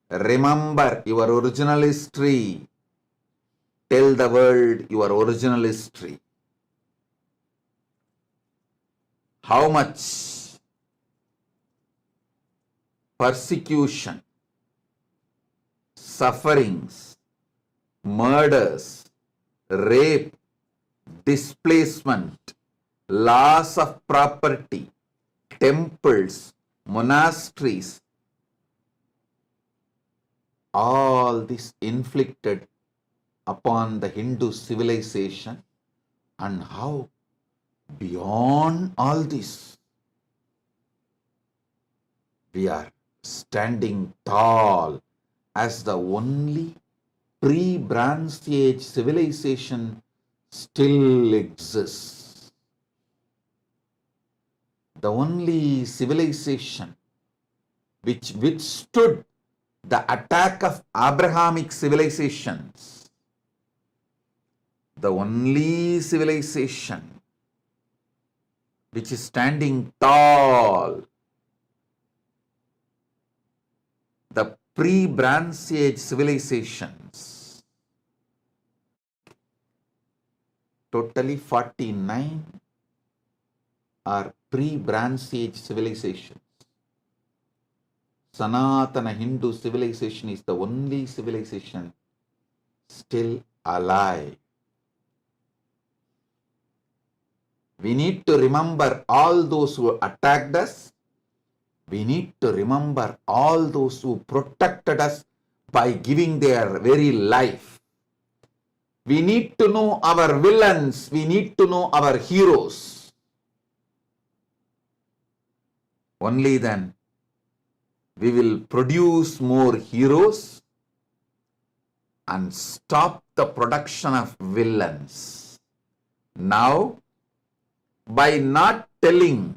Remember your original history. Tell the world your original history. How much persecution, sufferings, murders, rape, displacement, loss of property, temples, monasteries, all this inflicted upon the Hindu civilization, and how beyond all this we are standing tall as the only pre-Bronze Age civilization still exists. The only civilization which withstood the attack of Abrahamic civilizations. The only civilization which is standing tall. The pre-Bronze Age civilizations. Totally 49 are pre-Bronze Age civilizations. Sanatana Hindu civilization is the only civilization still alive. We need to remember all those who attacked us. We need to remember all those who protected us by giving their very life. We need to know our villains. We need to know our heroes. Only then we will produce more heroes and stop the production of villains. Now, by not telling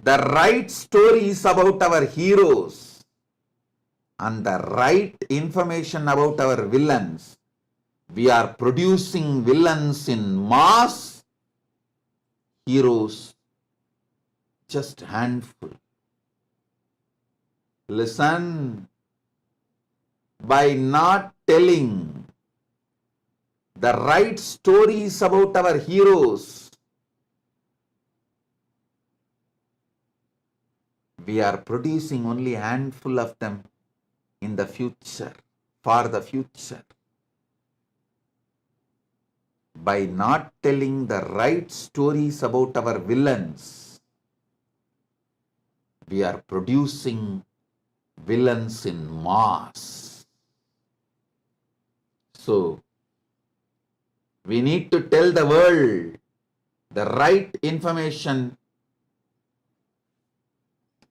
the right stories about our heroes and the right information about our villains, we are producing villains in mass, heroes just handful. Listen, by not telling the right stories about our heroes, we are producing only a handful of them in the future, for the future. By not telling the right stories about our villains, we are producing villains in mass. So, we need to tell the world the right information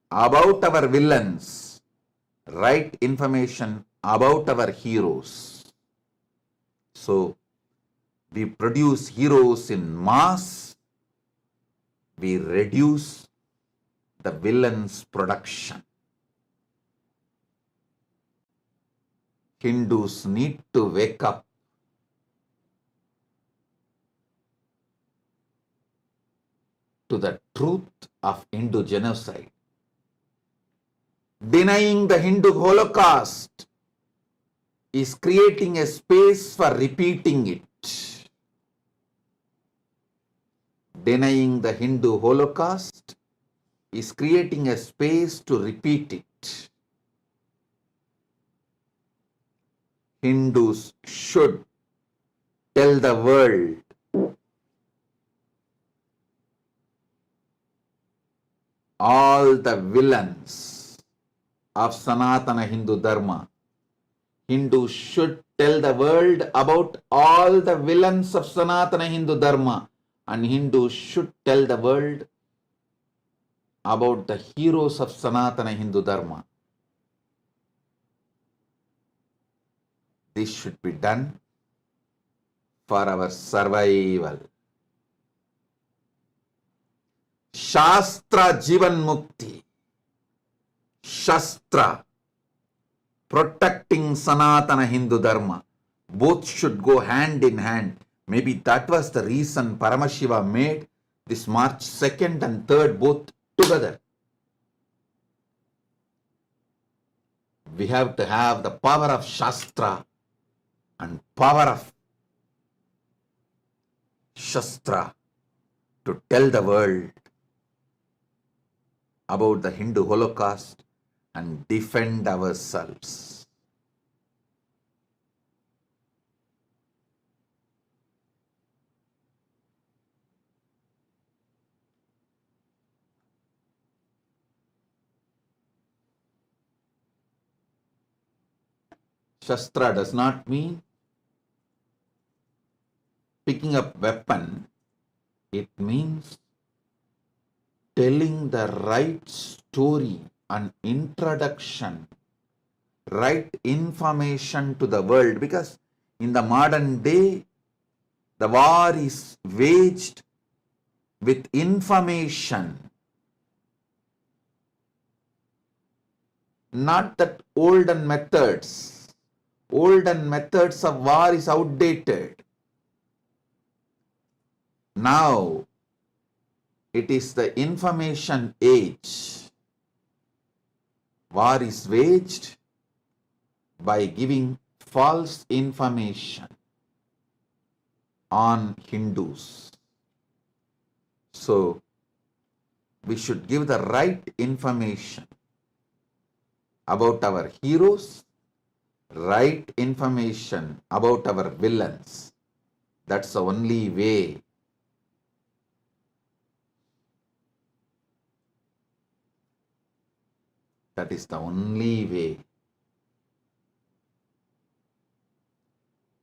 about our villains, right information about our heroes. So, we produce heroes in mass, we reduce the villains' production. Hindus need to wake up. To the truth of Hindu genocide. Denying the Hindu Holocaust is creating a space for repeating it. Denying the Hindu Holocaust is creating a space to repeat it. Hindus should tell the world all the villains of Sanatana Hindu Dharma. Hindus should tell the world about all the villains of Sanatana Hindu Dharma, and Hindus should tell the world about the heroes of Sanatana Hindu Dharma. This should be done for our survival. Shastra Jivan Mukti. Shastra protecting Sanatana Hindu Dharma. Both should go hand in hand. Maybe that was the reason Paramashiva made this March 2nd and 3rd both together. We have to have the power of Shastra and power of Shastra to tell the world about the Hindu Holocaust and defend ourselves. Shastra does not mean picking up weapon. It means telling the right story and introduction, right information to the world, because in the modern day, the war is waged with information, not that olden methods. Olden methods of war is outdated. Now, it is the information age. War is waged by giving false information on Hindus. So, we should give the right information about our heroes, right information about our villains. That's the only way. That is the only way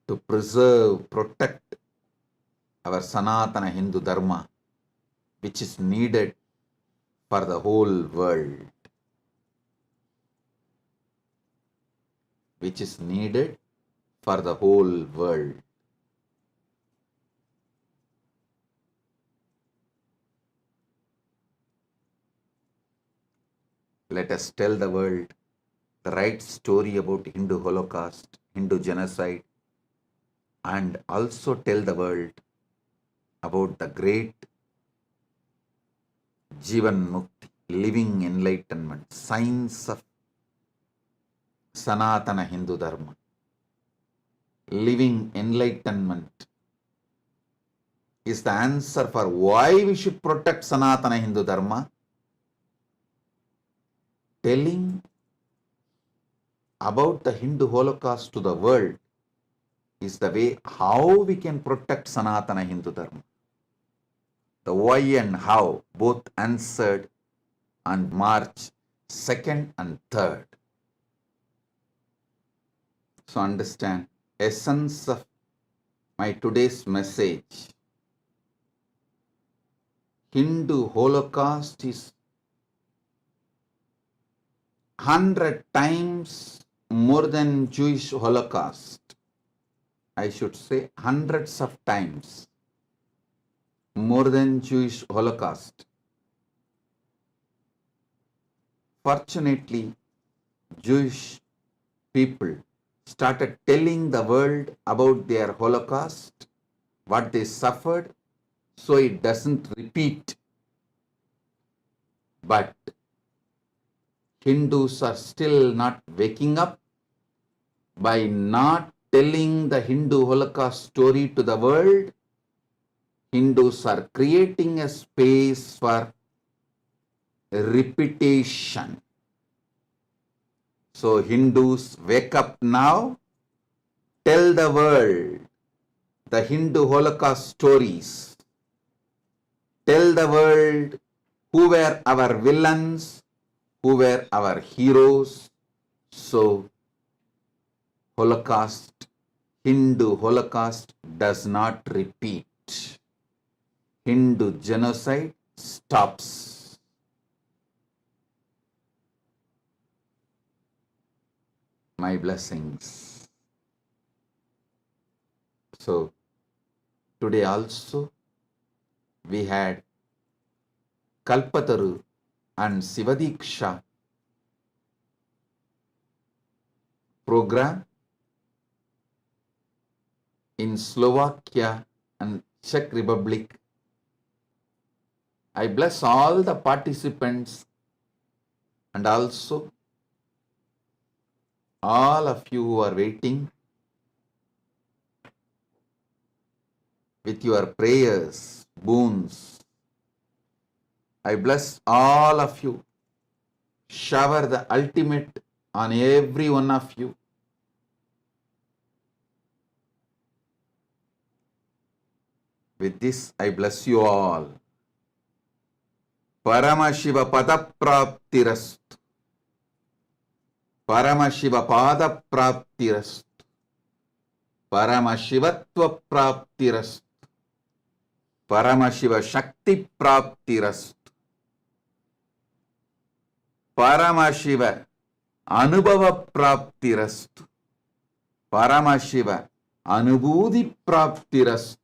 to preserve, protect our Sanatana Hindu Dharma, which is needed for the whole world. Which is needed for the whole world. Let us tell the world the right story about Hindu Holocaust, Hindu genocide, and also tell the world about the great Jivan Mukti, living enlightenment, science of Sanatana Hindu Dharma. Living enlightenment is the answer for why we should protect Sanatana Hindu Dharma. Telling about the Hindu Holocaust to the world is the way how we can protect Sanatana Hindu Dharma. The why and how both answered on March 2nd and 3rd. So understand, essence of my today's message. Hindu Holocaust is 100 times more than Jewish Holocaust. I should say hundreds of times more than Jewish Holocaust. Fortunately, Jewish people started telling the world about their Holocaust, what they suffered, so it doesn't repeat. But Hindus are still not waking up by not telling the Hindu Holocaust story to the world, Hindus are creating a space for repetition. So Hindus, wake up now, tell the world the Hindu Holocaust stories. Tell the world who were our villains, who were our heroes. So Holocaust, Hindu Holocaust does not repeat. Hindu genocide stops. My blessings. So today also we had Kalpataru and Sivadiksha program in Slovakia and Czech Republic. I bless all the participants and also all of you who are waiting with your prayers, boons. I bless all of you. Shower the ultimate on every one of you. With this, I bless you all. Paramashiva Padapraptirastu. Paramashiva Padapraptirastu. Paramashivatva Praptirastu. Paramashiva Shakti Praptirastu. Paramashiva Anubhava Praptirastu. Paramashiva Anubhudi Praptirastu.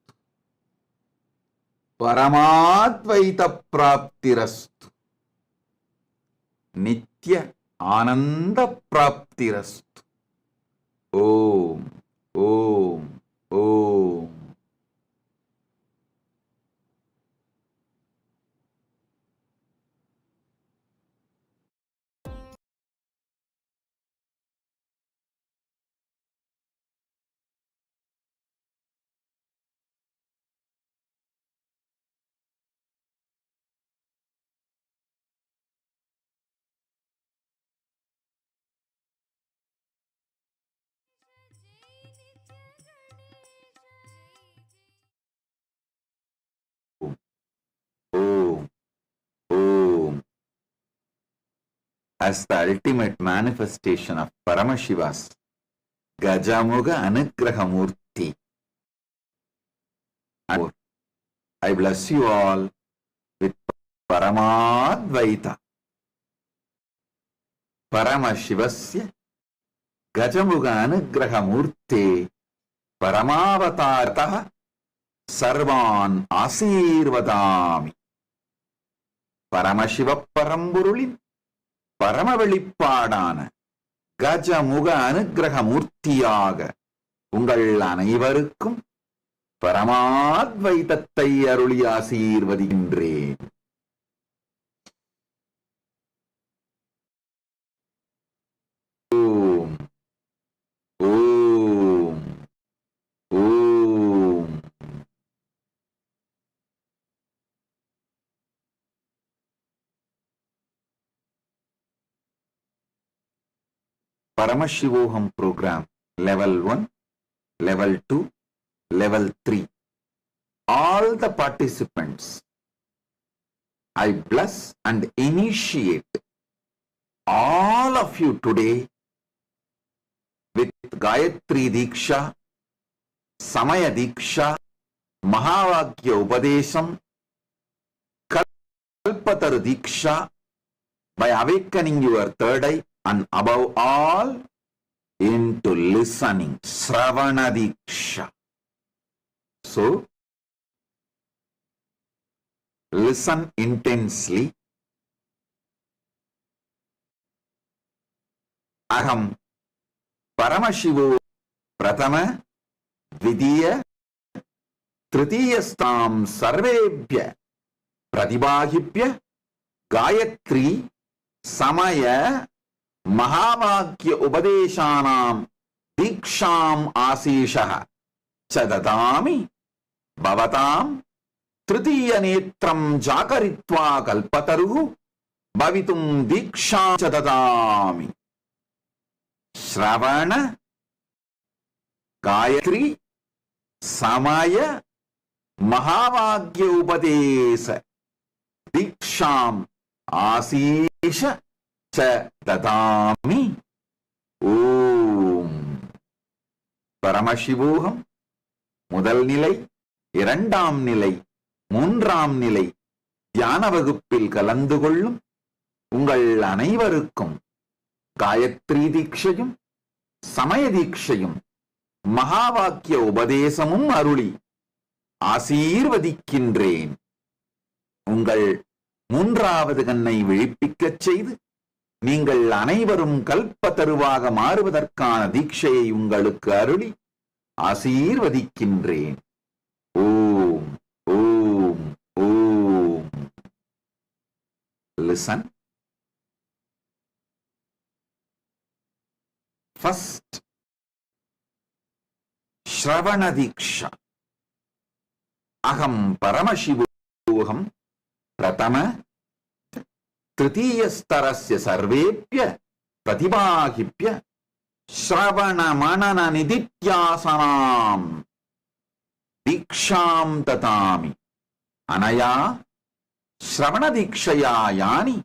Paramadvaita Praptirastu. Nitya Ananda Praptirastu. Om, Om, Om. Om, Om. As the ultimate manifestation of Paramashiva's Gajamuga Anugrahamurti, I bless you all with Paramadvaita. Paramashivasya Gajamuga Anugrahamurti Paramavatartah Sarvan Asirvadami. Paramashiva Paramburulin Paramavelipadana Gajamuga Anugrahamurtiyaga Ungal Anaivarukkum Paramadvaitathai aruli ஆசீர்வதிக்கின்றேன். Om, Om, Om. Paramashivoham program level 1, level 2, level 3. All the participants, I bless and initiate all of you today with Gayatri Diksha, Samaya Diksha, Mahavakya Upadesham, Kalpataru Diksha, by awakening your third eye and above all into listening, Sravana Diksha. So, listen intensely. Aham Paramashivo Pratama Vidiya Tritiyastam Sarvebhya Pratibahibhya Gayatri Samaya Mahavakya Upadeshanam दीक्षाम् आशीषः च ददामि भवतां तृतीयनेत्रं जागरित्वा कल्पतरुः भवितुं दीक्षां च ददामि। श्रवण गायत्री समय महावाक्य उपदेश दीक्षाम् आशीष च ददामि। ஓம். பரமசிவோகம் முதல் நிலை, இரண்டாம் நிலை, மூன்றாம் நிலை தியான வகுப்பில் கலந்து கொள்ளும் உங்கள் அனைவருக்கும் காயத்ரி தீட்சையும் சமய தீட்சையும் மகா வாக்கிய உபதேசமும் அருளி ஆசீர்வதிக்கின்றேன். உங்கள் மூன்றாவது கண்ணை விழிப்பிக்கச் செய்து நீங்கள் அனைவரும் கல்பத்தருவாக மாறுவதற்கான தீட்சையை உங்களுக்கு அருளி ஆசீர்வதிக்கின்றேன். ஓம் ஓம் ஓம். Listen. First, Shravana Diksha. Aham Paramashivoham Pratama तृतीयस्तरस्य सर्वेभ्य प्रतिभागिभ्य श्रवण मनन निदिध्यासनां दीक्षां ददामि। अनया श्रवण दीक्षया यानि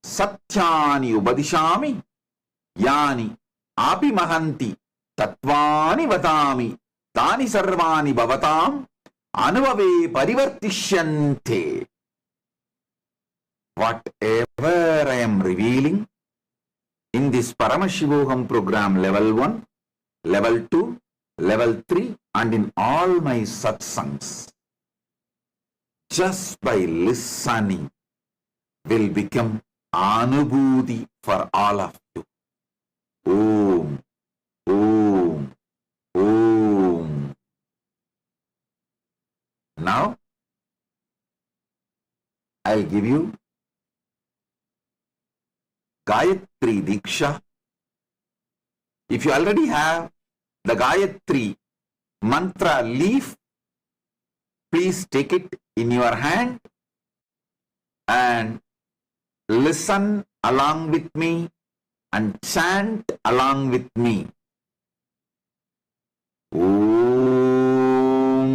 सत्यानि उपदिशामि यानि आपिमहन्ति तत्त्वानि वदामि तानि सर्वाणि भवताम् अनुभवे परिवर्तिष्यन्ते। Whatever I am revealing in this Paramashivoham program level 1, level 2, level 3 and in all my satsangs, just by listening will become anubhuti for all of you. Om, Om, Om. Now, I'll give you Gayatri Diksha. If you already have the Gayatri mantra leaf, please take it in your hand and listen along with me and chant along with me. Om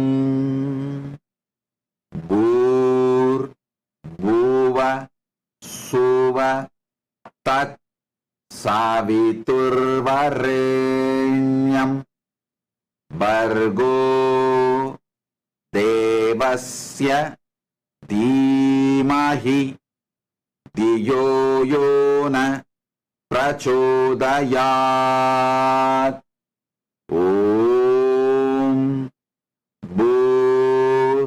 Bhur Bhuva Suva Tat Saviturvarenyam Bhargo Devasya Dhimahi Dhiyo Yona Prachodayat. Om Bhur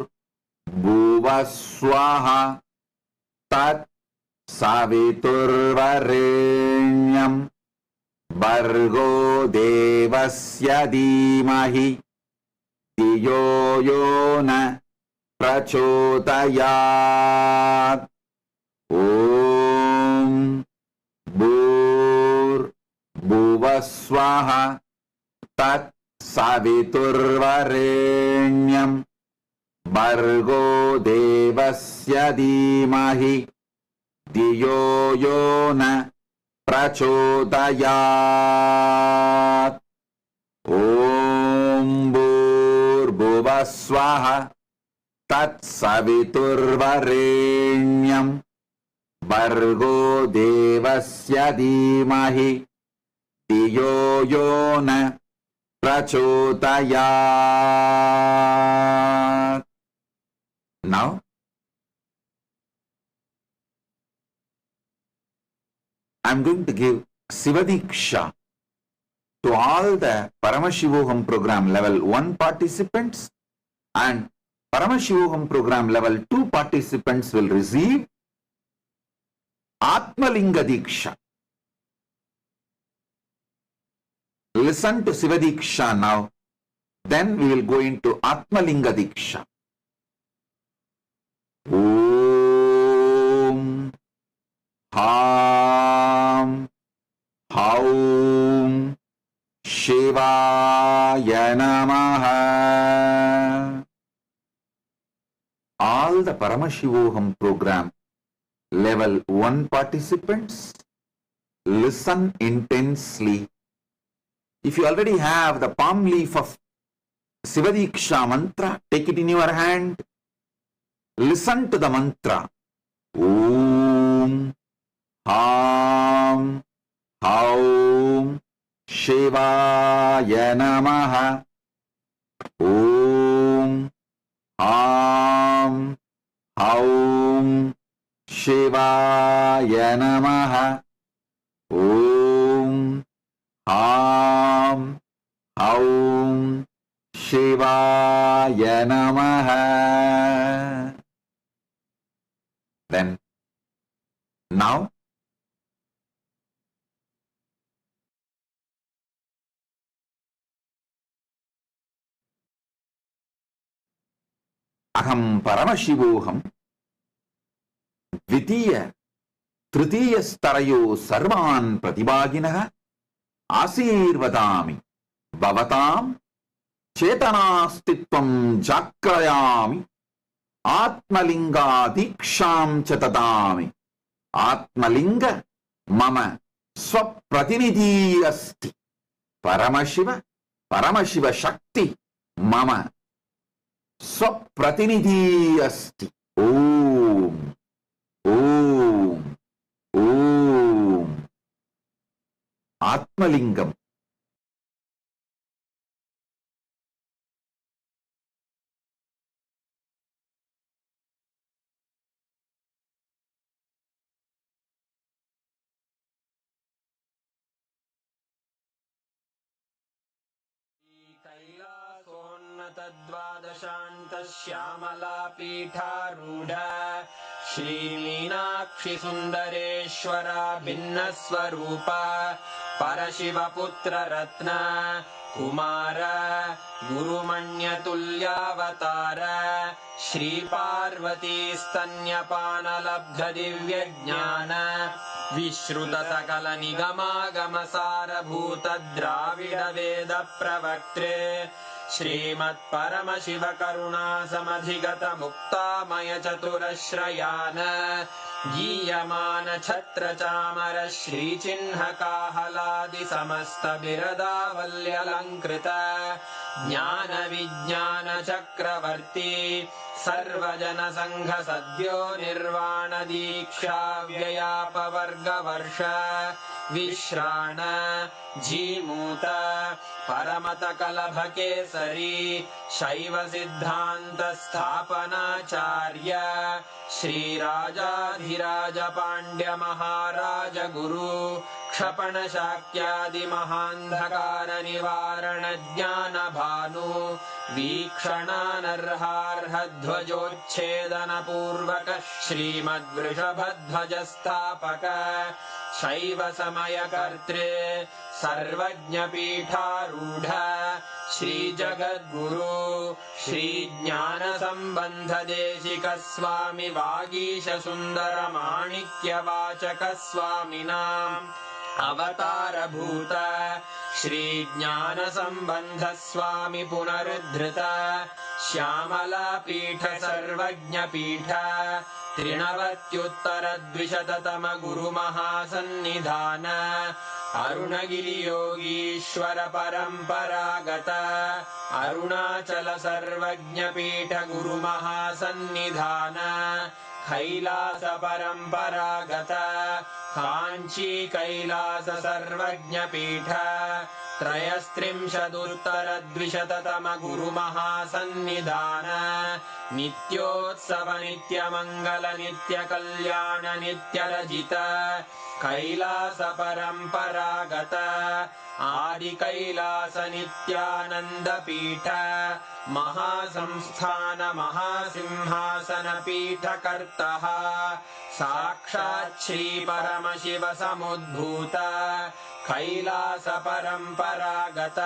Bhuvaswaha Tat Saviturvarenyam Bhargo Devasya Dhimahi Dhiyo Yona Prachodayat. Om Bhur Bhuvaswaha Tat Saviturvarenyam Bhargo Devasya Dhimahi Dhiyo Yona Prachodayat. Om Bhur Bhuvaswaha Tat Saviturvarenyam Bhargo Devasya Dhimahi Dhiyo Yona Prachodayat. Now, I'm going to give Sivadiksha to all the Paramashivoham program level 1 participants, and Paramashivoham program level 2 participants will receive Atmalinga Diksha. Listen to Sivadiksha now, then we will go into Atmalinga Diksha. Om Ham Haum Shiva Paramashivoham program. Level 1 participants, listen intensely. If you already have the palm leaf of Sivadiksha mantra, take it in your hand. Listen to the mantra. Om Ham Haum Shivaya Namaha. Om Ham Haum Shivaya Namaha. Om Ham Haum Shivaya Namaha. Then, now, Aham Paramashivoham Dvitiya Tritiya Starayo Sarvan Pratibhaginaha Asirvadami Bhavatam Chetanastitvam Jakrayami Atmalinga Diksham Chatadami. Atmalinga Mama Swapratinidhi Asti. Paramashiva Shakti Mama Swapratinidhi Asti. Om Om Om. Atmalingam. कैलासोन्नतद्वादशान्तश्यामलापीठारूढ श्रीमीनाक्षि सुन्दरेश्वरा भिन्नस्वरूपा परशिवपुत्ररत्न Kumar गुरुमण्यतुल्यावतार श्रीपार्वतीस्तन्यपानलब्धदिव्यज्ञान विश्रुतसकलनिगमागमसारभूत द्राविडवेदप्रवक्त्रे श्रीमत्परमशिवकरुणासमधिगत मुक्तामय चतुरश्रयान् गीयमान छत्रचामर श्रीचिह्नकाहलादि समस्त बिरदावल्यलङ्कृत ज्ञानविज्ञान चक्रवर्ती सर्वजन संघ सद्यो निर्वाण दीक्षा व्ययापवर्गवर्ष विश्राण जीमूत परमत कलभ केसरी शैव सिद्धांत स्थापनाचार्य श्रीराजाधिराज पांड्य महाराज गुरु क्षपण शाक्यादि महांधकार निवारण ज्ञान भानु वीक्षणानर्हार्ह ध्वजोच्छेदन पूर्वक श्रीमद्वृषभध्वज स्थापक शैव समय कर्त्रे सर्वज्ञ पीठारूढ़ श्री जगद्गुरु श्री ज्ञान संबंध देशिक स्वामी वागीश सुंदर माणिक्य वाचक स्वामिनाम् अवतार भूत श्री ज्ञान संबंध स्वामी पुनरुद्धृत श्यामला पीठ सर्वज्ञ पीठ त्रिनवत्युत्तर द्विशततम गुरु महासन्निधान अरुणगिरि योगीश्वर परंपरागत अरुणाचल सर्वज्ञ पीठ गुरु महासन्निधान कैलास परंपरागत कांची कैलास सर्वज्ञ पीठ त्रयस्त्रिंशदुत्तर द्विशततम गुरु महासन्निधान नित्योत्सव नित्य मंगल नित्य कल्याण नित्य रजित कैलास परंपरागत आदि कैलास नित्यानंद पीठ महासंस्थान महासिंहासन पीठ कर्तः साक्षात् श्री परमशिव समुद्भूत कैलास परंपरागत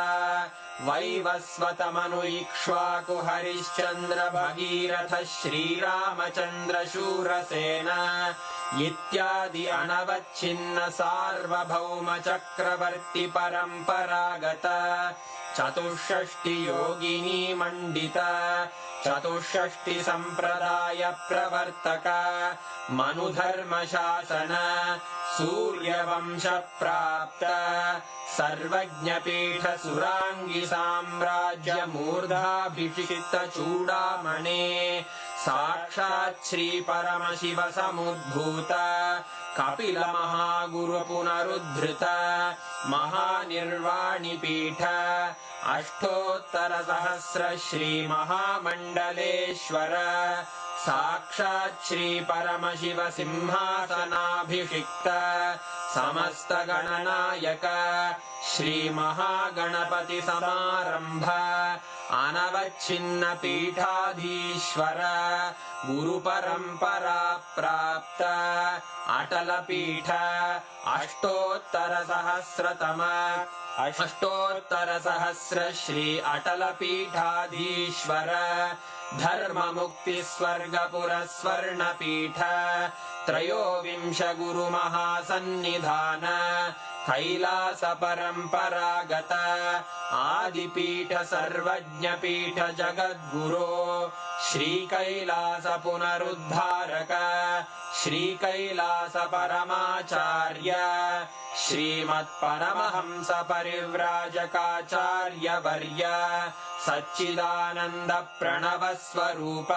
वैवस्वत मनु इक्ष्वाकु हरिश्चंद्र भगीरथ श्रीरामचंद्र शूरसेन इत्यादि अनवच्छिन्न सार्वभौम चक्रवर्ती परंपरागत चतुष्षष्टि योगिनी मंडित चतुष्षष्टि संप्रदाय प्रवर्तक मनुधर्म शासन सूर्यवंश प्राप्त सर्वज्ञपीठ सुरांगी साम्राज्य मूर्धाभिषिक्त चूड़ामणे साक्षात् श्री परमशिव समुद्भूत कपिल महागुरु पुनरुद्धृत महानिर्वाणि पीठ अष्टोत्तर सहस्र श्री महामंडलेश्वर साक्षात् श्री परमशिव सिंहासनाभिषिक्त समस्त गणनायक श्री महागणपति समारंभ अनवच्छिन्न पीठाधीश्वर गुरु परंपरा प्राप्त अटल पीठ अष्टोत्तर सहस्र श्री अटल पीठाधीश्वर धर्म मुक्ति स्वर्गपुर स्वर्ण पीठ त्रयोविंश गुरु महासन्निधान कैलास परंपरागत आदिपीठ सर्वज्ञ पीठ जगद्गुरो श्री कैलास पुनरुद्धारक श्री कैलास परमाचार्य श्रीमत् परमहंस परिव्राजकाचार्य वर्य सच्चिदानंद प्रणव स्वरूप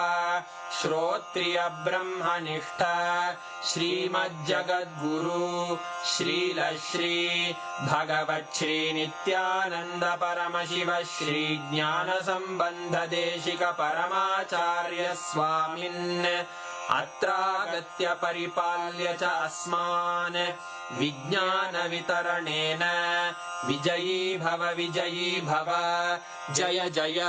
श्रोत्रिय ब्रह्मनिष्ठ श्रीमज्जगद्गुरु श्रील श्री भगवत् श्री नित्यानंद परमशिव श्री ज्ञान संबंध देशिक परमाचार्य स्वामिन् अत्रागत्य परिपाल्य च अस्मान् विज्ञान वितरणेन विजयी भव जय जय